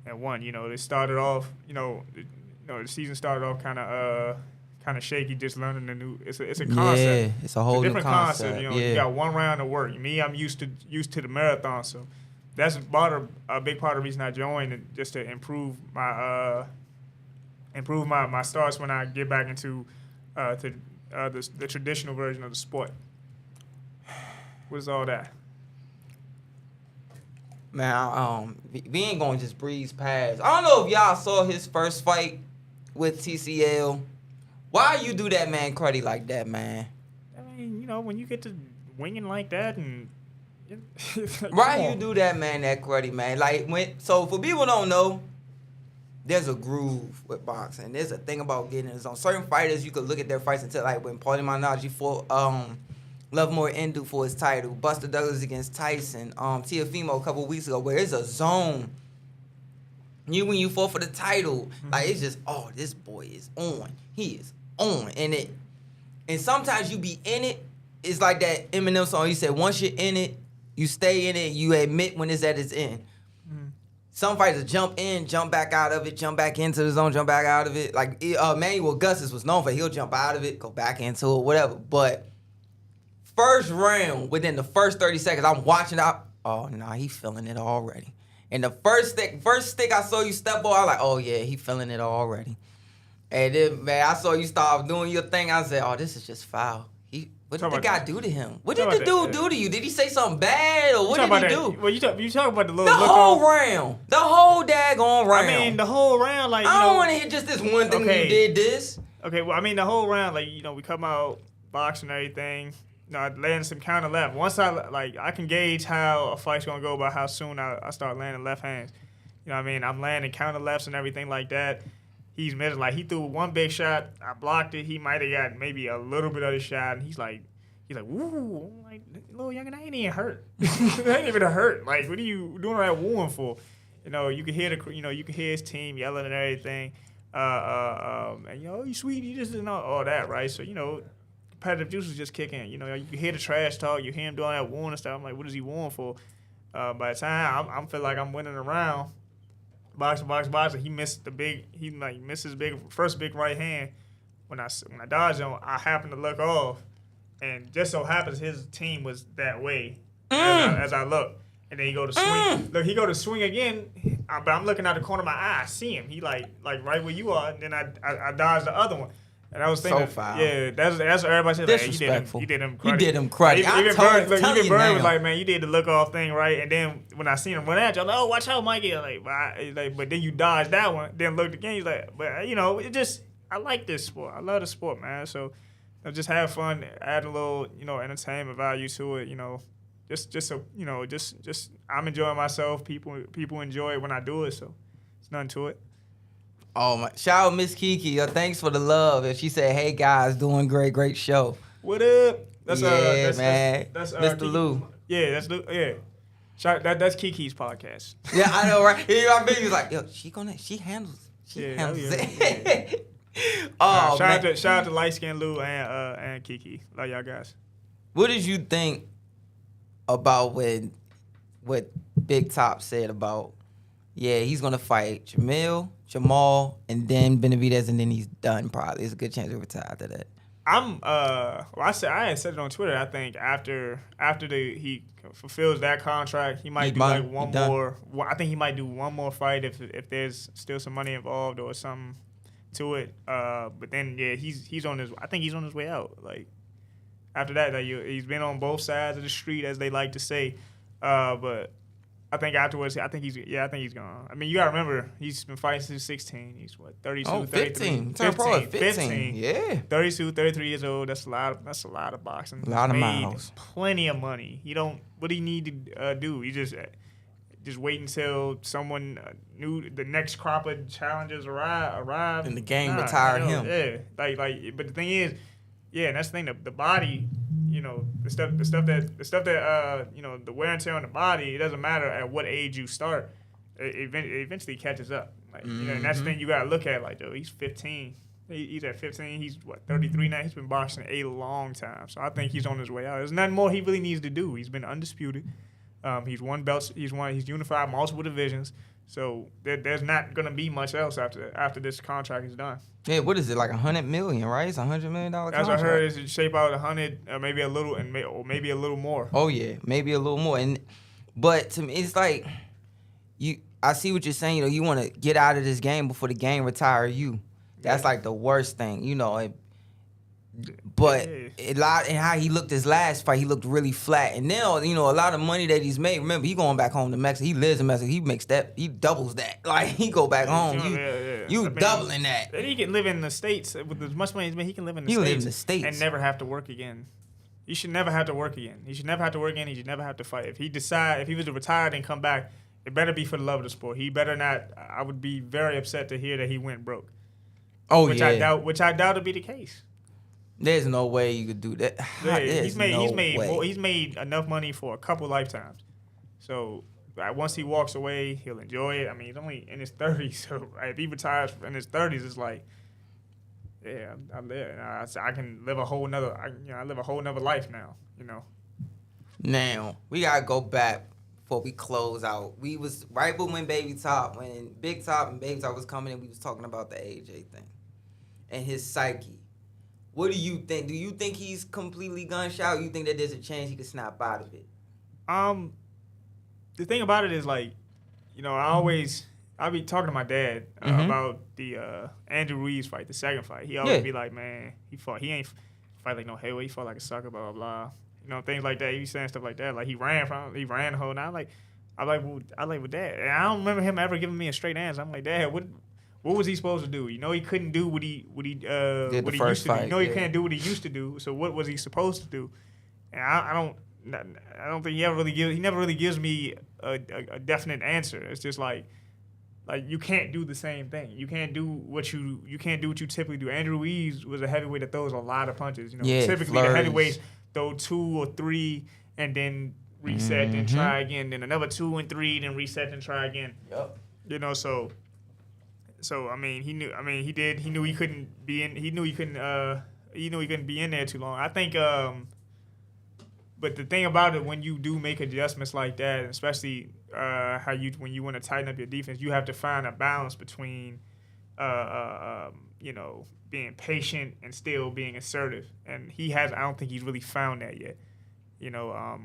and won. They started off, the season started off kind of shaky, just learning the new. It's a concept. Yeah, it's a whole different new concept. You got one round of work. Me, I'm used to the marathon, so that's a big part of the reason I joined, just to improve my starts when I get back into the traditional version of the sport. What's all that? Man, we ain't gonna just breeze past. I don't know if y'all saw his first fight with TCL. Why you do that man cruddy like that, man? I mean, when you get to winging like that and... Why you do that, man, that cruddy, man? So for people who don't know, there's a groove with boxing. There's a thing about getting in the zone. Certain fighters, you could look at their fights and tell, like when Paulie Malignaggi fought Lovemore Indu for his title, Buster Douglas against Tyson, Teofimo a couple weeks ago, where it's a zone. When you fought for the title, it's just, this boy is on. He is on. And sometimes you be in it. It's like that Eminem song. He said, once you're in it, you stay in it, you admit when it's at its end. Some fighters jump in, jump back out of it, jump back into the zone, jump back out of it. Like Manuel Gustis was known for, he'll jump out of it, go back into it, whatever. But first round, within the first 30 seconds, I'm watching out. Oh, nah, he feeling it already. And the first stick I saw you step on, I was like, oh, yeah, he feeling it already. And then, man, I saw you start doing your thing. I said, oh, this is just foul. What did the guy do to him? What did the dude do to you? Did he say something bad, or what did he do? Well, you talk about the little the whole round. The whole daggone round. I mean, the whole round, like, I don't want to hear just this one thing you did this. Okay, well, I mean, the whole round, like, we come out boxing and everything. I land some counter left. Once I can gauge how a fight's gonna go by how soon I start landing left hands. You know what I mean? I'm landing counter lefts and everything like that. He's missing. Like, he threw one big shot. I blocked it. He might have got maybe a little bit of the shot. And he's like, woo. I'm like, little youngin', I ain't even hurt. I ain't even hurt. Like, what are you doing all that wooing for? You can hear you can hear his team yelling and everything. And you sweet, you just didn't know all that, right? So, competitive juices just kick in. You can hear the trash talk. You hear him doing that wooing and stuff. I'm like, what is he wooing for? By the time I feel like I'm winning a round, boxing. He missed his first big right hand. When I dodged him, I happened to look off, and just so happens his team was that way as I look. And then he go to swing. Look, he go to swing again, but I'm looking out the corner of my eye. I see him. He like right where you are. And then I dodged the other one. And I was thinking, yeah, that's what everybody said. Disrespectful. You did him cruddy. You did him cruddy. Even Bird was like, man, you did the look off thing right. And then when I seen him run at you, I'm like, oh, watch out, Mikey. But then you dodged that one. Then looked again. He's like, but it just, I like this sport. I love the sport, man. So just have fun, add a little, entertainment value to it. Just I'm enjoying myself. People enjoy it when I do it. So it's nothing to it. Oh my! Shout out Miss Kiki. That's for the love. And she said, "Hey guys, doing great show." What up? That's man. That's Mr. Kiki. Lou. Yeah, that's Lou. Yeah. That's Kiki's podcast. Yeah, I know, right? He was like, "Yo, she handles it." Oh, shout out to light skinned Lou and Kiki. Love y'all guys. What did you think about what Big Top said about? Yeah, he's gonna fight Jamal, and then Benavidez, and then he's done. Probably, there's a good chance he'll retire after that. I had said it on Twitter. I think after he fulfills that contract, he might do one more. I think he might do one more fight if there's still some money involved or something to it. But then he's on his. I think he's on his way out. Like after that, he's been on both sides of the street, as they like to say. But I think afterwards, I think he's gone. I mean, you gotta remember, he's been fighting since 16. He's 32, 15. 15. Yeah. 32, 33 years old. That's a lot of boxing. A lot of miles. Plenty of money. What do you need to do? You just wait until someone new, the next crop of challengers arrive. And the game retired him. Yeah. But the thing is, and that's the thing, the body, the stuff that the wear and tear on the body, it doesn't matter at what age you start. It eventually catches up. And that's the thing you got to look at. Like, though, he's 15. He's at 15. He's 33 now. He's been boxing a long time. So I think he's on his way out. There's nothing more he really needs to do. He's been undisputed. He's won belts. He's unified multiple divisions. So there's not gonna be much else after this contract is done. Yeah, what is it, like $100 million, right? It's $100 million contract. As I heard, it's shape out 100, maybe a little, or maybe a little more. Oh yeah, maybe a little more. And But to me, it's like I see what you're saying. You know, you want to get out of this game before the game retire you. That's like the worst thing, you know. But and how he looked his last fight, he looked really flat. And now, you know, a lot of money that he's made. Remember, he going back home to Mexico. He lives in Mexico. He doubles that. Like he go back home. You doubling that. And he can live in the States with as much money as me. He can live in the States and never have to work again. He should never have to work again. He should never have to work again. He should never have to fight. If he was to retire and come back, it better be for the love of the sport. He better not. I would be very upset to hear that he went broke. Which I doubt to be the case. There's no way you could do that. Yeah, he's made enough money for a couple lifetimes. So once he walks away, he'll enjoy it. I mean, he's only in his 30s, so if he retires in his 30s, it's like, yeah, I'm there. I can live a whole nother. I live a whole nother life now. You know. Now we gotta go back before we close out. We was right when Big Top and Baby Top was coming in. We was talking about the AJ thing and his psyche. What do you think? Do you think he's completely gun-shy, or you think that there's a chance he could snap out of it? The thing about it is, like, you know, I'll be talking to my dad about the Andrew Ruiz fight, the second fight. He always be like, man, he ain't fight like no heavyweight. He fought like a sucker, blah, blah, blah. You know, things like that. He was saying stuff like that. Like, he ran the whole night. I'm like, well, Dad. And I don't remember him ever giving me a straight answer. I'm like, Dad, what was he supposed to do? You know, he couldn't do what he used to do. You know, he can't do what he used to do. So what was he supposed to do? And I don't think he never really gives me a definite answer. It's just like you can't do the same thing. You can't do what you typically do. Andrew Ruiz was a heavyweight that throws a lot of punches. You know, typically the heavyweights throw 2 or 3 and then reset and try again, then another 2 and 3, then reset and try again. Yep. You know, so I mean, he knew. I mean, he did. He knew he couldn't be in. He knew he couldn't be in there too long. I think. But the thing about it, when you do make adjustments like that, especially when you want to tighten up your defense, you have to find a balance between, you know, being patient and still being assertive. And I don't think he's really found that yet. You know,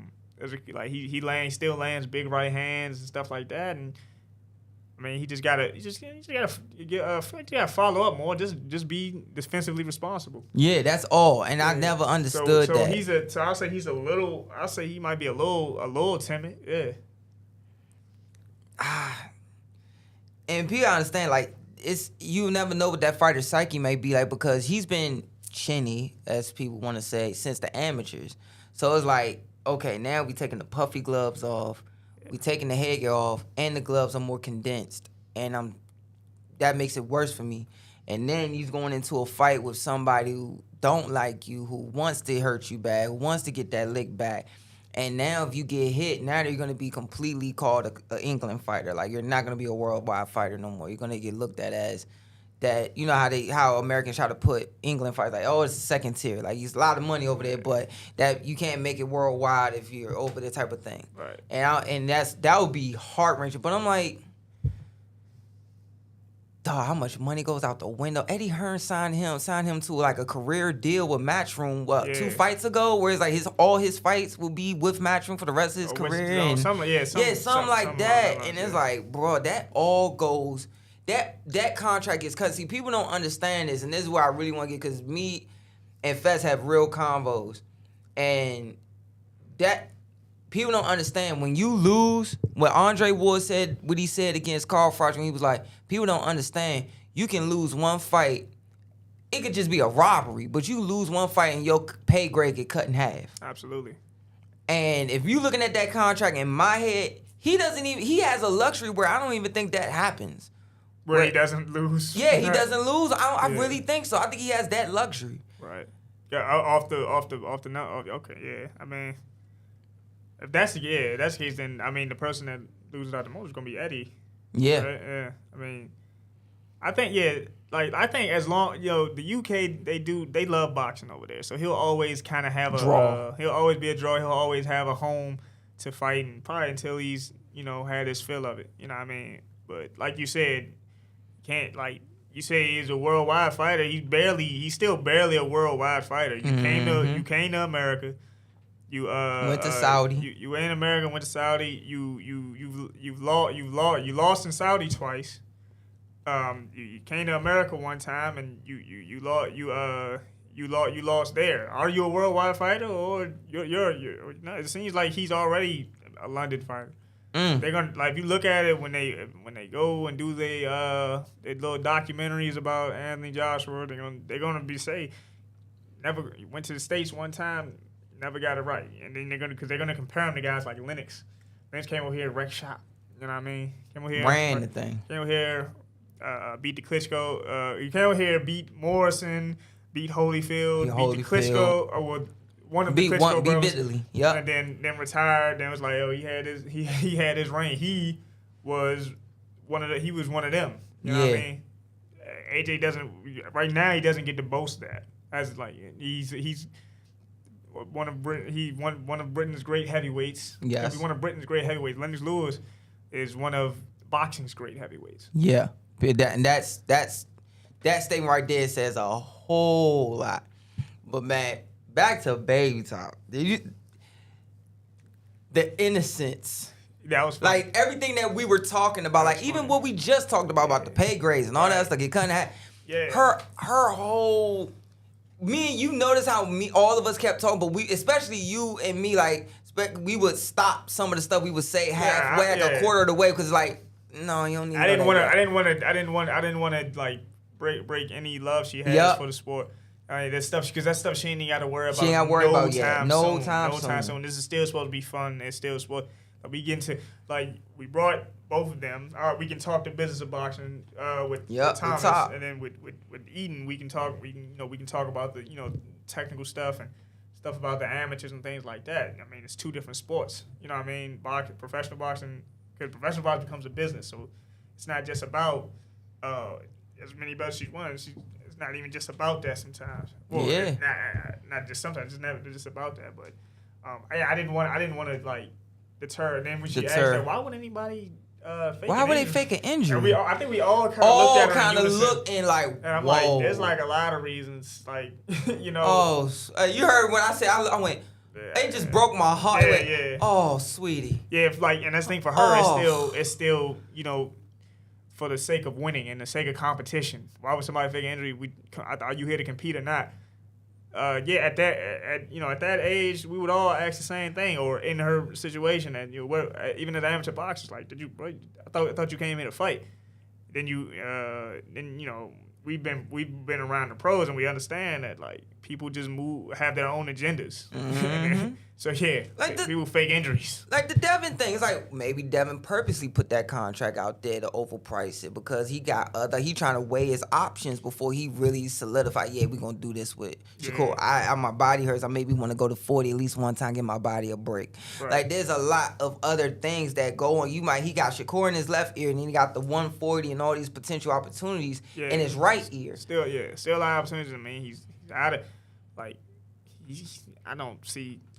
like he still lands big right hands and stuff like that, and. I mean, he just gotta follow up more. Just be defensively responsible. Yeah, that's all. And I never understood that. So I'll say he might be a little timid. Yeah. And people understand, like, you never know what that fighter's psyche may be like, because he's been chinny, as people want to say, since the amateurs. So it's like, okay, now we taking the puffy gloves off. We taking the headgear off, and the gloves are more condensed, and that makes it worse for me. And then he's going into a fight with somebody who don't like you, who wants to hurt you bad, who wants to get that lick back. And now if you get hit, now you're going to be completely called an England fighter. Like, you're not going to be a worldwide fighter no more. You're going to get looked at as that. You know how Americans try to put England fighters, like, oh, it's second tier. Like, it's a lot of money over there, but that you can't make it worldwide if you're over there type of thing. Right. And that would be heart-wrenching. But I'm like, dog, how much money goes out the window? Eddie Hearn signed him to like a career deal with Matchroom 2 fights ago, where it's like all his fights will be with Matchroom for the rest of his career. Something like that. And it's like, bro, that all goes. That contract is cut. See, people don't understand this, and this is where I really want to get, because me and Fez have real convos, and that people don't understand when you lose. What Andre Ward said, what he said against Crawford, when he was like, people don't understand. You can lose one fight. It could just be a robbery, but you lose one fight and your pay grade get cut in half. Absolutely. And if you looking at that contract, in my head, he has a luxury where I don't even think that happens. Where he doesn't lose. Yeah, he doesn't lose. I really think so. I think he has that luxury. Right. Yeah. Off the note. Okay. Yeah. I mean, if that's the case, then I mean the person that loses out the most is gonna be Eddie. Yeah. Right? Yeah. I mean, I think as long the UK they love boxing over there, so he'll always kind of have a draw. He'll always be a draw. He'll always have a home to fight, and probably until he's had his fill of it. You know what I mean? But like you said. You say he's a worldwide fighter. He's still barely a worldwide fighter. You came to America. You went to Saudi. You were in America, went to Saudi. You lost in Saudi twice. You came to America one time and you lost there. Are you a worldwide fighter or you're no, it seems like he's already a London fighter. They're gonna like if you look at it when they go and do their little documentaries about Anthony Joshua, they're gonna be say never went to the States one time, never got it right, and then they're gonna compare him to guys like Lennox. Lennox came over here, wreck shop. You know what I mean? Came over here, ran the thing. Came over here, beat the Klitschko. He came over here, beat Morrison, beat Holyfield, beat the Klitschko, or one of the Klitschko brothers. Beat Italy, yeah. And then retired. Then was like, oh, he had his reign. He was one of them. You know what I mean? AJ doesn't right now. He doesn't get to boast that as like he's one of Britain's great heavyweights. Yes, he's one of Britain's great heavyweights. Lennox Lewis is one of boxing's great heavyweights. Yeah, that statement right there says a whole lot. But man, back to Baby Talk. The innocence. That was funny. Like everything that we were talking about, like even what we just talked about the pay grades and all that stuff. It kind of had her whole. Me and you notice how all of us kept talking, but especially you and me, like we would stop some of the stuff we would say halfway, a quarter of the way, because like no, you don't need. I didn't want to like break any love she has for the sport. I mean, that stuff she ain't got to worry about. She ain't got to worry about no time soon. This is still supposed to be fun. It's still supposed. We get into we brought both of them. All right, we can talk the business of boxing with Thomas, and then with Eden, we can talk. We can talk about the technical stuff and stuff about the amateurs and things like that. I mean, it's two different sports. You know what I mean? Professional boxing, because professional boxing becomes a business, so it's not just about as many belts she won. It's not even just about that sometimes. Well, not just sometimes. It's never just about that. But I didn't want to like deter. And then when she asked her, why would anybody fake why would they fake an injury? I think we all kind of looked and like, and I'm whoa. like, there's like a lot of reasons, like you heard when I said I went. They just broke my heart. Oh, sweety. Yeah, and that's the thing for her. It's still for the sake of winning and the sake of competition. Why would somebody fake an injury? Are you here to compete or not? At that age, we would all ask the same thing. Or in her situation, and even as amateur boxers, like, I thought you came here to fight. Then we've been around the pros, and we understand that like people just have their own agendas. Mm-hmm. So people fake injuries. Like the Devin thing, it's like maybe Devin purposely put that contract out there to overprice it because he trying to weigh his options before he really solidified. Yeah, we gonna do this with Shakur. My body hurts. I maybe want to go to 40 at least one time, give my body a break. Right. Like there's a lot of other things that go on. He got Shakur in his left ear, and then he got the 140 and all these potential opportunities in his right ear. Still a lot of opportunities. I mean, he's out of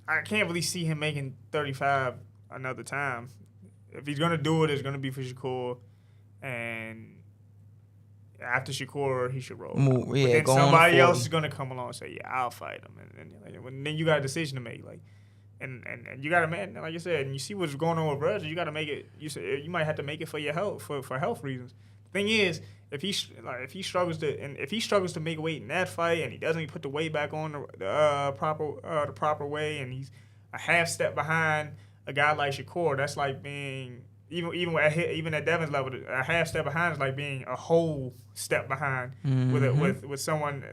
I can't really see him making 35 another time. If he's gonna do it, it's gonna be for Shakur, and after Shakur, he should roll. But then somebody else is gonna come along and say, "Yeah, I'll fight him," and then you got a decision to make, and you got to, man, like you said, and you see what's going on with Virgil. You got to make it. You might have to make it for your health, for health reasons. The thing is, if he struggles to make weight in that fight, and he doesn't put the weight back on the proper way, and he's a half step behind a guy like Shakur, that's like being even at Devin's level, a half step behind is like being a whole step behind with someone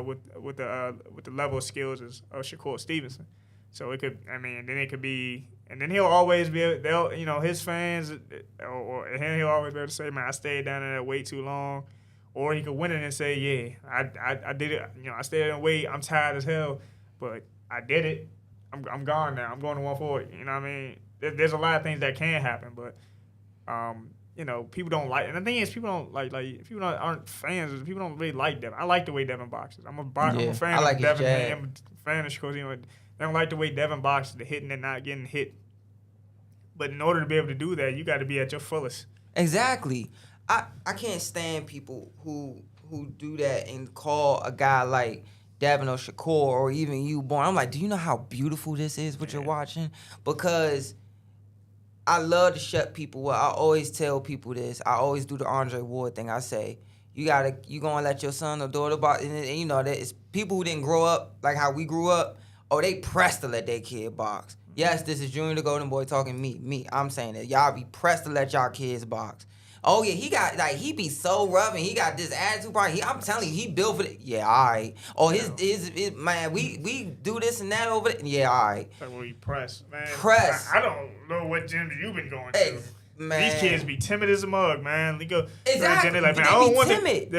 with the level of skills as Shakur Stevenson. So it could, then it could be. And then he'll always be, his fans, or he'll always be able to say, man, I stayed down there way too long. Or he could win it and say, yeah, I did it. I stayed in weight. I'm tired as hell, but I did it. I'm gone now. I'm going to 140. You know what I mean? There's a lot of things that can happen, but, people don't like. And the thing is, people don't people aren't fans. People don't really like Devin. I like the way Devin boxes. I'm a fan of Devin. I'm a fan of Shakur. They don't like the way Devin boxes, the hitting and not getting hit. But in order to be able to do that, you got to be at your fullest. Exactly. I can't stand people who do that and call a guy like Devin or Shakur or even you, Born, I'm like, do you know how beautiful this is, what you're watching? Because I love to shut people up. I always tell people this. I always do the Andre Ward thing. I say, you gonna let your son or daughter box, and you know, it's people who didn't grow up like how we grew up, they pressed to let their kid box. Yes, this is Junior the Golden Boy talking me. I'm saying that y'all be pressed to let y'all kids box. Oh yeah, he be so rough and he got this attitude problem. I'm telling you, he built for it. Yeah, all right. Oh, his man, we do this and that over there. Yeah, all right. Like when we press, man. Press. I don't know what gyms you've been going to. Man. These kids be timid as a mug, man. They go, exactly. They're like, man, they I don't be want timid.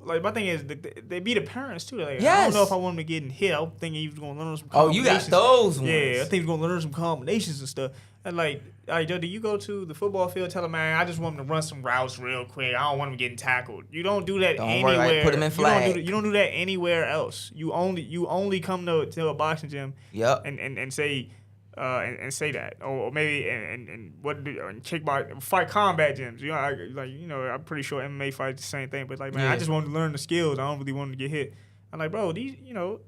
Like my thing is, they be the parents too. Like, yes. I don't know if I want him to get hit. I'm thinking he was gonna learn some Oh, combinations. you got those ones. Yeah, I think he's gonna learn some combinations and stuff. And like, Joe, do you go to the football field, tell him, man, I just want him to run some routes real quick. I don't want him getting tackled. You don't do that anywhere. Worry, put him in flag. You don't do that anywhere else. You only come to a boxing gym. Yep. And say. And say that, or maybe and kickbox fight combat gyms. You know, I'm pretty sure MMA fights the same thing. But like, man, I just want to learn the skills. I don't really want to get hit. I'm like, bro, these, you know,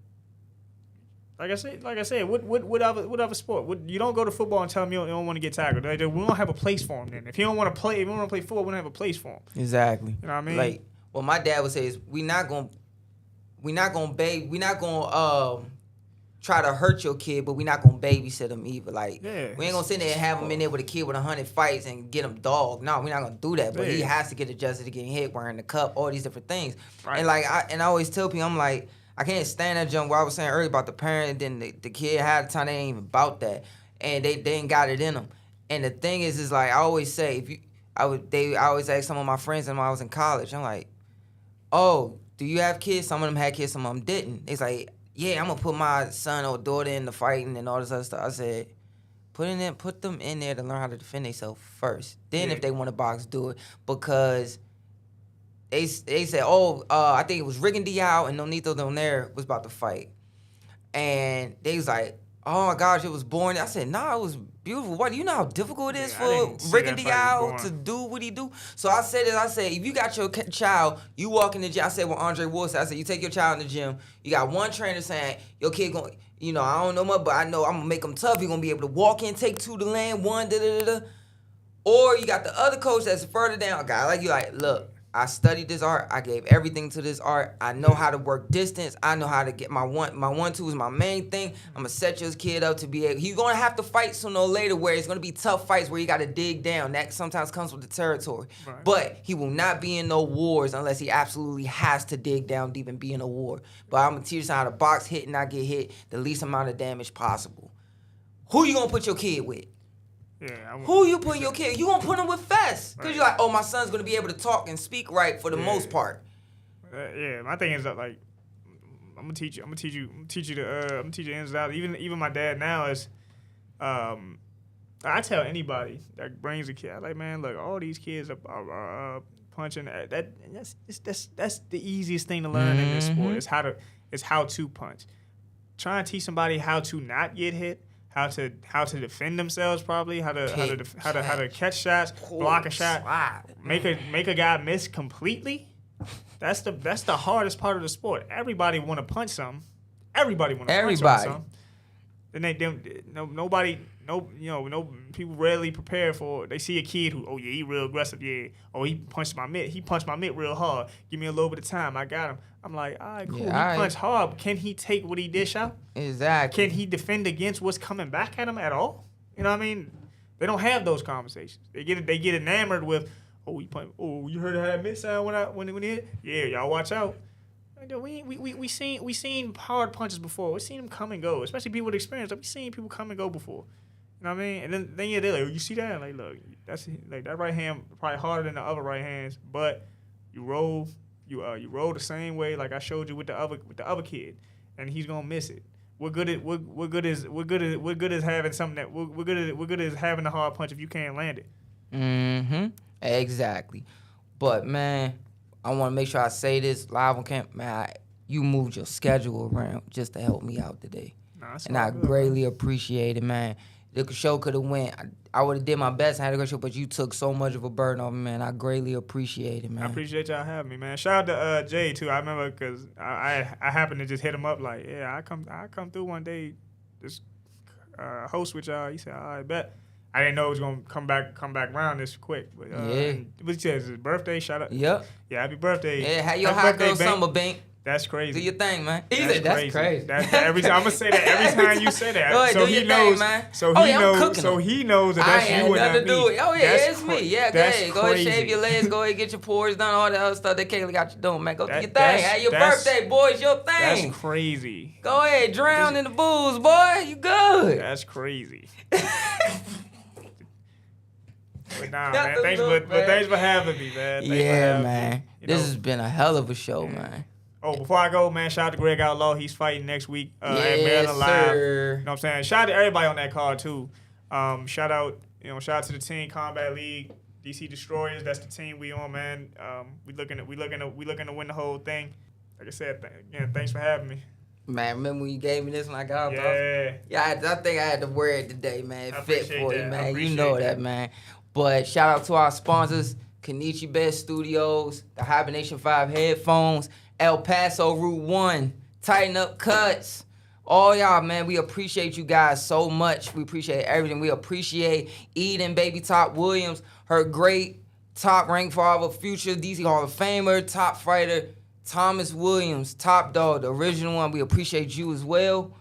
like I said, what other sport? You don't go to football and tell them you don't want to get tackled. We don't have a place for him. Then if you don't want to play football, we don't have a place for him. Exactly. You know what I mean? Like what my dad would say is, we not gonna try to hurt your kid, but we're not gonna babysit them either. Like, we ain't gonna sit there and have him in there with a kid with 100 fights and get him dogged. No, we're not gonna do that. But he has to get adjusted to getting hit, wearing the cup, all these different things. Right. And like, I always tell people, I'm like, I can't stand that jump where I was saying earlier about the parent, and then the kid had the time, they ain't even about that, and they ain't got it in them. And the thing is like, I always say, I always ask some of my friends when I was in college, I'm like, oh, do you have kids? Some of them had kids, some of them didn't. It's like, yeah, I'm gonna put my son or daughter in the fighting and all this other stuff. I said, put them in there to learn how to defend themselves first. Then if they want to box, do it. Because they said, I think it was Rick and Diao and Nonito Donaire was about to fight. And they was like, oh my gosh, it was boring. I said, nah, it was beautiful. What, do you know how difficult it is for Rick and Diao to do what he do? So I said, if you got your child, you walk in the gym. I said what Andre Ward said. I said, you take your child in the gym. You got one trainer saying, your kid going, you know, I don't know much, but I know I'm going to make him tough. He's going to be able to walk in, take two to land, one, da-da-da-da. Or you got the other coach that's further down, a guy like you, like, look, I studied this art. I gave everything to this art. I know how to work distance. I know how to get my 1-2 is my main thing. I'm gonna set your kid up to be able. He's gonna have to fight sooner or later, where it's gonna be tough fights where you gotta dig down. That sometimes comes with the territory. Right. But he will not be in no wars unless he absolutely has to dig down deep and be in a war. But I'm gonna teach him how to box, hit, and not get hit, the least amount of damage possible. Who you gonna put your kid with? Yeah, who you putting your kid? You gonna put him with Fest? Cause you're like, oh, my son's gonna be able to talk and speak right for the most part. My thing is that, like, I'm gonna teach you the ins and outs. Even my dad now is, I tell anybody that brings a kid, I'm like, man, look, all these kids are punching. That's the easiest thing to learn in this sport is how to punch. Try and teach somebody how to not get hit. How to defend themselves, probably how to catch shots, block a shot, make a guy miss completely. That's the hardest part of the sport. Everybody want to punch something. Everybody want to punch something. Then nobody people rarely prepare for. They see a kid who, he real aggressive, he punched my mitt real hard. Give me a little bit of time, I got him. I'm like, all right, cool. He punched hard. Can he take what he dish out? Exactly. Can he defend against what's coming back at him at all? You know what I mean? They don't have those conversations. They get enamored with, he punched. Oh, you heard how that mitt sound when he hit? Yeah, y'all watch out. We seen hard punches before. We seen them come and go, especially people with experience. Like, we seen people come and go before. You know what I mean? And then they're like, you see that? Like, look, that's like that right hand probably harder than the other right hands, but you roll the same way like I showed you with the other kid, and he's gonna miss it. What good is having something that what good is having a hard punch if you can't land it? Mm-hmm. Exactly. But man, I want to make sure I say this live on camp. Man, you moved your schedule around just to help me out today, and I greatly appreciate it, man. The show could have went. I would have did my best. I had a great show, but you took so much of a burden off me, man. I greatly appreciate it, man. I appreciate y'all having me, man. Shout out to Jay too. I remember because I happened to just hit him up like, yeah, I come through one day, just host with y'all. He said, all right, bet. I didn't know it was gonna come back around this quick. But yeah. What you said? Is his birthday? Shout out. Yep. Yeah, happy birthday. Yeah, have your hot girl summer, Bink. That's crazy. Do your thing, man. That's crazy. Every time I'm gonna say that every time you say that. Go ahead, so do he your knows. Thing, man. So he knows. So he knows that that's you and not me. Oh yeah, it's me. Yeah, go ahead. Go ahead, crazy. shave your legs. Go ahead, get your pores done. All that other stuff that Kayla got you doing, man. Go do your thing. Have your birthday, boy. It's your thing. That's crazy. Go ahead, drown in the booze, boy. You good? That's crazy. But nah, man. Thanks for having me, man. Yeah, man. This has been a hell of a show, man. Oh, before I go, man, shout out to Greg Outlaw. He's fighting next week at Maryland Live. Sir. You know what I'm saying? Shout out to everybody on that card too. Shout out to the team, Combat League, DC Destroyers. That's the team we on, man. We looking to win the whole thing. Like I said, again, thanks for having me. Man, remember when you gave me this when I got off? Yeah. I think I had to wear it today, man. I Fit for that. you, man. You know that, man. But shout out to our sponsors, Kenichi Best Studios, the Hibernation 5 headphones, El Paso Route 1, Tighten Up Cuts. All y'all, man, we appreciate you guys so much. We appreciate everything. We appreciate Eden Baby Top Williams, her great top rank for our future DC Hall of Famer, top fighter, Thomas Williams, Top Dog, the original one. We appreciate you as well.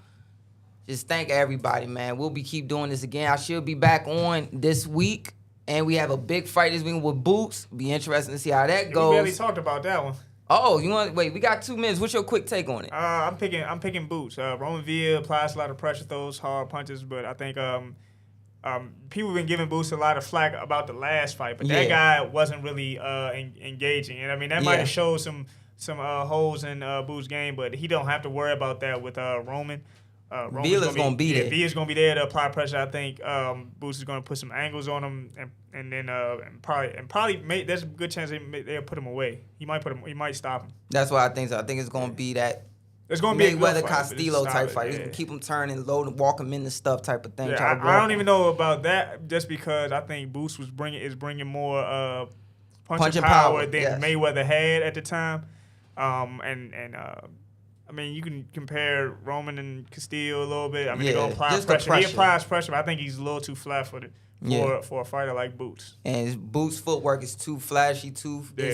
Just thank everybody, man. We'll keep doing this again. I should be back on this week. And we have a big fight this week with Boots. Be interesting to see how that goes. We barely talked about that one. Oh, you want? Wait, we got 2 minutes. What's your quick take on it? I'm picking Boots. Roman Villa applies a lot of pressure, throws hard punches, but I think people have been giving Boots a lot of flack about the last fight, but that guy wasn't really engaging, and I mean that might have showed some holes in Boots' game, but he don't have to worry about that with Roman. Villa's gonna be there. Villa's gonna be there to apply pressure. I think Boots is gonna put some angles on him, and then probably there's a good chance they'll put him away. He might stop him. That's what I think. So I think it's gonna be that. It's gonna be Mayweather Castillo type fight. Yeah. Keep him turning, load and walk him into stuff type of thing. Yeah, I don't even know about that, just because I think Boots is bringing more punching power than Mayweather had at the time, I mean, you can compare Roman and Castillo a little bit. I mean, they're going to apply pressure. He applies pressure, but I think he's a little too flat-footed for a fighter like Boots. And his Boots' footwork is too flashy, his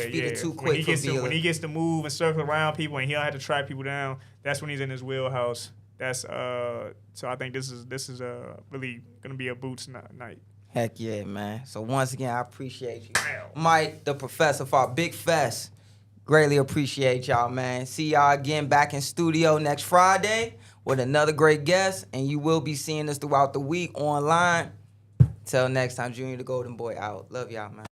feet are too quick for Villa. When he gets to move and circle around people and he don't have to track people down, that's when he's in his wheelhouse. That's so I think this is really going to be a Boots night. Heck yeah, man. So once again, I appreciate you. Mike, the professor, for our big fest. Greatly appreciate y'all, man. See y'all again back in studio next Friday with another great guest, and you will be seeing us throughout the week online. Till next time, Junior the Golden Boy out. Love y'all, man.